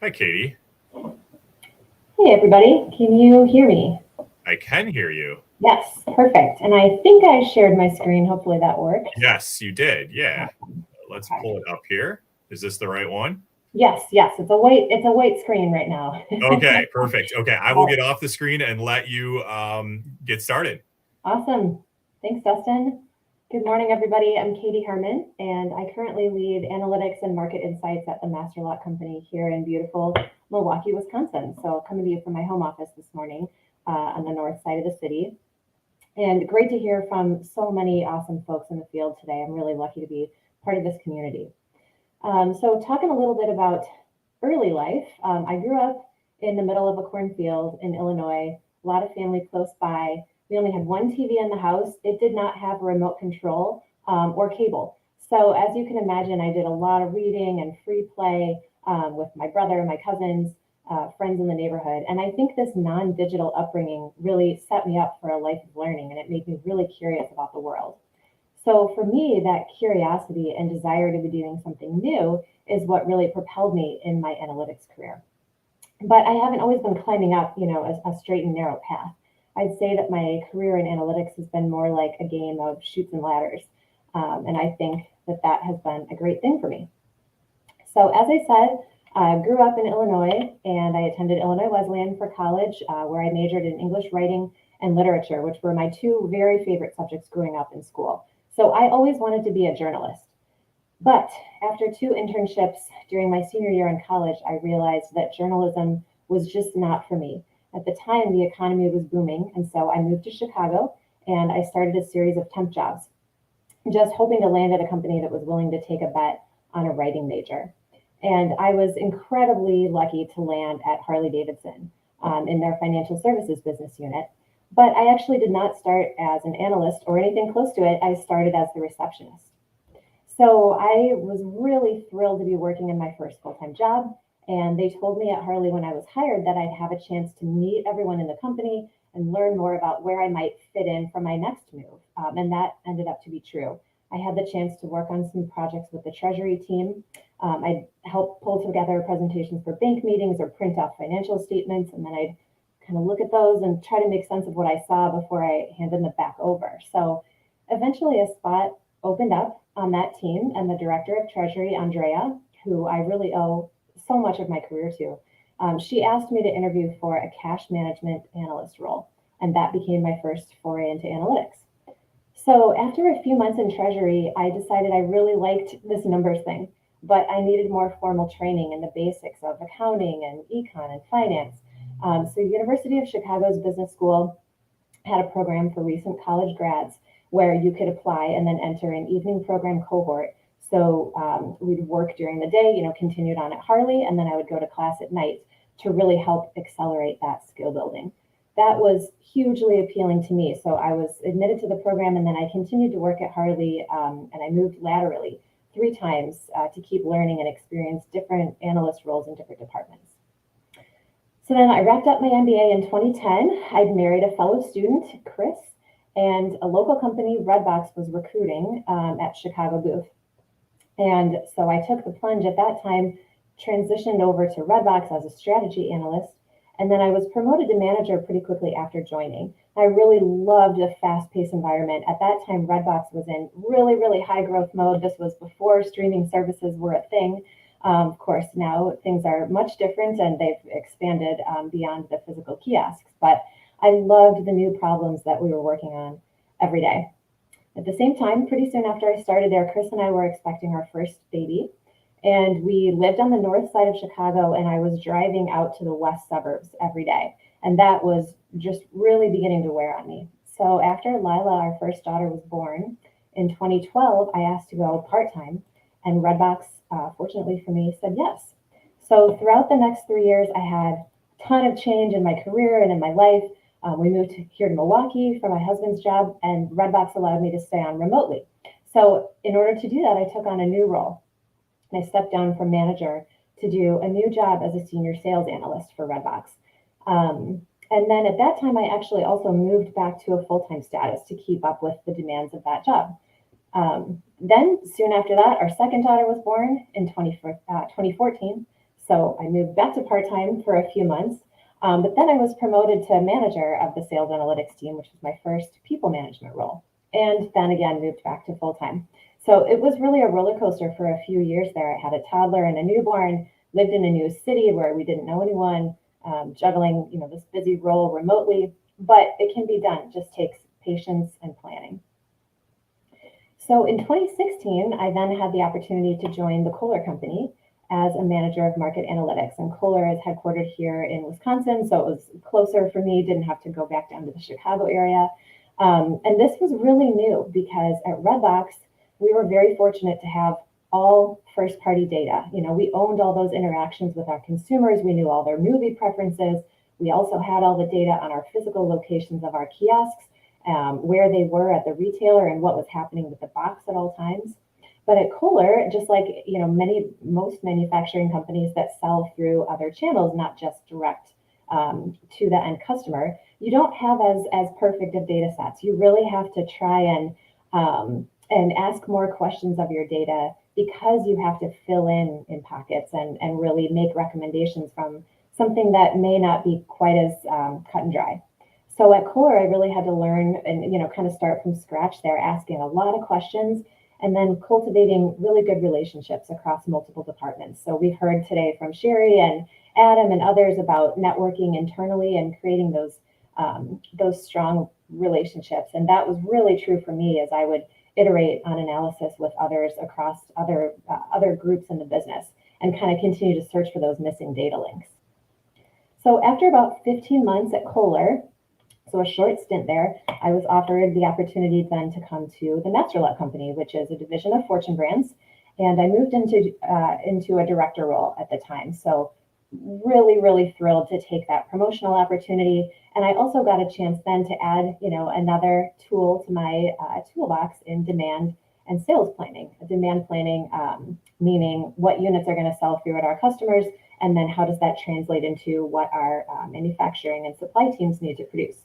Hi, Katie. Hey, everybody. Can you hear me? I can hear you. Yes, perfect. And I think I shared my screen. Hopefully that worked. Yes, you did. Yeah. Let's pull it up here. Is this the right one? Yes. It's a white screen right now. Okay, perfect. Okay, I will get off the screen and let you get started. Awesome. Thanks, Dustin. Good morning, everybody. I'm Katie Hermann, and I currently lead analytics and market insights at the Master Lock Company here in beautiful Milwaukee, Wisconsin. So coming to you from my home office this morning on the north side of the city. And great to hear from so many awesome folks in the field today. I'm really lucky to be part of this community. So talking a little bit about early life, I grew up in the middle of a cornfield in Illinois, a lot of family close by. We only had one TV in the house. It did not have a remote control or cable. So as you can imagine, I did a lot of reading and free play with my brother, my cousins, friends in the neighborhood. And I think this non-digital upbringing really set me up for a life of learning, and it made me really curious about the world. So for me, that curiosity and desire to be doing something new is what really propelled me in my analytics career. But I haven't always been climbing up, a straight and narrow path. I'd say that my career in analytics has been more like a game of chutes and ladders. And I think that has been a great thing for me. So as I said, I grew up in Illinois, and I attended Illinois Wesleyan for college, where I majored in English writing and literature, which were my two very favorite subjects growing up in school. So I always wanted to be a journalist. But after 2 internships during my senior year in college, I realized that journalism was just not for me. At the time, the economy was booming, and so I moved to Chicago, and I started a series of temp jobs, just hoping to land at a company that was willing to take a bet on a writing major. And I was incredibly lucky to land at Harley-Davidson in their financial services business unit. But I actually did not start as an analyst or anything close to it. I started as the receptionist. So I was really thrilled to be working in my first full-time job. And they told me at Harley when I was hired that I'd have a chance to meet everyone in the company and learn more about where I might fit in for my next move. And that ended up to be true. I had the chance to work on some projects with the Treasury team. I'd help pull together presentations for bank meetings or print off financial statements. And then I'd kind of look at those and try to make sense of what I saw before I handed them back over. So eventually a spot opened up on that team, and the director of Treasury, Andrea, who I really owe so much of my career to, she asked me to interview for a cash management analyst role. And that became my first foray into analytics. So after a few months in Treasury, I decided I really liked this numbers thing, but I needed more formal training in the basics of accounting and econ and finance. So University of Chicago's Business School had a program for recent college grads where you could apply and then enter an evening program cohort. So we'd work during the day, continued on at Harley, and then I would go to class at night to really help accelerate that skill building. That was hugely appealing to me. So I was admitted to the program, and then I continued to work at Harley, and I moved laterally 3 times to keep learning and experience different analyst roles in different departments. So then I wrapped up my MBA in 2010. I'd married a fellow student, Chris, And a local company, Redbox, was recruiting at Chicago booth. And so I took the plunge at that time, transitioned over to Redbox as a strategy analyst, and then I was promoted to manager pretty quickly after joining. I really loved a fast-paced environment. At that time, Redbox was in really, really high growth mode. This was before streaming services were a thing. Of course, now things are much different and they've expanded beyond the physical kiosks, but I loved the new problems that we were working on every day. At the same time, pretty soon after I started there, Chris and I were expecting our first baby, and we lived on the north side of Chicago, and I was driving out to the west suburbs every day, and that was just really beginning to wear on me. So after Lila, our first daughter, was born in 2012, I asked to go part-time, and Redbox, fortunately for me, said yes. So throughout the next 3 years, I had a ton of change in my career and in my life. We moved here to Milwaukee for my husband's job, and Redbox allowed me to stay on remotely. So in order to do that, I took on a new role. And I stepped down from manager to do a new job as a senior sales analyst for Redbox. And then at that time, I actually also moved back to a full-time status to keep up with the demands of that job. Then soon after that, our second daughter was born in 2014. So I moved back to part-time for a few months. But then I was promoted to manager of the sales analytics team, which was my first people management role. And then again, moved back to full-time. So it was really a roller coaster for a few years there. I had a toddler and a newborn, lived in a new city where we didn't know anyone, juggling, this busy role remotely, but it can be done. It just takes patience and planning. So in 2016, I then had the opportunity to join the Kohler company as a manager of market analytics. And Kohler is headquartered here in Wisconsin, so it was closer for me, didn't have to go back down to the Chicago area. And this was really new because at Redbox, we were very fortunate to have all first-party data. We owned all those interactions with our consumers. We knew all their movie preferences. We also had all the data on our physical locations of our kiosks, where they were at the retailer and what was happening with the box at all times. But at Kohler, just like most manufacturing companies that sell through other channels, not just direct to the end customer, you don't have as perfect of data sets. You really have to try and ask more questions of your data because you have to fill in pockets and really make recommendations from something that may not be quite as cut and dry. So at Kohler, I really had to learn and kind of start from scratch there, asking a lot of questions and then cultivating really good relationships across multiple departments. So we've heard today from Sherry and Adam and others about networking internally and creating those strong relationships. And that was really true for me as I would iterate on analysis with others across other groups in the business and kind of continue to search for those missing data links. So after about 15 months at Kohler, so a short stint there, I was offered the opportunity then to come to the Masterlock company, which is a division of Fortune Brands. And I moved into a director role at the time. So really, really thrilled to take that promotional opportunity. And I also got a chance then to add, another tool to my toolbox in demand and sales planning. Demand planning, meaning what units are going to sell through at our customers, and then how does that translate into what our manufacturing and supply teams need to produce.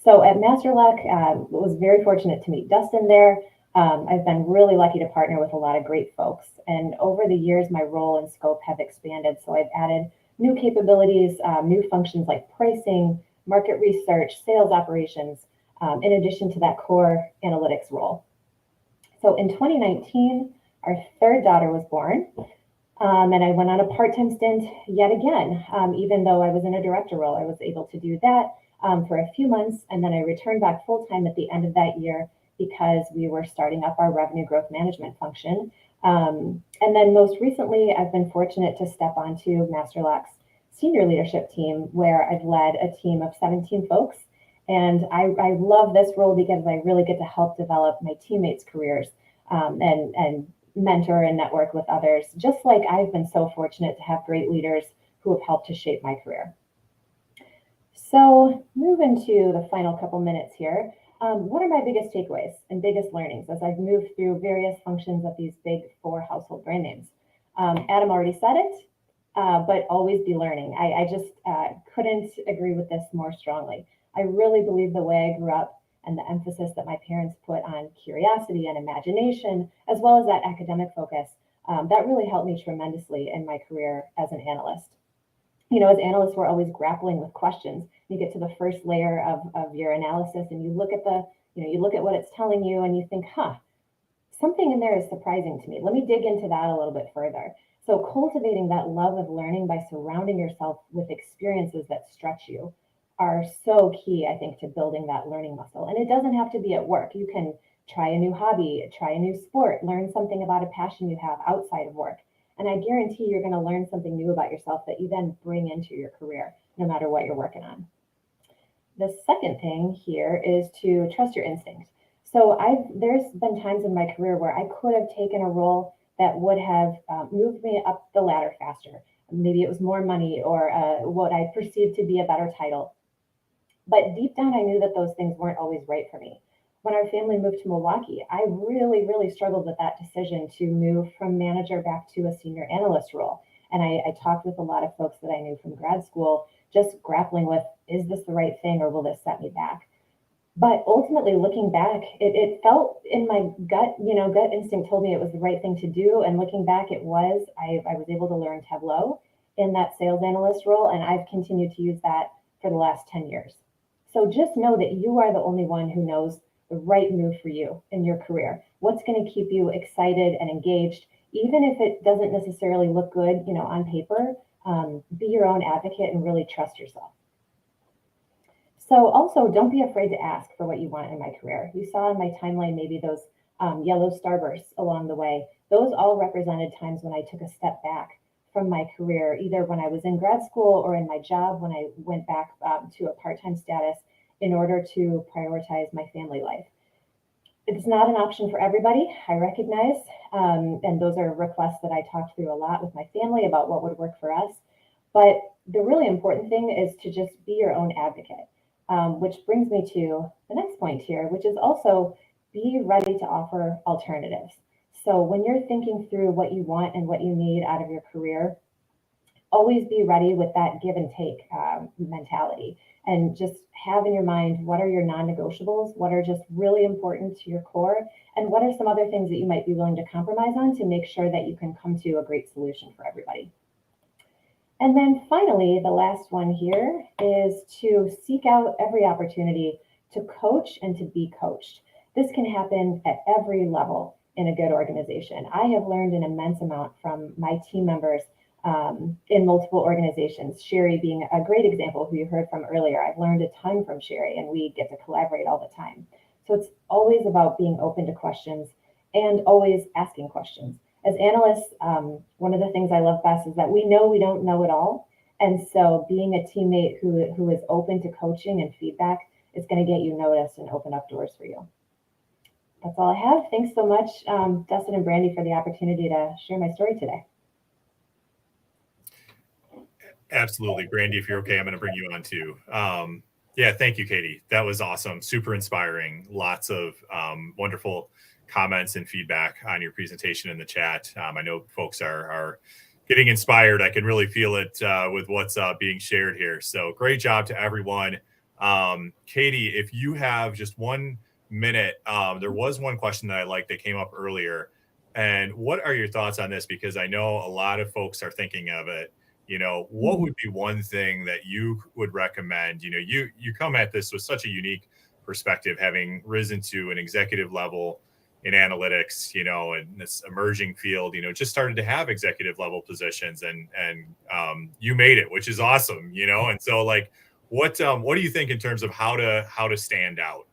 So at Masterlock, was very fortunate to meet Dustin there. I've been really lucky to partner with a lot of great folks. And over the years, my role and scope have expanded. So I've added new capabilities, new functions like pricing, market research, sales operations, in addition to that core analytics role. So in 2019, our third daughter was born. And I went on a part-time stint yet again. Even though I was in a director role, I was able to do that for a few months. And then I returned back full-time at the end of that year because we were starting up our revenue growth management function. And then most recently, I've been fortunate to step onto Masterlock's senior leadership team, where I've led a team of 17 folks. And I love this role because I really get to help develop my teammates' careers and mentor and network with others, just like I've been so fortunate to have great leaders who have helped to shape my career. So move into the final couple minutes here. What are my biggest takeaways and biggest learnings as I've moved through various functions of these big 4 household brand names? Adam already said it, but always be learning. I just couldn't agree with this more strongly. I really believe the way I grew up and the emphasis that my parents put on curiosity and imagination, as well as that academic focus, that really helped me tremendously in my career as an analyst. You know, as analysts, we're always grappling with questions. You get to the first layer of your analysis and you look at you look at what it's telling you and you think, something in there is surprising to me. Let me dig into that a little bit further. So cultivating that love of learning by surrounding yourself with experiences that stretch you are so key, I think, to building that learning muscle. And it doesn't have to be at work. You can try a new hobby, try a new sport, learn something about a passion you have outside of work. And I guarantee you're going to learn something new about yourself that you then bring into your career, no matter what you're working on. The second thing here is to trust your instinct. So there's been times in my career where I could have taken a role that would have moved me up the ladder faster. Maybe it was more money or what I perceived to be a better title. But deep down, I knew that those things weren't always right for me. When our family moved to Milwaukee, I really, really struggled with that decision to move from manager back to a senior analyst role. And I talked with a lot of folks that I knew from grad school, just grappling with, is this the right thing or will this set me back? But ultimately, looking back, it felt in my gut, gut instinct told me it was the right thing to do. And looking back, it was. I was able to learn Tableau in that sales analyst role, and I've continued to use that for the last 10 years. So just know that you are the only one who knows the right move for you in your career. What's going to keep you excited and engaged, even if it doesn't necessarily look good, on paper. Be your own advocate and really trust yourself. So also, don't be afraid to ask for what you want in my career. You saw in my timeline maybe those yellow starbursts along the way. Those all represented times when I took a step back from my career, either when I was in grad school or in my job when I went back to a part-time status in order to prioritize my family life. It's not an option for everybody, I recognize, and those are requests that I talked through a lot with my family about what would work for us. But the really important thing is to just be your own advocate, which brings me to the next point here, which is also be ready to offer alternatives. So when you're thinking through what you want and what you need out of your career, always be ready with that give and take mentality. And just have in your mind, what are your non-negotiables? What are just really important to your core? And what are some other things that you might be willing to compromise on to make sure that you can come to a great solution for everybody? And then finally, the last one here is to seek out every opportunity to coach and to be coached. This can happen at every level in a good organization. I have learned an immense amount from my team members in multiple organizations, Sherry being a great example who you heard from earlier. I've learned a ton from Sherry and we get to collaborate all the time. So it's always about being open to questions and always asking questions. As analysts, one of the things I love best is that we know we don't know it all. And so being a teammate who is open to coaching and feedback is going to get you noticed and open up doors for you. That's all I have. Thanks so much, Dustin and Brandy, for the opportunity to share my story today. Absolutely. Brandy, if you're okay, I'm going to bring you on too. Yeah, thank you, Katie. That was awesome. Super inspiring. Lots of wonderful comments and feedback on your presentation in the chat. I know folks are getting inspired. I can really feel it with what's being shared here. So great job to everyone. Katie, if you have just 1 minute, there was one question that I liked that came up earlier. And what are your thoughts on this? Because I know a lot of folks are thinking of it. What would be one thing that you would recommend? You come at this with such a unique perspective, having risen to an executive level in analytics, in this emerging field, just started to have executive level positions and you made it, which is awesome, and so what do you think in terms of how to stand out?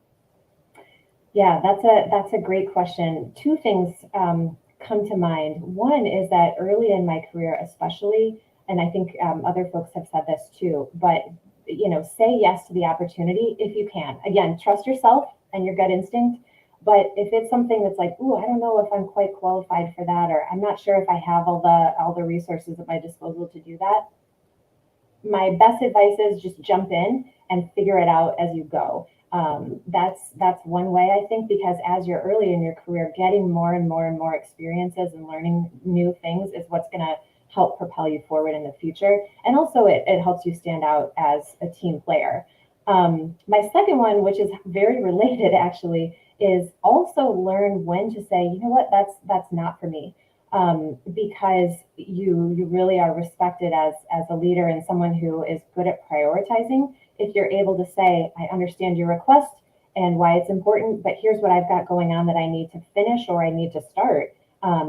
Yeah, that's a great question. Two things come to mind. One is that early in my career, especially, and I think other folks have said this too, but say yes to the opportunity if you can. Again, trust yourself and your gut instinct. But if it's something that's like, ooh, I don't know if I'm quite qualified for that, or I'm not sure if I have all the resources at my disposal to do that, my best advice is just jump in and figure it out as you go. That's one way, I think, because as you're early in your career, getting more and more and more experiences and learning new things is what's going to help propel you forward in the future. And also it helps you stand out as a team player. My second one, which is very related actually, is also learn when to say, you know what, that's not for me. Because you really are respected as a leader and someone who is good at prioritizing. If you're able to say, I understand your request and why it's important, but here's what I've got going on that I need to finish or I need to start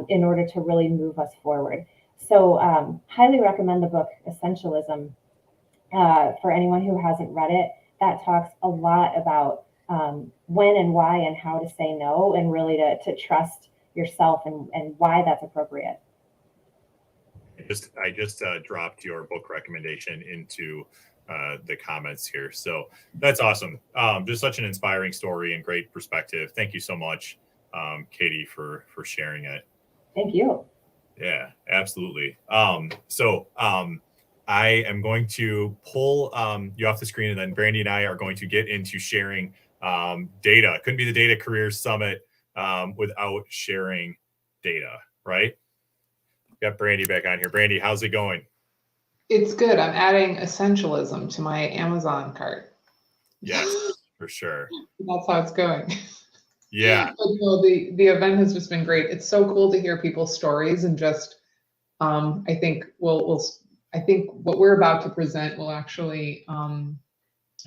in order to really move us forward. So highly recommend the book Essentialism for anyone who hasn't read it. That talks a lot about when and why and how to say no, and really to trust yourself and why that's appropriate. I just dropped your book recommendation into the comments here. So that's awesome. Just such an inspiring story and great perspective. Thank you so much, Katie, for sharing it. Thank you. Yeah, absolutely. I am going to pull you off the screen, and then Brandy and I are going to get into sharing data. Couldn't be the Data Careers Summit without sharing data, right? Got Brandy back on here. Brandy, how's it going? It's good. I'm adding essentialism to my Amazon cart. Yes, for sure. That's how it's going. Yeah. But no, the event has just been great. It's so cool to hear people's stories, and just I think I think what we're about to present will actually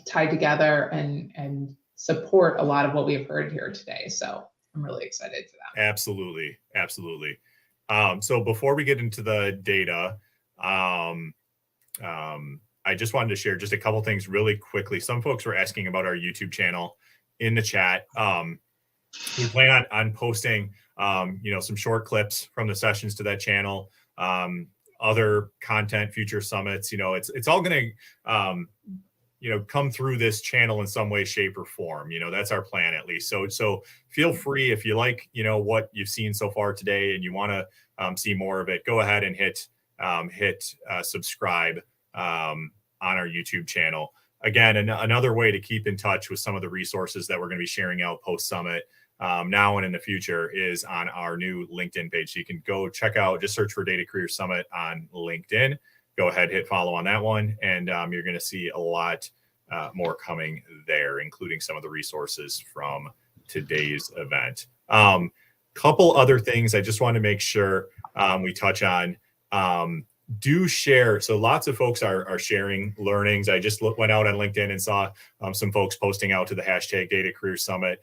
tie together and support a lot of what we've heard here today. So I'm really excited for that. Absolutely. So before we get into the data, I just wanted to share just a couple things really quickly. Some folks were asking about our YouTube channel in the chat. We plan on posting, some short clips from the sessions to that channel, other content, future summits. It's all going to, come through this channel in some way, shape, or form. That's our plan, at least. So feel free, if you like, what you've seen so far today, and you want to see more of it, go ahead and hit subscribe on our YouTube channel. Again, another way to keep in touch with some of the resources that we're going to be sharing out post-summit now and in the future is on our new LinkedIn page. So you can go check out, just search for Data Career Summit on LinkedIn. Go ahead, hit follow on that one, and you're going to see a lot more coming there, including some of the resources from today's event. Couple other things I just want to make sure we touch on. Do share. So lots of folks are sharing learnings. I just went out on LinkedIn and saw some folks posting out to the hashtag Data Career Summit.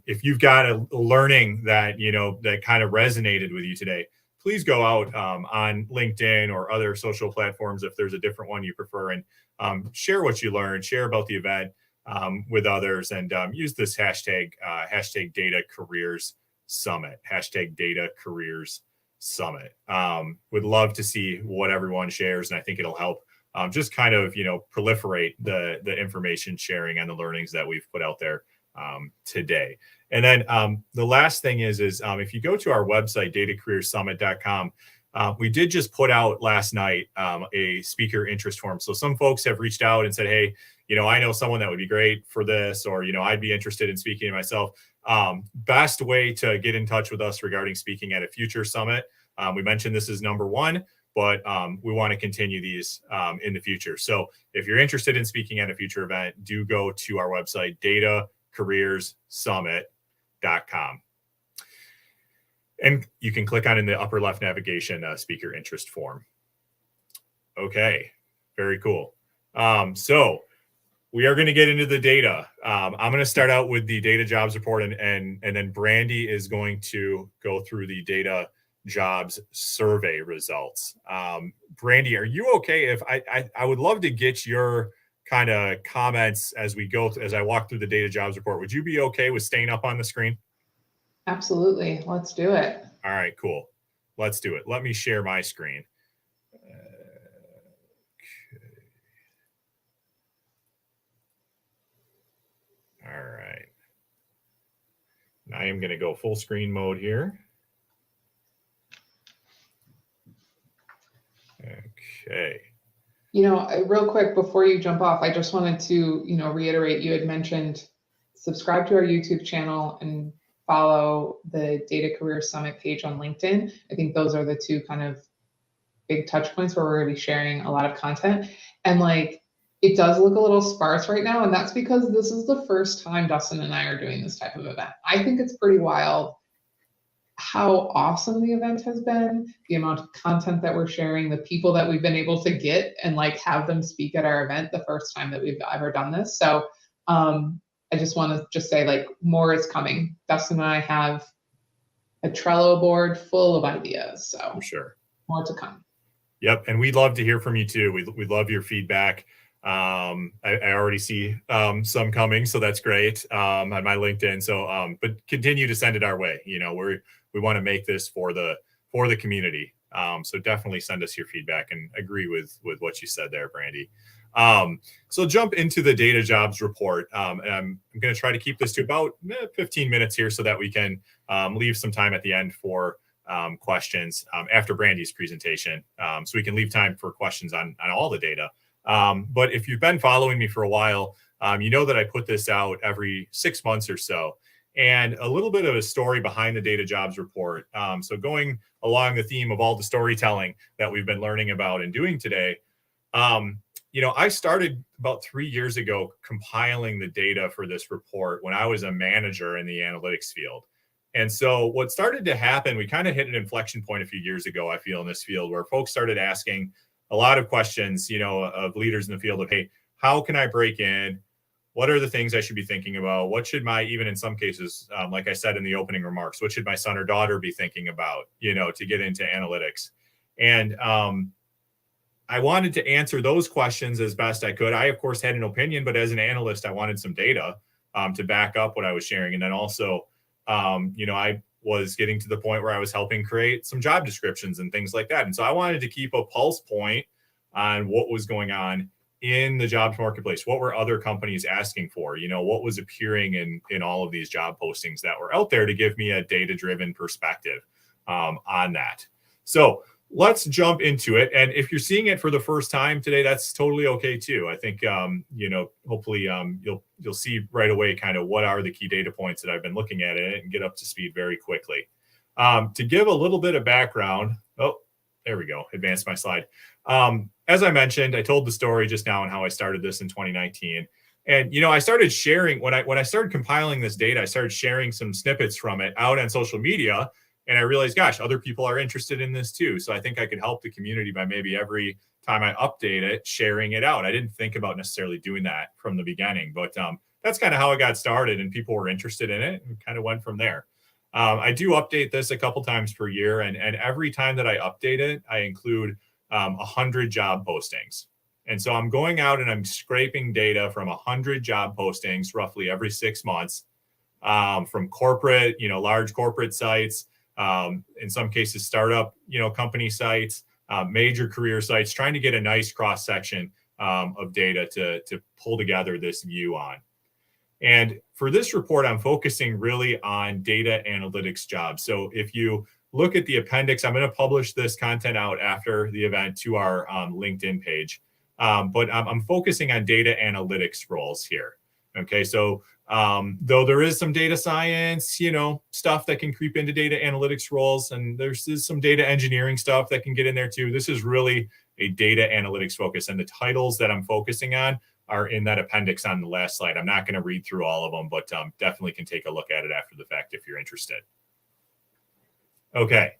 If you've got a learning that, that kind of resonated with you today, please go out on LinkedIn or other social platforms if there's a different one you prefer, and share what you learned, share about the event with others, and use this hashtag Data Careers Summit, hashtag Data Careers Summit. Would love to see what everyone shares, and I think it'll help just kind of proliferate the information sharing and the learnings that we've put out there today. And then the last thing is if you go to our website, datacareersummit.com, we did just put out last night a speaker interest form. So some folks have reached out and said, hey, I know someone that would be great for this, or, I'd be interested in speaking to myself. Best way to get in touch with us regarding speaking at a future summit. We mentioned this is number one, but we want to continue these in the future. So if you're interested in speaking at a future event, do go to our website, datacareersummit.com. And you can click on in the upper left navigation speaker interest form. Okay, very cool. So we are going to get into the data. I'm going to start out with the data jobs report, and then Brandy is going to go through the data jobs survey results. Brandy, are you okay if I would love to get your kind of comments as I walk through the data jobs report. Would you be okay with staying up on the screen? Absolutely. Let's do it. All right, cool. Let's do it. Let me share my screen. All right. I am going to go full screen mode here. Okay. Real quick before you jump off, I just wanted to, reiterate, you had mentioned subscribe to our YouTube channel and follow the Data Career Summit page on LinkedIn. I think those are the two kind of big touch points where we're going to be sharing a lot of content. And It does look a little sparse right now, and that's because this is the first time Dustin and I are doing this type of event. I think it's pretty wild how awesome the event has been, the amount of content that we're sharing, the people that we've been able to get and like have them speak at our event the first time that we've ever done this. So I just want to just say like more is coming. Dustin and I have a Trello board full of ideas. So for sure, more to come. Yep. And we'd love to hear from you too. We love your feedback. I already see some coming, so that's great on my LinkedIn. So, but continue to send it our way. You know, we want to make this for the community. So definitely send us your feedback, and agree with what you said there, Brandy. So jump into the data jobs report. And I'm going to try to keep this to about 15 minutes here so that we can leave some time at the end for questions after Brandy's presentation. So we can leave time for questions on all the data. But if you've been following me for a while, you know that I put this out every 6 months or so. And a little bit of a story behind the data jobs report. So going along the theme of all the storytelling that we've been learning about and doing today, you know, I started about 3 years ago compiling the data for this report when I was a manager in the analytics field. And so what started to happen, we kind of hit an inflection point a few years ago, I feel, in this field, where folks started asking a lot of questions, you know, of leaders in the field of, hey, how can I break in? What are the things I should be thinking about? What should my, even in some cases, like I said in the opening remarks, what should my son or daughter be thinking about, you know, to get into analytics? And I wanted to answer those questions as best I could. I, of course, had an opinion, but as an analyst, I wanted some data to back up what I was sharing. And then also, you know, I was getting to the point where I was helping create some job descriptions and things like that. And so I wanted to keep a pulse point on what was going on in the jobs marketplace. What were other companies asking for? You know, what was appearing in all of these job postings that were out there, to give me a data-driven perspective on that. So let's jump into it. And if you're seeing it for the first time today, that's totally okay too. I think, you know, hopefully you'll see right away kind of what are the key data points that I've been looking at it and get up to speed very quickly. To give a little bit of background, oh, there we go, advance my slide. As I mentioned, I told the story just now on how I started this in 2019. And, you know, I started sharing, when I started compiling this data, I started sharing some snippets from it out on social media. And I realized, gosh, other people are interested in this too. So I think I could help the community by maybe every time I update it, sharing it out. I didn't think about necessarily doing that from the beginning, but that's kind of how it got started, and people were interested in it and kind of went from there. I do update this a couple times per year, and every time that I update it, I include 100 job postings. And so I'm going out and I'm scraping data from 100 job postings roughly every 6 months, from corporate, you know, large corporate sites, in some cases startup, you know, company sites, major career sites, trying to get a nice cross section of data to pull together this view on. And for this report, I'm focusing really on data analytics jobs. So if you look at the appendix, I'm going to publish this content out after the event to our LinkedIn page. But I'm focusing on data analytics roles here. Okay, so though there is some data science, you know, stuff that can creep into data analytics roles, and there's some data engineering stuff that can get in there too. This is really a data analytics focus, and the titles that I'm focusing on are in that appendix on the last slide. I'm not going to read through all of them, but definitely can take a look at it after the fact if you're interested. Okay,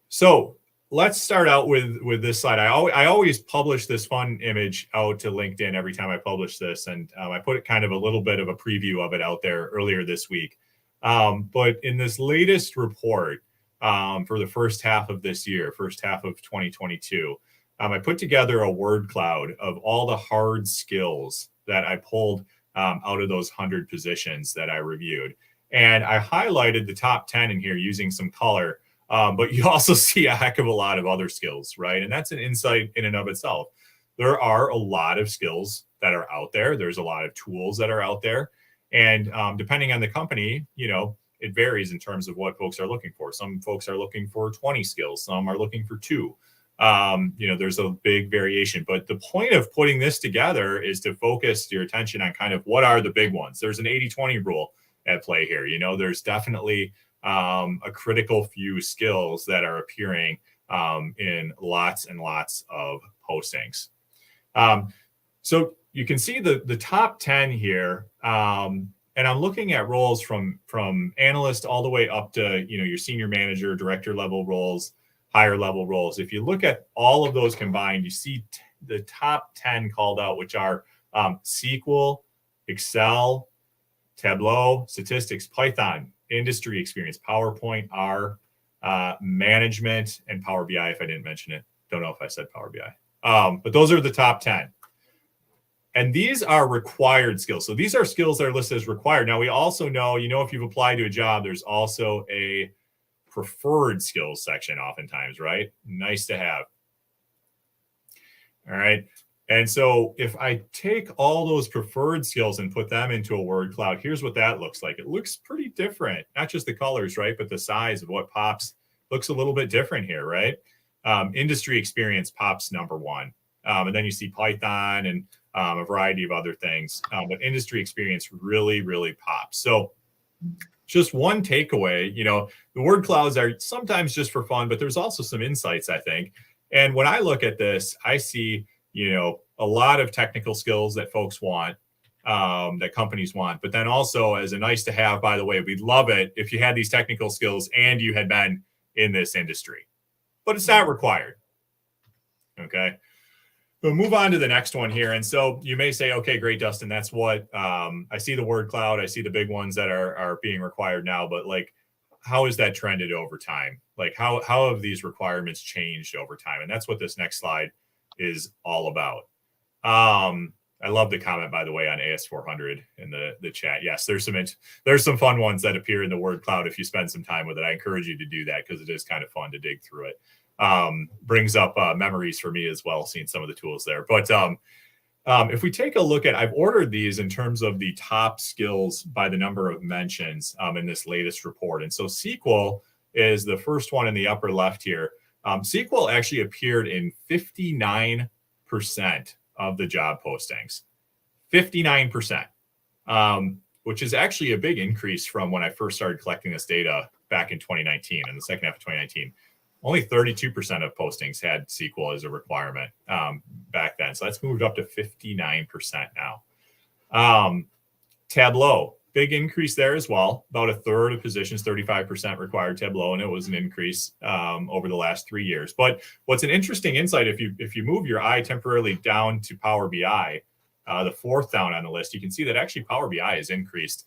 so let's start out with this slide. I always publish this fun image out to LinkedIn every time I publish this, and I put it kind of a little bit of a preview of it out there earlier this week. But in this latest report for the first half of this year, first half of 2022, I put together a word cloud of all the hard skills that I pulled out of those 100 positions that I reviewed. And I highlighted the top 10 in here using some color. But you also see a heck of a lot of other skills, right? And that's an insight in and of itself. There are a lot of skills that are out there. There's a lot of tools that are out there. And depending on the company, you know, it varies in terms of what folks are looking for. Some folks are looking for 20 skills. Some are looking for 2. You know, there's a big variation. But the point of putting this together is to focus your attention on kind of what are the big ones. There's an 80-20 rule at play here. You know, there's definitely a critical few skills that are appearing in lots and lots of postings. So you can see the top 10 here. And I'm looking at roles from analyst all the way up to, your senior manager, director level roles, higher level roles. If you look at all of those combined, you see the top 10 called out, which are SQL, Excel, Tableau, statistics, Python, industry experience, PowerPoint, R, management, and Power BI, if I didn't mention it. Don't know if I said Power BI. But those are the top 10. And these are required skills. So these are skills that are listed as required. Now, we also know, if you've applied to a job, there's also a preferred skills section oftentimes, right? Nice to have. All right. And so if I take all those preferred skills and put them into a word cloud, here's what that looks like. It looks pretty different, not just the colors, right? But the size of what pops looks a little bit different here, right? Industry experience pops number one. And then you see Python and a variety of other things. But industry experience really, really pops. So just one takeaway, the word clouds are sometimes just for fun, but there's also some insights, I think. And when I look at this, I see, a lot of technical skills that folks want, that companies want, but then also as a nice to have, by the way, we'd love it if you had these technical skills and you had been in this industry, but it's not required. Okay. We'll move on to the next one here. And so you may say, okay, great, Dustin, that's what I see the word cloud. I see the big ones that are being required now, but like, how has that trended over time? Like how have these requirements changed over time? And that's what this next slide is all about. I love the comment, by the way, on AS400 in the chat. Yes, there's some fun ones that appear in the word cloud if you spend some time with it. I encourage you to do that because it is kind of fun to dig through it. Brings up memories for me as well, seeing some of the tools there. But if we take a look at, I've ordered these in terms of the top skills by the number of mentions in this latest report. And so SQL is the first one in the upper left here. SQL actually appeared in 59% of the job postings, 59%, which is actually a big increase from when I first started collecting this data back in 2019, in the second half of 2019. Only 32% of postings had SQL as a requirement back then. So that's moved up to 59% now. Tableau, big increase there as well. About a third of positions, 35% required Tableau, and it was an increase over the last 3 years. But what's an interesting insight, if you move your eye temporarily down to Power BI, the fourth down on the list, you can see that actually Power BI has increased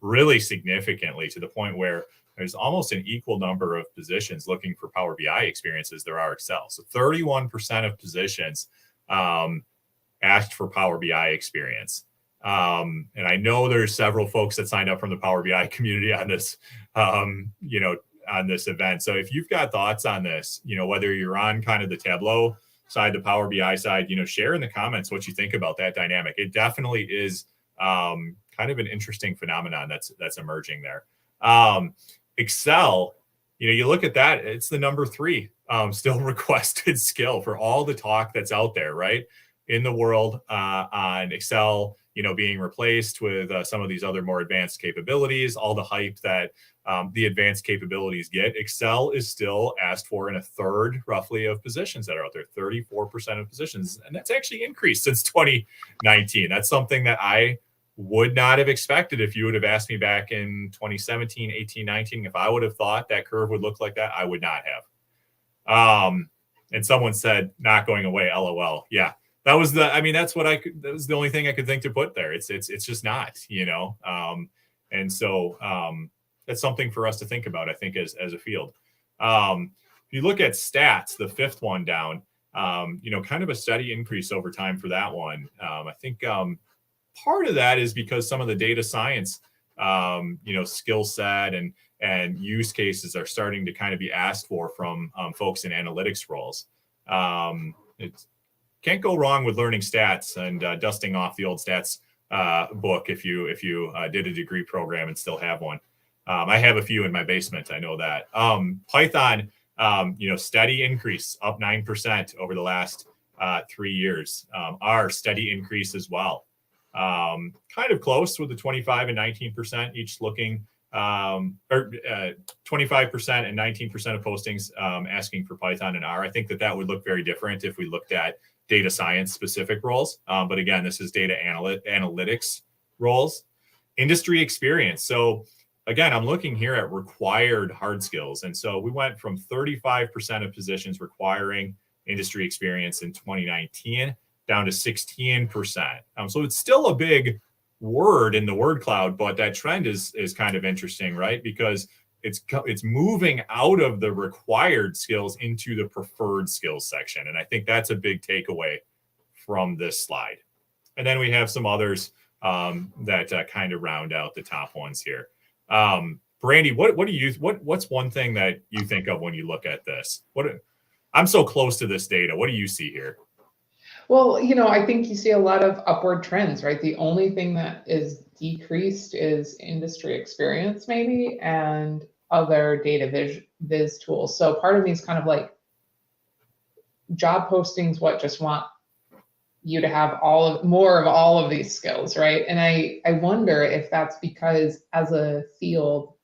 really significantly to the point where there's almost an equal number of positions looking for Power BI experience as there are Excel. So 31% of positions asked for Power BI experience. And I know there's several folks that signed up from the Power BI community on this, on this event. So if you've got thoughts on this, whether you're on kind of the Tableau side, the Power BI side, share in the comments what you think about that dynamic. It definitely is kind of an interesting phenomenon that's emerging there. Excel, you look at that, it's the number 3 still requested skill for all the talk that's out there, right, in the world on Excel, being replaced with some of these other more advanced capabilities, all the hype that the advanced capabilities get. Excel is still asked for in a third, roughly, of positions that are out there, 34% of positions. And that's actually increased since 2019. That's something that I would not have expected if you would have asked me back in 2017, 18, 19. If I would have thought that curve would look like that, I would not have. And someone said, not going away, LOL. Yeah, that was that was the only thing I could think to put there. It's just not, and so that's something for us to think about, I think, as a field. If you look at stats, the fifth one down, kind of a steady increase over time for that one. I think part of that is because some of the data science, skill set and use cases are starting to kind of be asked for from folks in analytics roles. It can't go wrong with learning stats and dusting off the old stats book if you did a degree program and still have one. I have a few in my basement. I know that. Python, steady increase, up 9% over the last 3 years. R, steady increase as well. Kind of close with the 25 and 19% each looking, or 25% and 19% of postings asking for Python and R. I think that would look very different if we looked at data science specific roles. But again, this is data analytics roles. Industry experience. So again, I'm looking here at required hard skills. And so we went from 35% of positions requiring industry experience in 2019 down to 16%. So it's still a big word in the word cloud, but that trend is kind of interesting, right? Because it's moving out of the required skills into the preferred skills section. And I think that's a big takeaway from this slide. And then we have some others that kind of round out the top ones here. Brandy, what's one thing that you think of when you look at this? I'm so close to this data. What do you see here? Well, I think you see a lot of upward trends, right? The only thing that is decreased is industry experience, maybe, and other data viz tools. So part of me is kind of like, job postings, just want you to have more of all of these skills, right? And I wonder if that's because as a field,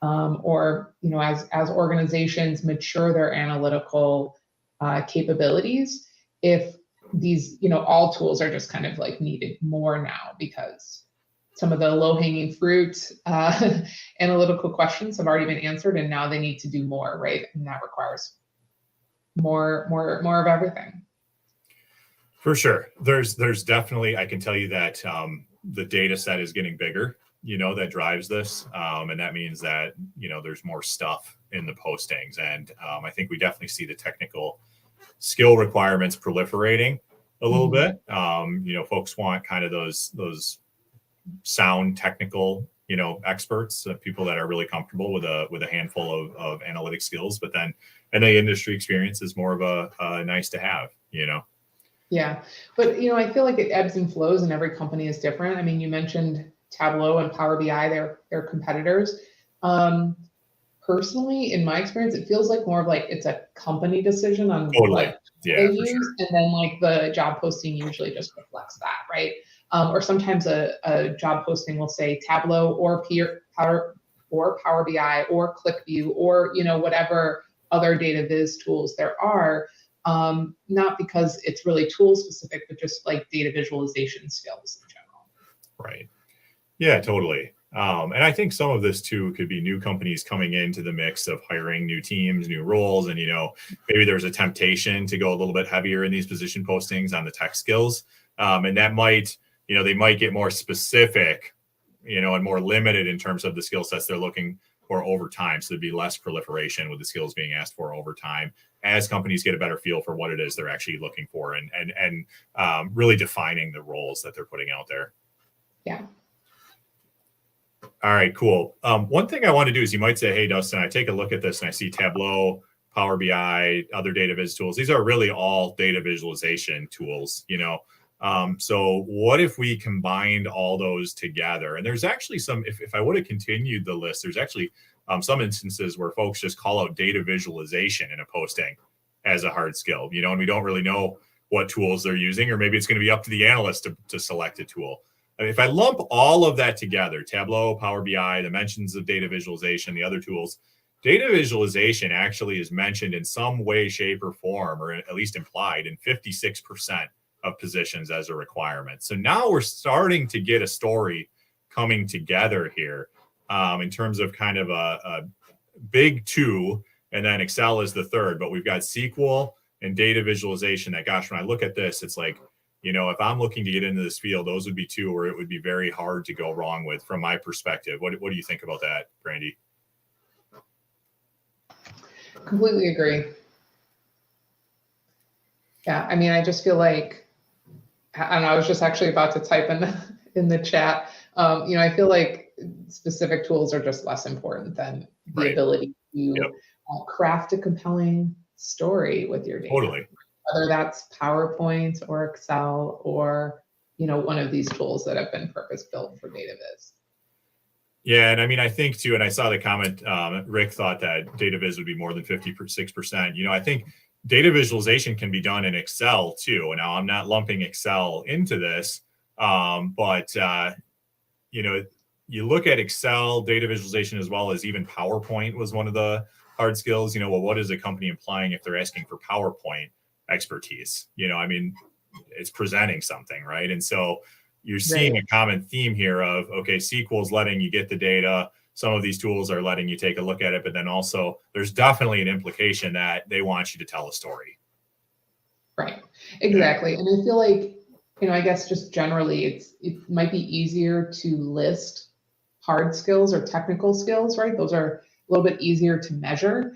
or as organizations mature their analytical capabilities, if these all tools are just kind of like needed more now, because some of the low-hanging fruit analytical questions have already been answered, and now they need to do more, right? And that requires more of everything. For sure. There's definitely, I can tell you that the data set is getting bigger, that drives this. And that means that, there's more stuff in the postings. And I think we definitely see the technical skill requirements proliferating a little bit. Folks want kind of those sound technical, experts, people that are really comfortable with a handful of analytic skills, but then, and the industry experience is more of a nice to have, Yeah, but I feel like it ebbs and flows, and every company is different. I mean, you mentioned Tableau and Power BI; they're competitors. Personally, in my experience, it feels like more of like it's a company decision on what they use, and then like the job posting usually just reflects that, right? Or sometimes a job posting will say Tableau or Power BI or ClickView or whatever other data viz tools there are. Not because it's really tool specific, but just like data visualization skills in general. Right. Yeah, totally. And I think some of this too could be new companies coming into the mix of hiring new teams, new roles, and maybe there's a temptation to go a little bit heavier in these position postings on the tech skills, and that might, they might get more specific, and more limited in terms of the skill sets they're looking for over time. So there'd be less proliferation with the skills being asked for over time as companies get a better feel for what it is they're actually looking for, and really defining the roles that they're putting out there. Yeah. All right, cool. One thing I want to do is you might say, hey, Dustin, I take a look at this and I see Tableau, Power BI, other data viz tools. These are really all data visualization tools, so what if we combined all those together? And there's actually some, if I would have continued the list, there's actually some instances where folks just call out data visualization in a posting as a hard skill, and we don't really know what tools they're using, or maybe it's going to be up to the analyst to select a tool. I mean, if I lump all of that together, Tableau, Power BI, the mentions of data visualization, the other tools, data visualization actually is mentioned in some way, shape, or form, or at least implied in 56% of positions as a requirement. So now we're starting to get a story coming together here in terms of kind of a big two, and then Excel is the third. But we've got SQL and data visualization that, gosh, when I look at this, it's like, if I'm looking to get into this field, those would be two where it would be very hard to go wrong with from my perspective. What do you think about that, Brandy? Completely agree. Yeah, I mean, I just feel like, and I was just actually about to type in the chat. I feel like specific tools are just less important than the ability to craft a compelling story with your data. Totally. Whether that's PowerPoint or Excel or one of these tools that have been purpose built for data viz. Yeah, and I mean, I think too, and I saw the comment, Rick thought that data viz would be more than 56%. I think data visualization can be done in Excel too. And now I'm not lumping Excel into this, but you look at Excel, data visualization, as well as even PowerPoint was one of the hard skills. Well, what is a company implying if they're asking for PowerPoint expertise? I mean, it's presenting something, right? And so you're seeing a common theme here of, okay, SQL is letting you get the data. Some of these tools are letting you take a look at it, but then also there's definitely an implication that they want you to tell a story. Right, exactly. And I feel like, I guess just generally it might be easier to list hard skills or technical skills, right? Those are a little bit easier to measure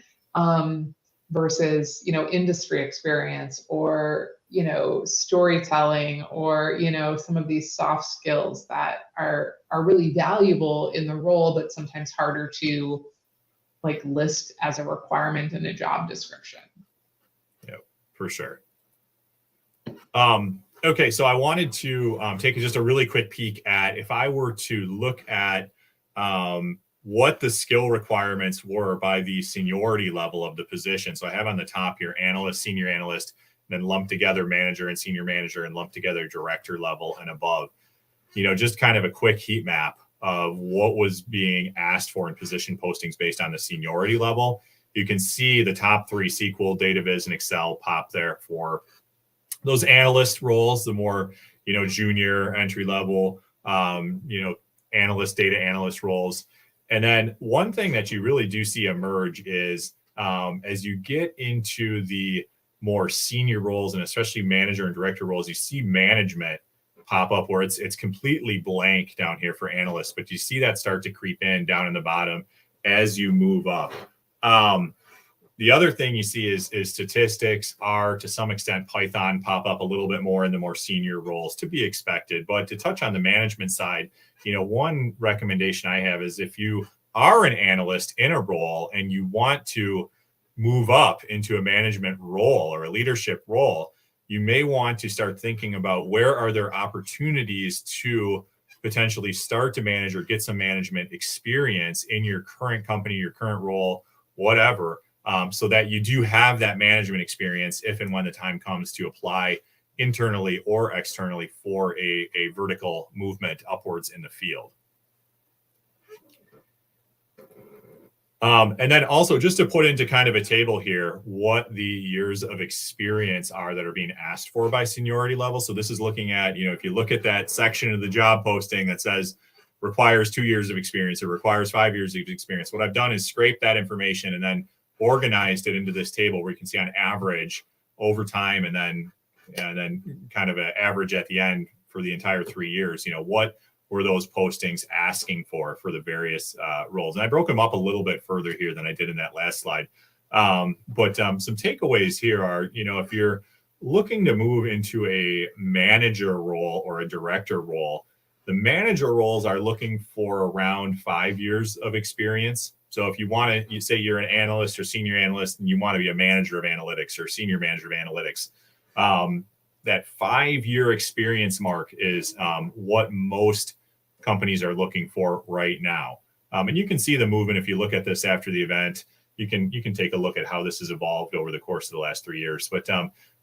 versus, industry experience or, storytelling or, some of these soft skills that are really valuable in the role, but sometimes harder to like list as a requirement in a job description. Yeah, for sure. Okay, so I wanted to take just a really quick peek at if I were to look at what the skill requirements were by the seniority level of the position. So I have on the top here analyst, senior analyst, then lumped together manager and senior manager, and lumped together director level and above. Just kind of a quick heat map of what was being asked for in position postings based on the seniority level. You can see the top three, SQL, Data Viz, and Excel, pop there for those analyst roles, the more, junior entry level, analyst, data analyst roles. And then one thing that you really do see emerge is as you get into the more senior roles and especially manager and director roles, you see management pop up where it's completely blank down here for analysts, but you see that start to creep in down in the bottom as you move up. The other thing you see is statistics are to some extent Python pop up a little bit more in the more senior roles, to be expected. But to touch on the management side, one recommendation I have is if you are an analyst in a role and you want to move up into a management role or a leadership role, you may want to start thinking about where are there opportunities to potentially start to manage or get some management experience in your current company, your current role, whatever. So that you do have that management experience if and when the time comes to apply internally or externally for a vertical movement upwards in the field. And then also just to put into kind of a table here, what the years of experience are that are being asked for by seniority level. So this is looking at, if you look at that section of the job posting that says requires 2 years of experience or requires 5 years of experience, what I've done is scrape that information and then organized it into this table where you can see on average over time and then kind of an average at the end for the entire 3 years. What were those postings asking for the various roles? And I broke them up a little bit further here than I did in that last slide. But some takeaways here are, if you're looking to move into a manager role or a director role, the manager roles are looking for around 5 years of experience. So if you want to, you say you're an analyst or senior analyst and you want to be a manager of analytics or senior manager of analytics, that 5-year experience mark is what most companies are looking for right now. And you can see the movement if you look at this after the event. You can take a look at how this has evolved over the course of the last 3 years. But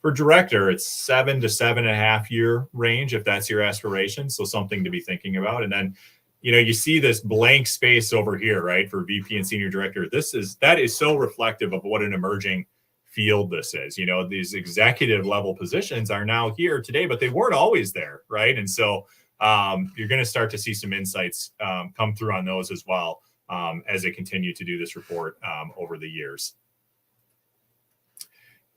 for director, it's 7 to 7.5 year range if that's your aspiration. So something to be thinking about. And then you see this blank space over here, right, for VP and senior director. That is so reflective of what an emerging field this is. These executive level positions are now here today, but they weren't always there, right? And so you're going to start to see some insights come through on those as well as they continue to do this report over the years.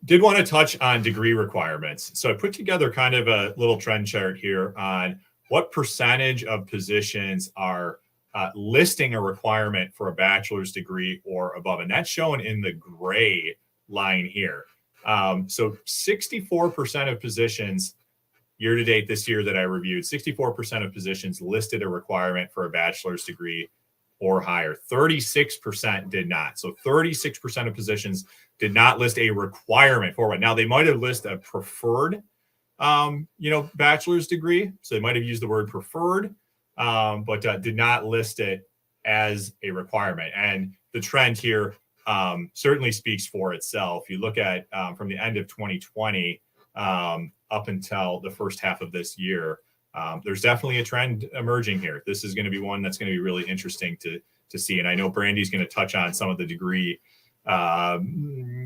Did want to touch on degree requirements. So I put together kind of a little trend chart here on what percentage of positions are listing a requirement for a bachelor's degree or above. And that's shown in the gray line here. So 64% of positions year to date this year that I reviewed, 64% of positions listed a requirement for a bachelor's degree or higher. 36% did not. So 36% of positions did not list a requirement for one. Now they might have listed a preferred bachelor's degree. So they might have used the word preferred, but did not list it as a requirement. And the trend here certainly speaks for itself. You look at from the end of 2020 up until the first half of this year, there's definitely a trend emerging here. This is going to be one that's going to be really interesting to see. And I know Brandy's going to touch on some of the degree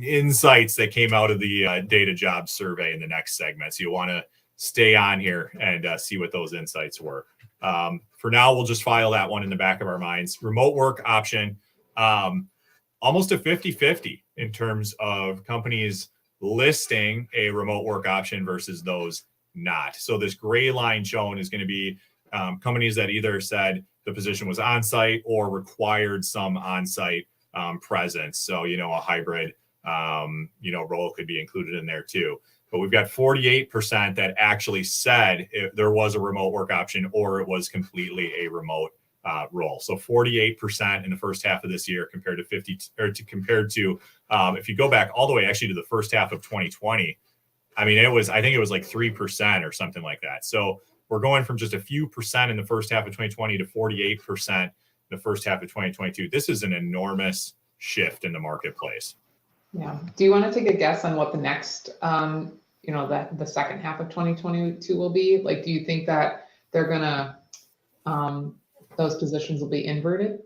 insights that came out of the data job survey in the next segment. So you want to stay on here and see what those insights were. For now, we'll just file that one in the back of our minds. Remote work option, almost a 50-50 in terms of companies listing a remote work option versus those not. So this gray line shown is going to be companies that either said the position was on-site or required some on-site presence. So, a hybrid, role could be included in there too. But we've got 48% that actually said there was a remote work option or it was completely a remote role. So 48% in the first half of this year compared to if you go back all the way actually to the first half of 2020, I think it was like 3% or something like that. So we're going from just a few percent in the first half of 2020 to 48% in the first half of 2022. This is an enormous shift in the marketplace. Yeah. Do you want to take a guess on what the next, the second half of 2022 will be? Like, do you think that they're gonna, those positions will be inverted?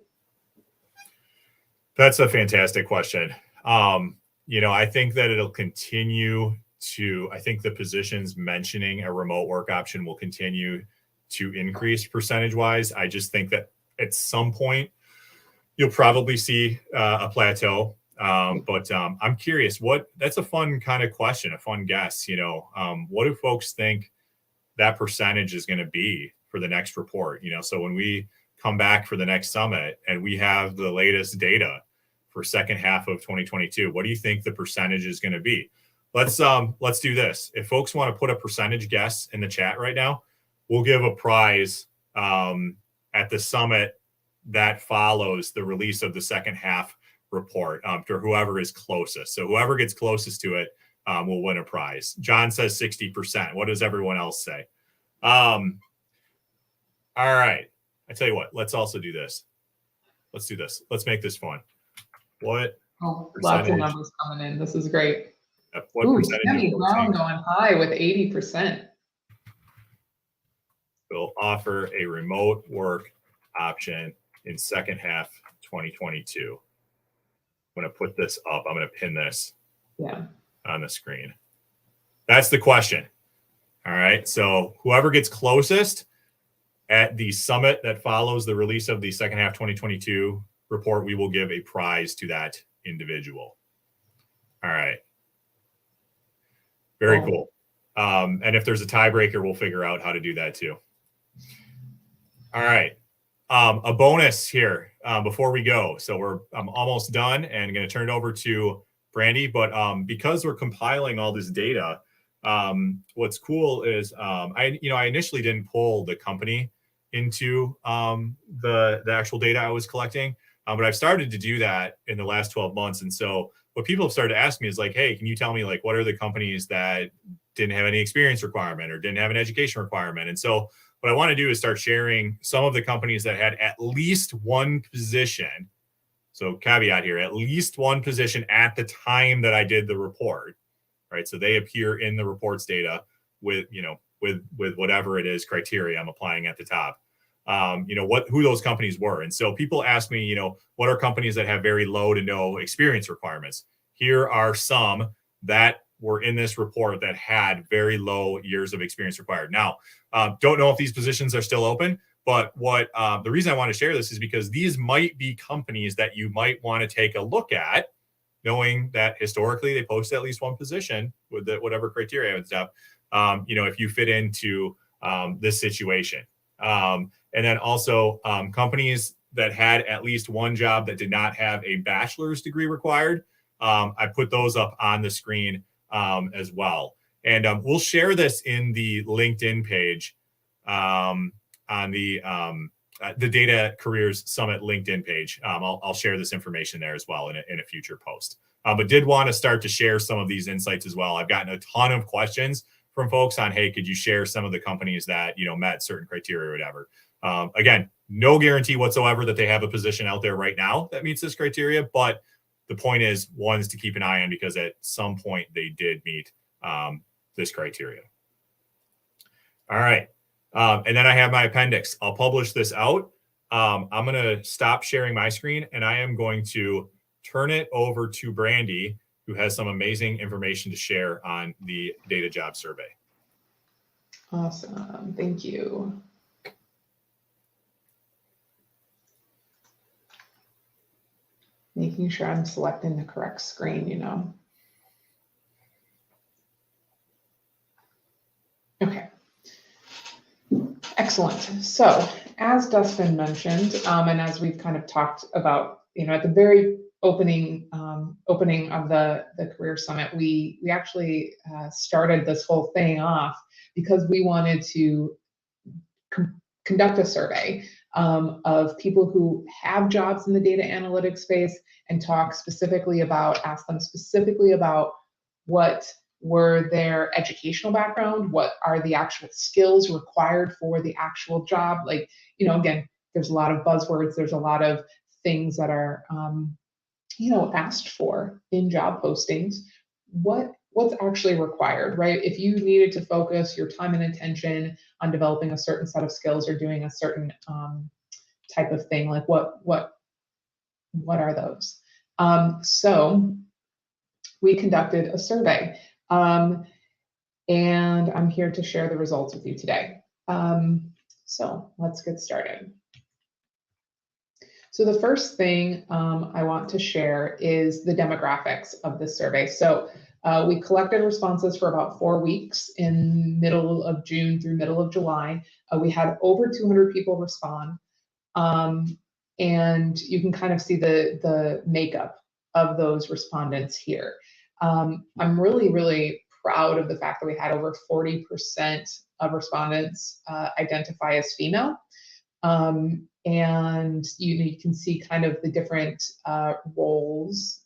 That's a fantastic question. I think that it'll continue to, I think the positions mentioning a remote work option will continue to increase percentage wise. I just think that at some point you'll probably see a plateau. But I'm curious, that's a fun kind of question, a fun guess, what do folks think that percentage is going to be for the next report? So when we come back for the next summit and we have the latest data for second half of 2022, what do you think the percentage is going to be? Let's do this. If folks want to put a percentage guess in the chat right now, we'll give a prize at the summit that follows the release of the second half report to whoever is closest. So whoever gets closest to it will win a prize. John says 60%. What does everyone else say? All right. I tell you what, let's also do this. Let's do this. Let's make this fun. What? Oh, lots of numbers coming in. This is great. What percentage Tammy Brown going high with 80%. Will offer a remote work option in second half 2022. I'm going to put this up. I'm going to pin this on the screen. That's the question. All right. So whoever gets closest at the summit that follows the release of the second half 2022 report, we will give a prize to that individual. All right. Very cool. And if there's a tiebreaker, we'll figure out how to do that too. All right. A bonus here before we go. So I'm almost done and going to turn it over to Brandy. But because we're compiling all this data, what's cool is I initially didn't pull the company into the actual data I was collecting, but I've started to do that in the last 12 months. And so what people have started to ask me is like, hey, can you tell me like what are the companies that didn't have any experience requirement or didn't have an education requirement? And so what I want to do is start sharing some of the companies that had at least one position. So caveat here, at least one position at the time that I did the report, right? So they appear in the reports data with whatever it is criteria I'm applying at the top. Who those companies were. And so people ask me, what are companies that have very low to no experience requirements? Here are some that were in this report that had very low years of experience required. Now, don't know if these positions are still open, but the reason I want to share this is because these might be companies that you might want to take a look at, knowing that historically they post at least one position with whatever criteria and stuff. If you fit into this situation. And then also companies that had at least one job that did not have a bachelor's degree required. I put those up on the screen as well. And we'll share this in the LinkedIn page on the Data Careers Summit LinkedIn page. I'll share this information there as well in a future post. But did want to start to share some of these insights as well. I've gotten a ton of questions from folks on, hey, could you share some of the companies that, met certain criteria or whatever. Again, no guarantee whatsoever that they have a position out there right now that meets this criteria. But the point is, one is to keep an eye on because at some point they did meet this criteria. All right. And then I have my appendix. I'll publish this out. I'm going to stop sharing my screen and I am going to turn it over to Brandy, who has some amazing information to share on the data job survey. Awesome, thank you. Making sure I'm selecting the correct screen, you know. Okay, excellent. So as Dustin mentioned, and as we've kind of talked about, you know, at the very opening of the Career Summit, we actually started this whole thing off because we wanted to conduct a survey of people who have jobs in the data analytics space and ask them specifically about what were their educational background, what are the actual skills required for the actual job. Like, you know, again, there's a lot of buzzwords, there's a lot of things that are, you know, asked for in job postings. What's actually required, right? If you needed to focus your time and attention on developing a certain set of skills or doing a certain type of thing, like what are those? So we conducted a survey, and I'm here to share the results with you today. So let's get started. So the first thing I want to share is the demographics of this survey. So we collected responses for about 4 weeks in middle of June through middle of July. We had over 200 people respond. And you can kind of see the makeup of those respondents here. I'm really, really proud of the fact that we had over 40% of respondents identify as female. And you can see kind of the different roles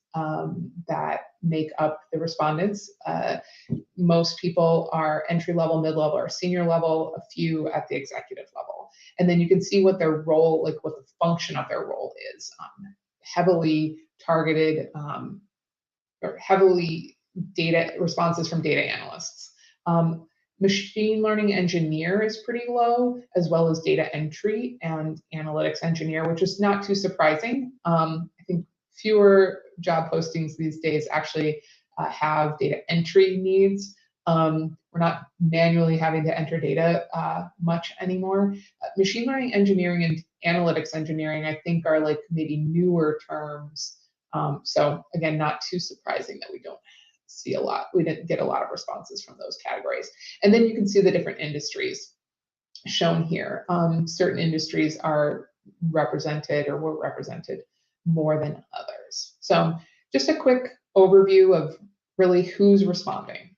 that make up the respondents. Most people are entry level, mid level, or senior level, a few at the executive level. And then you can see what their role, like what the function of their role is. Heavily targeted or heavily data responses from data analysts. Machine learning engineer is pretty low, as well as data entry and analytics engineer, which is not too surprising. I think fewer job postings these days actually have data entry needs. We're not manually having to enter data much anymore. Machine learning engineering and analytics engineering, I think, are like maybe newer terms. So again, not too surprising that we didn't get a lot of responses from those categories. And then you can see the different industries shown here. Certain industries are represented or were represented more than others. So just a quick overview of really who's responding.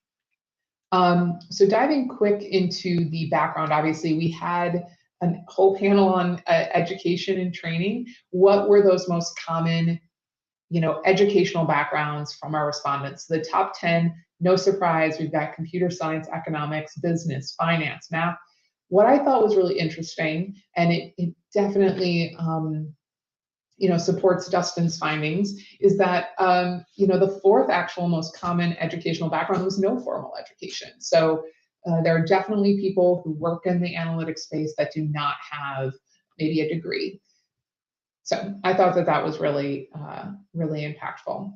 So diving quick into the background, obviously we had a whole panel on education and training. What were those most common, you know, educational backgrounds from our respondents? The top 10, no surprise, we've got computer science, economics, business, finance, math. What I thought was really interesting, and it definitely, you know, supports Dustin's findings, is that, you know, the fourth actual most common educational background was no formal education. So there are definitely people who work in the analytics space that do not have maybe a degree. So I thought that was really, really impactful.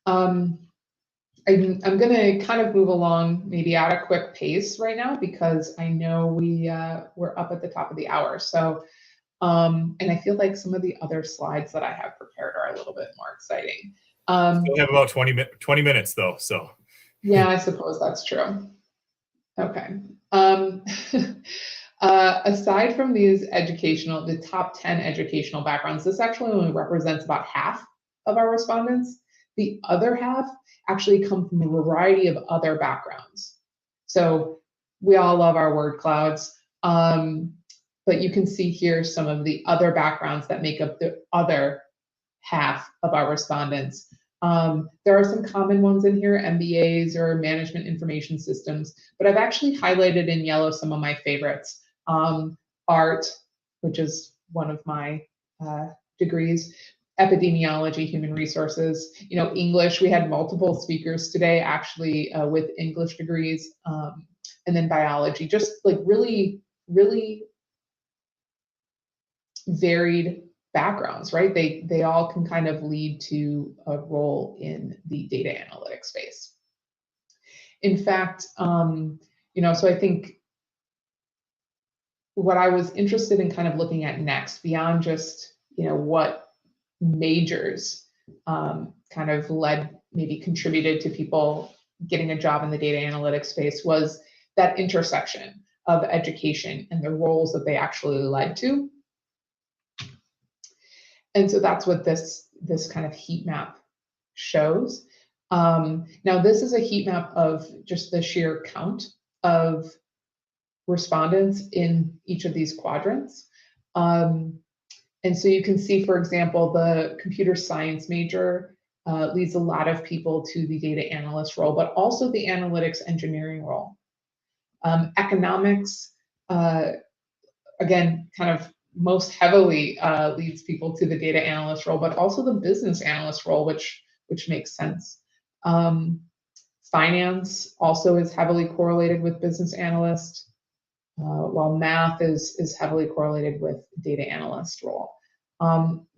I'm going to kind of move along maybe at a quick pace right now because I know we're up at the top of the hour. So, and I feel like some of the other slides that I have prepared are a little bit more exciting. We have about 20 minutes though, so. Yeah, I suppose that's true. Okay. Aside from these the top 10 educational backgrounds, this actually only represents about half of our respondents. The other half actually come from a variety of other backgrounds. So we all love our word clouds, but you can see here some of the other backgrounds that make up the other half of our respondents. There are some common ones in here, MBAs or management information systems, but I've actually highlighted in yellow some of my favorites. Art, which is one of my degrees, epidemiology, human resources, you know, English. We had multiple speakers today actually with English degrees, and then biology, just like really, really varied backgrounds, right? They all can kind of lead to a role in the data analytics space. In fact, So I think what I was interested in kind of looking at next, beyond just, what majors kind of maybe contributed to people getting a job in the data analytics space, was that intersection of education and the roles that they actually led to. And so that's what this kind of heat map shows. Now, this is a heat map of just the sheer count of respondents in each of these quadrants. And so you can see, for example, the computer science major leads a lot of people to the data analyst role, but also the analytics engineering role. Economics, again, kind of most heavily leads people to the data analyst role, but also the business analyst role, which makes sense. Finance also is heavily correlated with business analyst, while math is heavily correlated with data analyst role.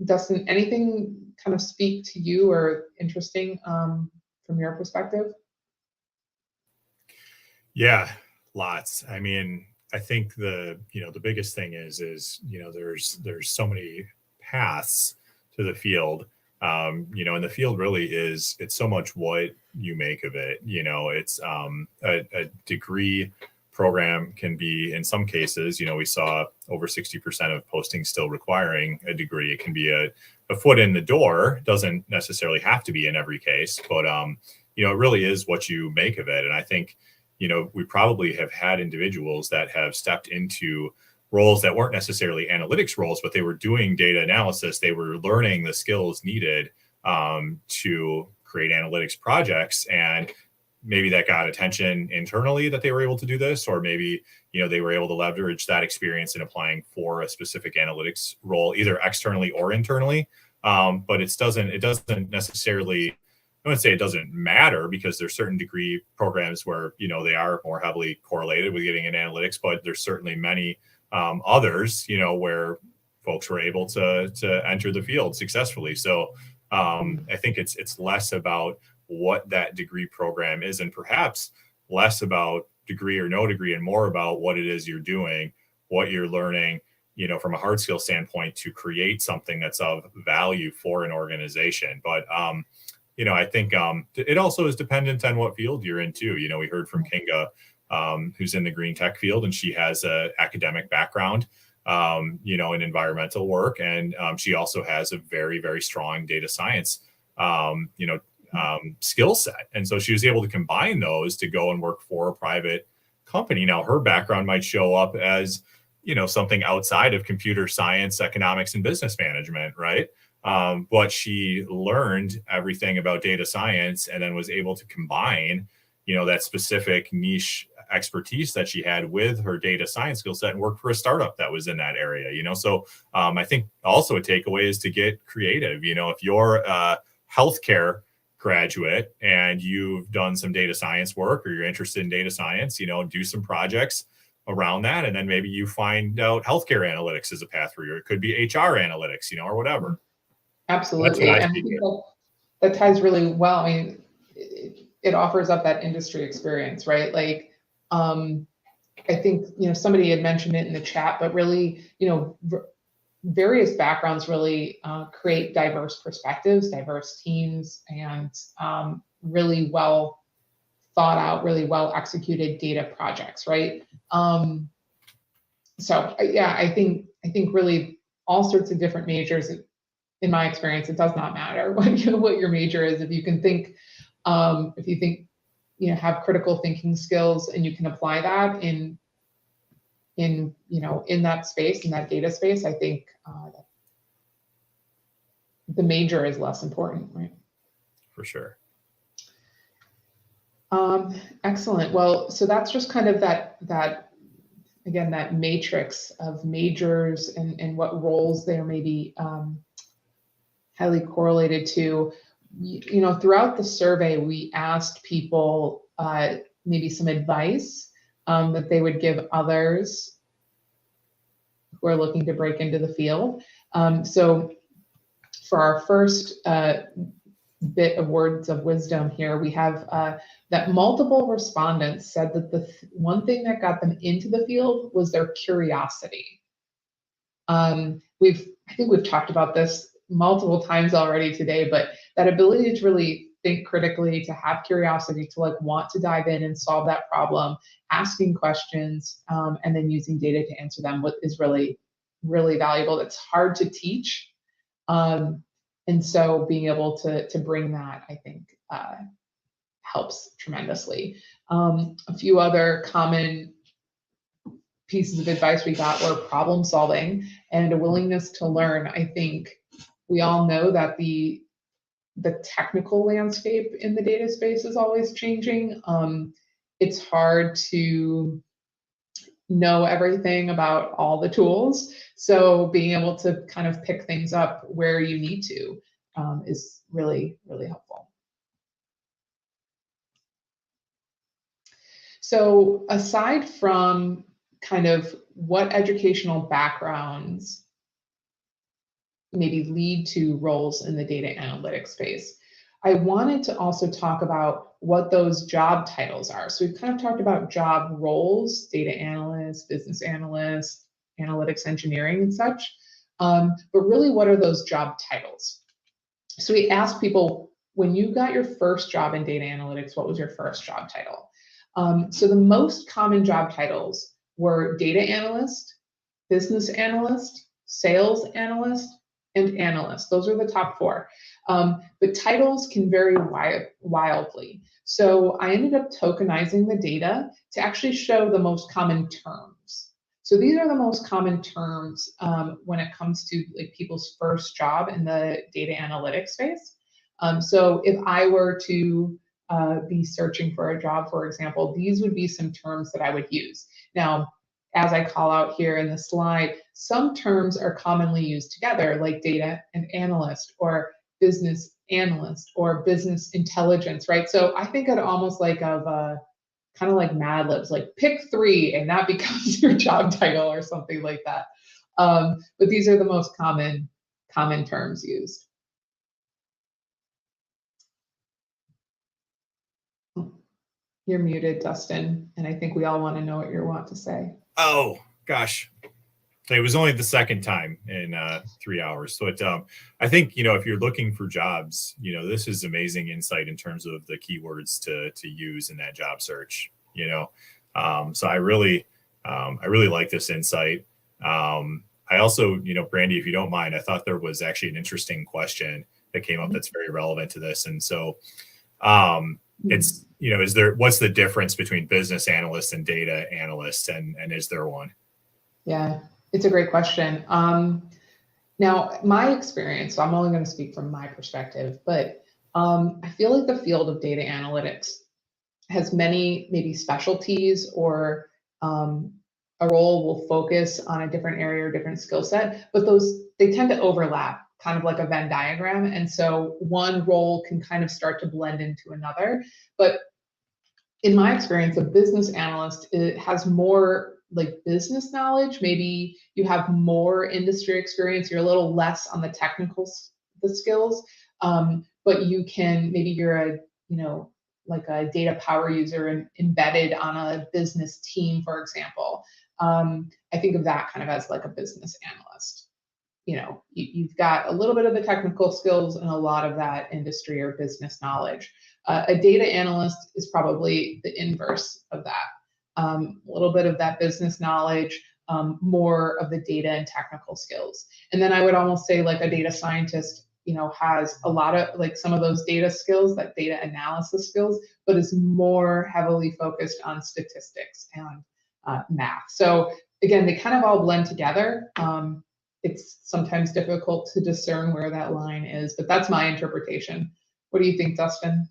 Dustin, anything kind of speak to you or interesting from your perspective? Yeah, lots. I mean, I think the biggest thing is there's so many paths to the field. And the field really it's so much what you make of it. It's a degree program can be, in some cases, we saw over 60% of postings still requiring a degree. It can be a foot in the door, doesn't necessarily have to be in every case, but it really is what you make of it. And I think we probably have had individuals that have stepped into roles that weren't necessarily analytics roles, but they were doing data analysis. They were learning the skills needed to create analytics projects. And maybe that got attention internally that they were able to do this, or maybe, they were able to leverage that experience in applying for a specific analytics role, either externally or internally. But it doesn't necessarily, I wouldn't say it doesn't matter, because there's certain degree programs where, they are more heavily correlated with getting in analytics, but there's certainly many others, where folks were able to enter the field successfully. So I think it's less about what that degree program is, and perhaps less about degree or no degree, and more about what it is you're doing, what you're learning, from a hard skill standpoint, to create something that's of value for an organization. But I think it also is dependent on what field you're in too. We heard from Kinga, who's in the green tech field, and she has an academic background, in environmental work, and she also has a very, very strong data science, skill set. And so she was able to combine those to go and work for a private company. Now, her background might show up as, something outside of computer science, economics, and business management, right? But she learned everything about data science, and then was able to combine, that specific niche expertise that she had with her data science skill set, and work for a startup that was in that area. So I think also a takeaway is to get creative. If you're a healthcare graduate and you've done some data science work, or you're interested in data science, do some projects around that, and then maybe you find out healthcare analytics is a path for you. It could be HR analytics, or whatever. Absolutely. And I think that ties really well. I mean, it offers up that industry experience, right? Like, I think, somebody had mentioned it in the chat, but really, various backgrounds really create diverse perspectives, diverse teams, and really well thought out, really well executed data projects, right? So yeah, I think really all sorts of different majors. In my experience, it does not matter what your major is. If you can think, if you think, have critical thinking skills, and you can apply that in that space, in that data space, I think the major is less important, right? For sure. Excellent. Well, so that's just kind of that again, that matrix of majors and what roles they're maybe highly correlated to. Throughout the survey, we asked people maybe some advice that they would give others who are looking to break into the field. So for our first bit of words of wisdom here. We have that multiple respondents said that the one thing that got them into the field was their curiosity. I think we've talked about this multiple times already today, but that ability to really think critically, to have curiosity, to like want to dive in and solve that problem, asking questions, and then using data to answer them is really, really valuable. It's hard to teach. And so being able to bring that, I think, helps tremendously. A few other common pieces of advice we got were problem solving and a willingness to learn. I think we all know that the technical landscape in the data space is always changing. It's hard to know everything about all the tools. So being able to kind of pick things up where you need to is really, really helpful. So aside from kind of what educational backgrounds maybe lead to roles in the data analytics space, I wanted to also talk about what those job titles are. So we've kind of talked about job roles, data analyst, business analyst, analytics engineering and such, but really what are those job titles? So we asked people, when you got your first job in data analytics, what was your first job title? So the most common job titles were data analyst, business analyst, sales analyst, and analyst. Those are the top four. But titles can vary wildly. So I ended up tokenizing the data to actually show the most common terms. So these are the most common terms when it comes to like people's first job in the data analytics space. So if I were to be searching for a job, for example, these would be some terms that I would use. Now, as I call out here in the slide, some terms are commonly used together, like data and analyst, or business analyst, or business intelligence, right? So I think it almost like of kind of like Mad Libs, like pick three and that becomes your job title or something like that. But these are the most common terms used. You're muted, Dustin, and I think we all want to know what you want to say. Oh, gosh. It was only the second time in 3 hours. So I think, if you're looking for jobs, this is amazing insight in terms of the keywords to use in that job search, So I really like this insight. I also, Brandy, if you don't mind, I thought there was actually an interesting question that came up that's very relevant to this. And so it's, what's the difference between business analysts and data analysts, and is there one? Yeah, it's a great question. Now, my experience, so I'm only going to speak from my perspective, but I feel like the field of data analytics has many maybe specialties, or a role will focus on a different area or different skill set, but they tend to overlap, kind of like a Venn diagram. And so one role can kind of start to blend into another. But in my experience, a business analyst, it has more like business knowledge. Maybe you have more industry experience. You're a little less on the technical skills, but you can, maybe you're like a data power user and embedded on a business team, for example. I think of that kind of as like a business analyst. You've got a little bit of the technical skills and a lot of that industry or business knowledge. A data analyst is probably the inverse of that. A little bit of that business knowledge, more of the data and technical skills. And then I would almost say like a data scientist, has a lot of like some of those data skills, that data analysis skills, but is more heavily focused on statistics and math. So again, they kind of all blend together. It's sometimes difficult to discern where that line is, but that's my interpretation. What do you think, Dustin?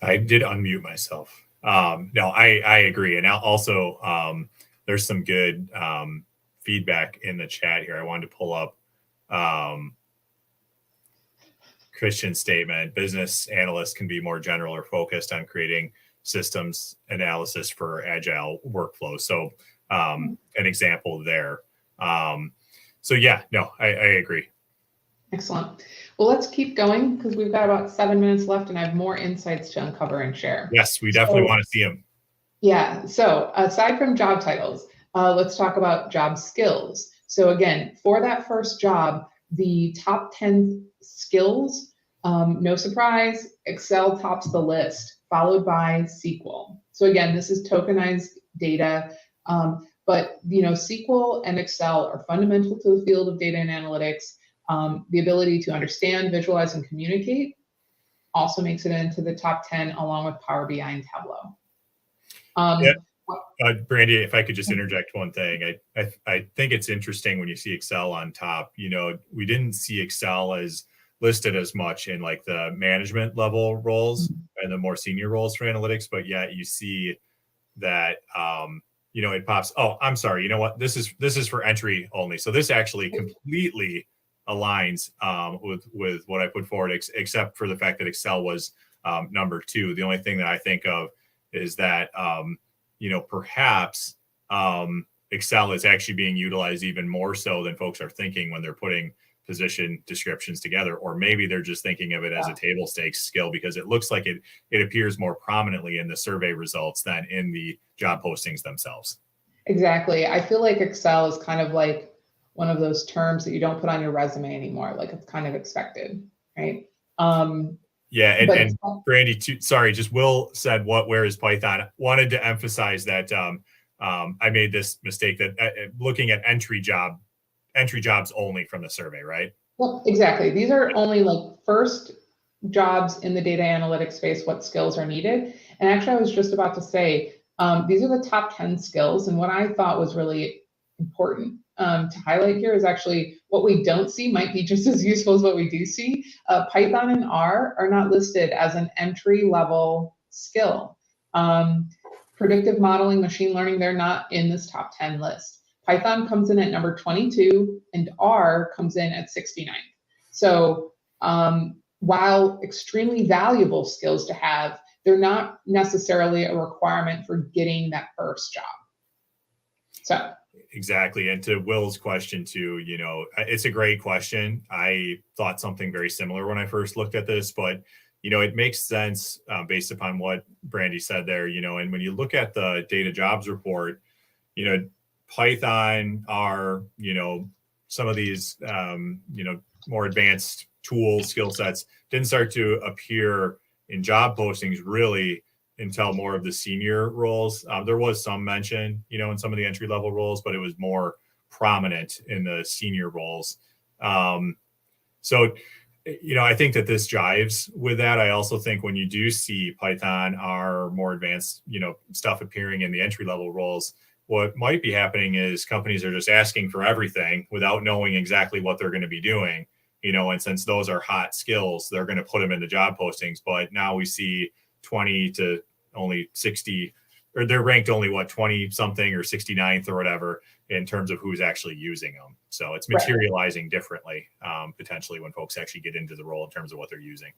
I did unmute myself. No, I agree. And also, there's some good feedback in the chat here. I wanted to pull up Christian's statement. Business analysts can be more general or focused on creating systems analysis for agile workflows. So an example there. So yeah, no, I agree. Excellent. Well, let's keep going because we've got about 7 minutes left and I have more insights to uncover and share. Yes, we definitely want to see them. Yeah, so aside from job titles, let's talk about job skills. So again, for that first job, the top 10 skills, no surprise, Excel tops the list, followed by SQL. So again, this is tokenized data, but SQL and Excel are fundamental to the field of data and analytics. The ability to understand, visualize, and communicate also makes it into the top 10 along with Power BI and Tableau. Brandy, if I could just interject one thing, I think it's interesting when you see Excel on top. We didn't see Excel as listed as much in like the management level roles and the more senior roles for analytics, but yet you see that it pops. Oh, I'm sorry. You know what? This is for entry only. So this actually completely aligns with what I put forward, except for the fact that Excel was number 2. The only thing that I think of is that perhaps Excel is actually being utilized even more so than folks are thinking when they're putting position descriptions together, or maybe they're just thinking of it as a table stakes skill because it looks like it appears more prominently in the survey results than in the job postings themselves. Exactly. I feel like Excel is kind of like one of those terms that you don't put on your resume anymore. Like it's kind of expected, right? Yeah, and Brandy, sorry, just Will said where is Python? Wanted to emphasize that I made this mistake that looking at entry jobs only from the survey, right? Well, exactly. These are only like first jobs in the data analytics space, what skills are needed. And actually, I was just about to say, these are the top 10 skills. And what I thought was really important to highlight here is actually what we don't see might be just as useful as what we do see. Python and R are not listed as an entry level skill. Predictive modeling, machine learning, they're not in this top 10 list. Python comes in at number 22 and R comes in at 69. So while extremely valuable skills to have, they're not necessarily a requirement for getting that first job. So exactly. And to Will's question too, it's a great question. I thought something very similar when I first looked at this, but it makes sense based upon what Brandy said there, and when you look at the data jobs report, Python are, some of these, more advanced tool skill sets didn't start to appear in job postings really until more of the senior roles. There was some mention, in some of the entry level roles, but it was more prominent in the senior roles. So, I think that this jives with that. I also think when you do see Python R more advanced, stuff appearing in the entry level roles, what might be happening is companies are just asking for everything without knowing exactly what they're going to be doing, and since those are hot skills, they're going to put them in the job postings. But now we see 20 to only 60, or they're ranked only 20 something or 69th or whatever in terms of who's actually using them. So it's materializing differently potentially when folks actually get into the role in terms of what they're using.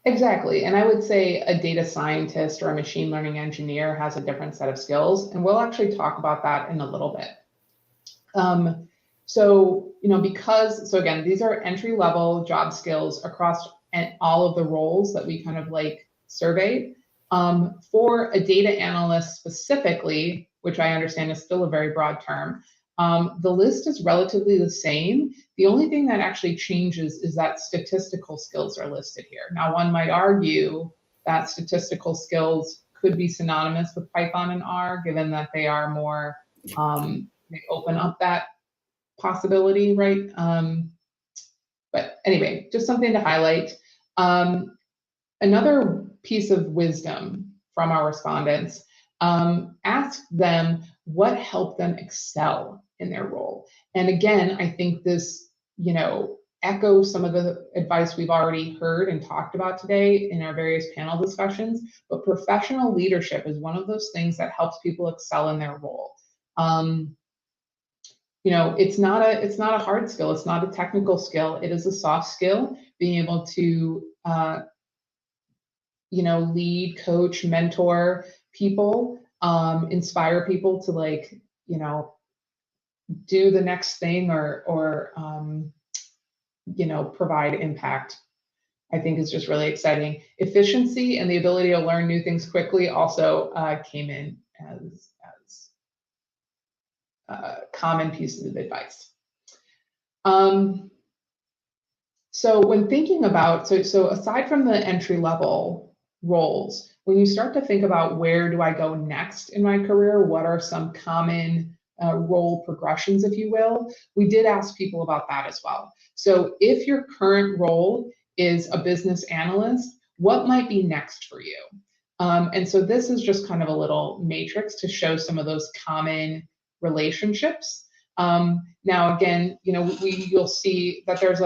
Exactly. And I would say a data scientist or a machine learning engineer has a different set of skills. And we'll actually talk about that in a little bit. So again, these are entry level job skills across all of the roles that we kind of like surveyed. For a data analyst specifically, which I understand is still a very broad term, the list is relatively the same. The only thing that actually changes is that statistical skills are listed here. Now, one might argue that statistical skills could be synonymous with Python and R, given that they are more, they open up that possibility, right? But anyway, just something to highlight. Another piece of wisdom from our respondents, ask them what helped them excel in their role. And again, I think this, echoes some of the advice we've already heard and talked about today in our various panel discussions, but professional leadership is one of those things that helps people excel in their role. It's not a hard skill. It's not a technical skill. It is a soft skill, being able to, lead, coach, mentor people, inspire people to do the next thing or provide impact, I think is just really exciting. Efficiency and the ability to learn new things quickly also came in as common pieces of advice. So when thinking about, so aside from the entry level roles, when you start to think about where do I go next in my career, what are some common role progressions, if you will, we did ask people about that as well. So if your current role is a business analyst, what might be next for you? And so this is just kind of a little matrix to show some of those common relationships. Now, again, you'll see that there's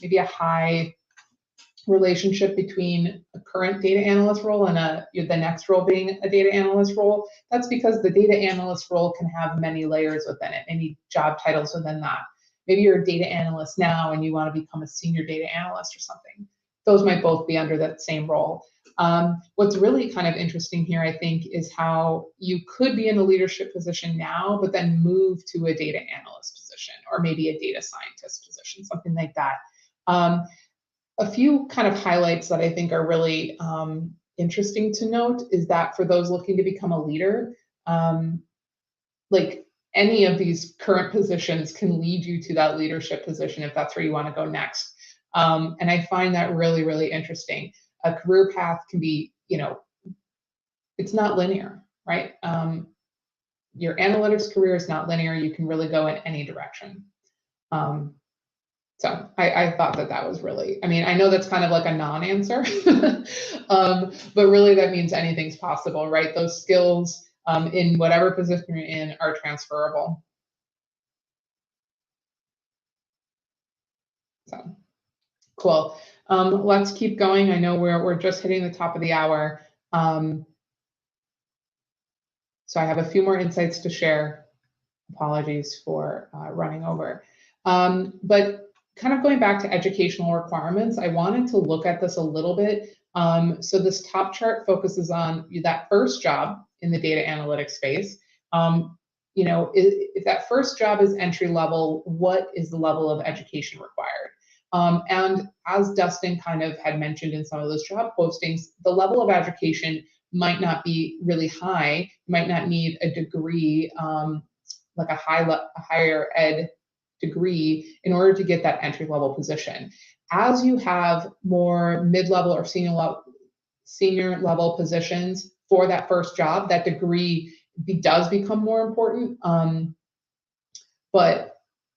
maybe a high relationship between a current data analyst role and the next role being a data analyst role. That's because the data analyst role can have many layers within it, many job titles within that. Maybe you're a data analyst now and you want to become a senior data analyst or something. Those might both be under that same role. What's really kind of interesting here, I think, is how you could be in a leadership position now, but then move to a data analyst position, or maybe a data scientist position, something like that. A few kind of highlights that I think are really interesting to note is that for those looking to become a leader, like any of these current positions can lead you to that leadership position if that's where you want to go next. And I find that really, really interesting. A career path can be, it's not linear, right? Your analytics career is not linear. You can really go in any direction. So I thought that was really, I know that's kind of like a non-answer, but really that means anything's possible, right? Those skills in whatever position you're in are transferable. So cool. Let's keep going. I know we're just hitting the top of the hour. So I have a few more insights to share. Apologies for running over. But kind of going back to educational requirements, I wanted to look at this a little bit. So this top chart focuses on that first job in the data analytics space. If that first job is entry level, what is the level of education required? And as Dustin kind of had mentioned in some of those job postings, the level of education might not be really high. You might not need a degree, like a higher ed degree, in order to get that entry level position. As you have more mid-level or senior level positions for that first job, that degree does become more important.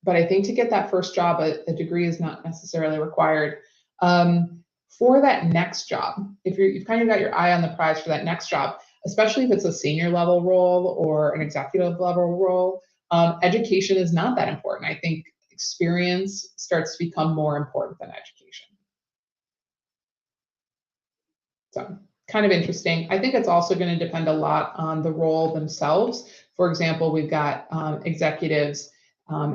But I think to get that first job, a degree is not necessarily required. For that next job, if you've kind of got your eye on the prize for that next job, especially if it's a senior level role or an executive level role, education is not that important. I think experience starts to become more important than education. So kind of interesting. I think it's also going to depend a lot on the role themselves. For example, we've got executives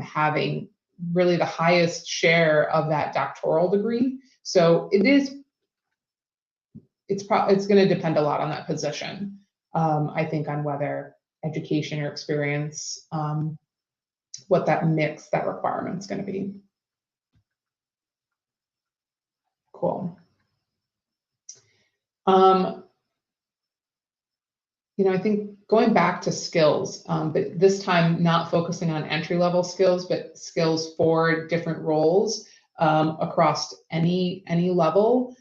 having really the highest share of that doctoral degree. So it's going to depend a lot on that position. I think on whether education or experience, what that mix, that requirement's going to be. Cool. I think going back to skills, but this time not focusing on entry-level skills, but skills for different roles across any level.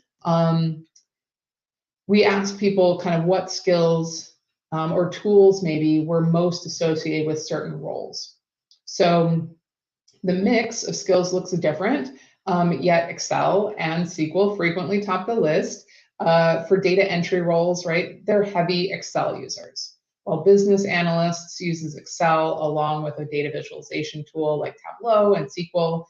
We asked people kind of what skills or tools maybe were most associated with certain roles. So the mix of skills looks different, yet Excel and SQL frequently top the list. For data entry roles, right, they're heavy Excel users. While business analysts uses Excel along with a data visualization tool like Tableau and SQL,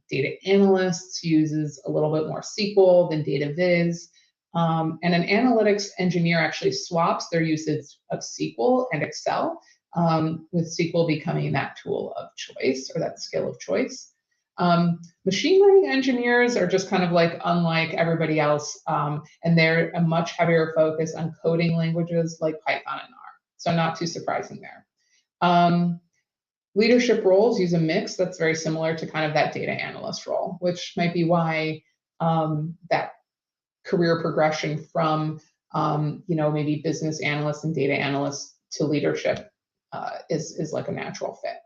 data analysts uses a little bit more SQL than data viz. And an analytics engineer actually swaps their usage of SQL and Excel, with SQL becoming that tool of choice or that skill of choice. Machine learning engineers are just kind of like unlike everybody else, and they're a much heavier focus on coding languages like Python and R. So not too surprising there. Leadership roles use a mix that's very similar to kind of that data analyst role, which might be why that career progression from maybe business analyst and data analyst to leadership is like a natural fit.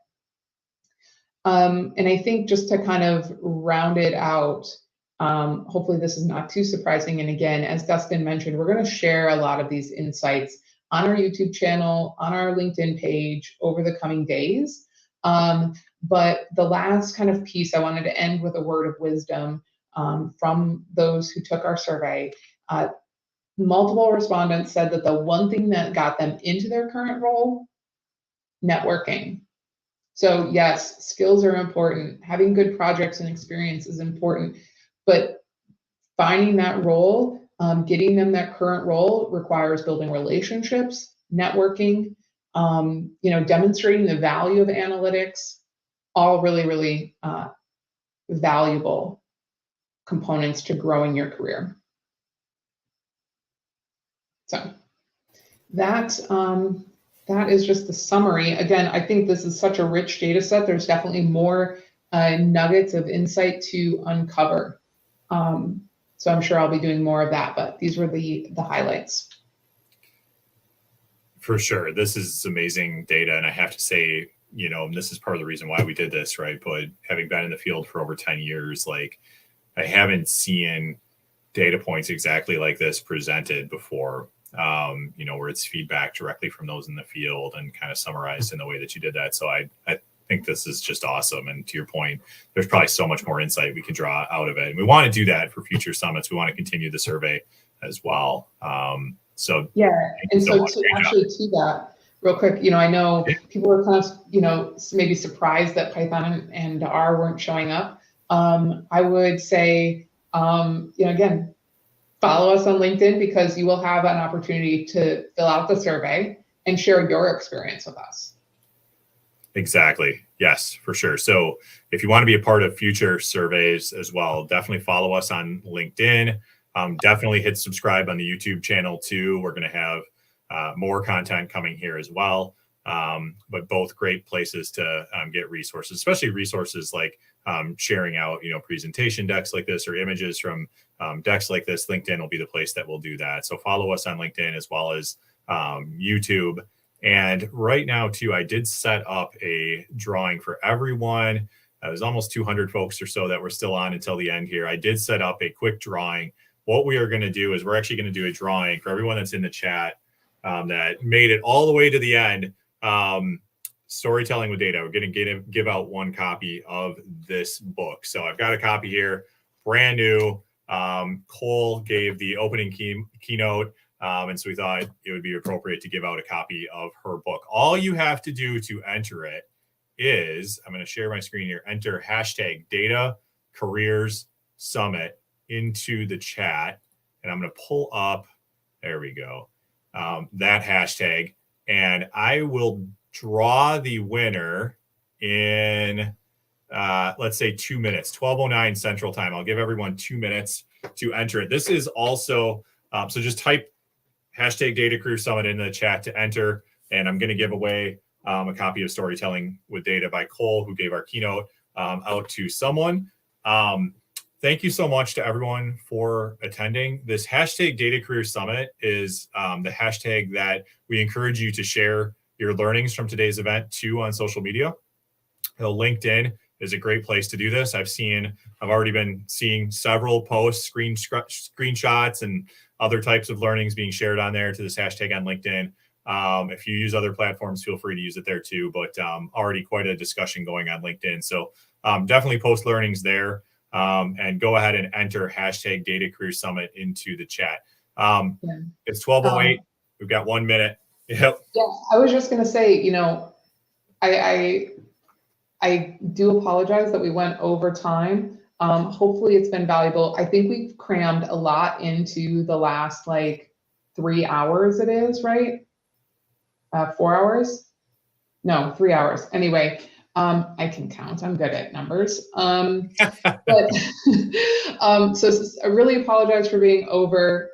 And I think just to kind of round it out, hopefully this is not too surprising. And again, as Dustin mentioned, we're going to share a lot of these insights on our YouTube channel, on our LinkedIn page over the coming days. But the last kind of piece, I wanted to end with a word of wisdom from those who took our survey. Multiple respondents said that the one thing that got them into their current role, networking. So yes, skills are important. Having good projects and experience is important, but finding that role, getting them that current role requires building relationships, networking, demonstrating the value of analytics, all really, really valuable components to growing your career. So that is just the summary. Again, I think this is such a rich data set. There's definitely more nuggets of insight to uncover. So I'm sure I'll be doing more of that, but these were the highlights. For sure. This is amazing data. And I have to say, this is part of the reason why we did this, right? But having been in the field for over 10 years, like I haven't seen data points exactly like this presented before. Where it's feedback directly from those in the field and kind of summarized in the way that you did that. So I think this is just awesome. And to your point, there's probably so much more insight we can draw out of it. And we want to do that for future summits. We want to continue the survey as well. Yeah. And so to that real quick, I know people were kind of, maybe surprised that Python and R weren't showing up. I would say, again, follow us on LinkedIn because you will have an opportunity to fill out the survey and share your experience with us. Exactly. Yes, for sure. So if you want to be a part of future surveys as well, definitely follow us on LinkedIn. Definitely hit subscribe on the YouTube channel too. We're going to have more content coming here as well. But both great places to get resources, especially resources like sharing out, presentation decks like this or images from decks like this. LinkedIn will be the place that will do that. So follow us on LinkedIn as well as YouTube. And right now too, I did set up a drawing for everyone. There's almost 200 folks or so that were still on until the end here. I did set up a quick drawing. What we are going to do is we're actually going to do a drawing for everyone that's in the chat that made it all the way to the end. Storytelling with Data. We're going to give out one copy of this book. So I've got a copy here, brand new. Cole gave the opening keynote, and so we thought it would be appropriate to give out a copy of her book. All you have to do to enter it is, I'm going to share my screen here, enter hashtag Data Careers Summit into the chat, and I'm going to pull up, there we go, that hashtag, and I will draw the winner in let's say 2 minutes, 12:09 Central Time. I'll give everyone 2 minutes to enter it. This is also, so just type hashtag Data Career Summit in the chat to enter, and I'm going to give away a copy of Storytelling with Data by Cole, who gave our keynote, out to someone. Thank you so much to everyone for attending. This hashtag Data Career Summit is the hashtag that we encourage you to share your learnings from today's event too on social media. LinkedIn is a great place to do this. I've already been seeing several posts, screenshots, and other types of learnings being shared on there to this hashtag on LinkedIn. If you use other platforms, feel free to use it there too, but already quite a discussion going on LinkedIn. So definitely post learnings there and go ahead and enter hashtag Data Career Summit into the chat. It's 12:08. We've got 1 minute. Yep. Yeah, I was just going to say, I do apologize that we went over time. Hopefully it's been valuable. I think we've crammed a lot into the last 3 hours it is, right? 4 hours? No, 3 hours. Anyway, I can count. I'm good at numbers. But so I really apologize for being over.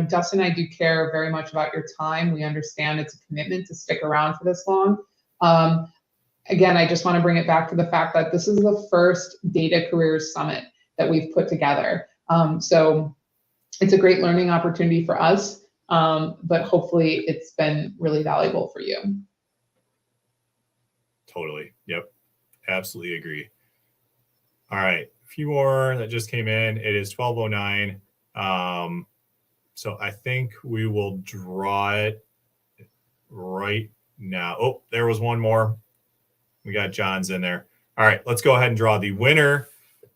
Dustin and I do care very much about your time. We understand it's a commitment to stick around for this long. again, I just want to bring it back to the fact that this is the first Data Careers Summit that we've put together. So it's a great learning opportunity for us, but hopefully it's been really valuable for you. Totally. Yep. Absolutely agree. All right. A few more that just came in. It is 12:09. So I think we will draw it right now. Oh, there was one more. We got John's in there. All right, let's go ahead and draw. The winner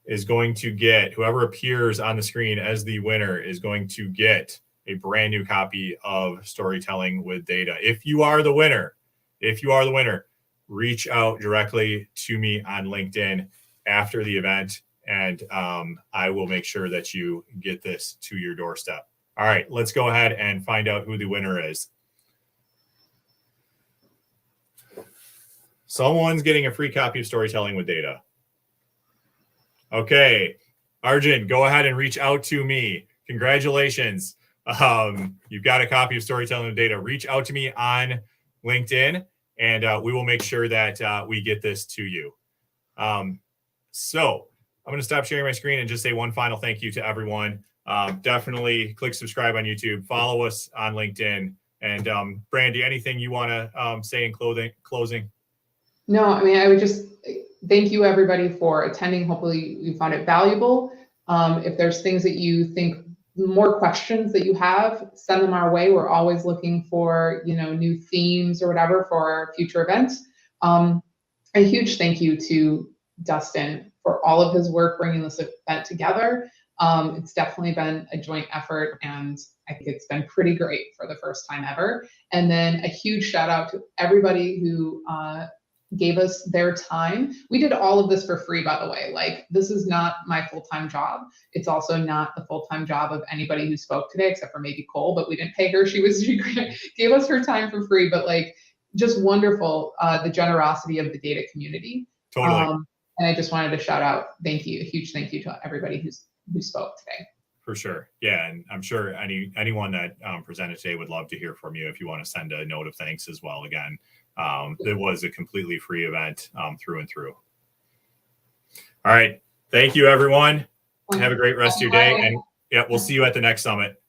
is going to get, whoever appears on the screen as the winner is going to get a brand new copy of Storytelling with Data. If you are the winner, reach out directly to me on LinkedIn after the event, and I will make sure that you get this to your doorstep. All right, let's go ahead and find out who the winner is. Someone's getting a free copy of Storytelling with Data. Okay, Arjun, go ahead and reach out to me. Congratulations. You've got a copy of Storytelling with Data. Reach out to me on LinkedIn, and we will make sure that we get this to you. So I'm going to stop sharing my screen and just say one final thank you to everyone. Definitely click subscribe on YouTube, follow us on LinkedIn, and Brandy, anything you want to say in closing? No, I mean, I would just thank you everybody for attending. Hopefully you found it valuable. If there's things that you think, more questions that you have, send them our way. We're always looking for, new themes or whatever for our future events. A huge thank you to Dustin for all of his work bringing this event together. It's definitely been a joint effort, and I think it's been pretty great for the first time ever. And then a huge shout out to everybody who gave us their time. We did all of this for free, by the way. Like, this is not my full-time job. It's also not the full-time job of anybody who spoke today, except for maybe Cole, but we didn't pay her. She gave us her time for free, but like, just wonderful, the generosity of the data community. Totally. And I just wanted to shout out, thank you, a huge thank you to everybody who spoke today. For sure. Yeah. And I'm sure anyone that presented today would love to hear from you if you want to send a note of thanks as well. Again, it was a completely free event through and through. All right. Thank you, everyone. Have a great rest of your day. And yeah, we'll see you at the next summit.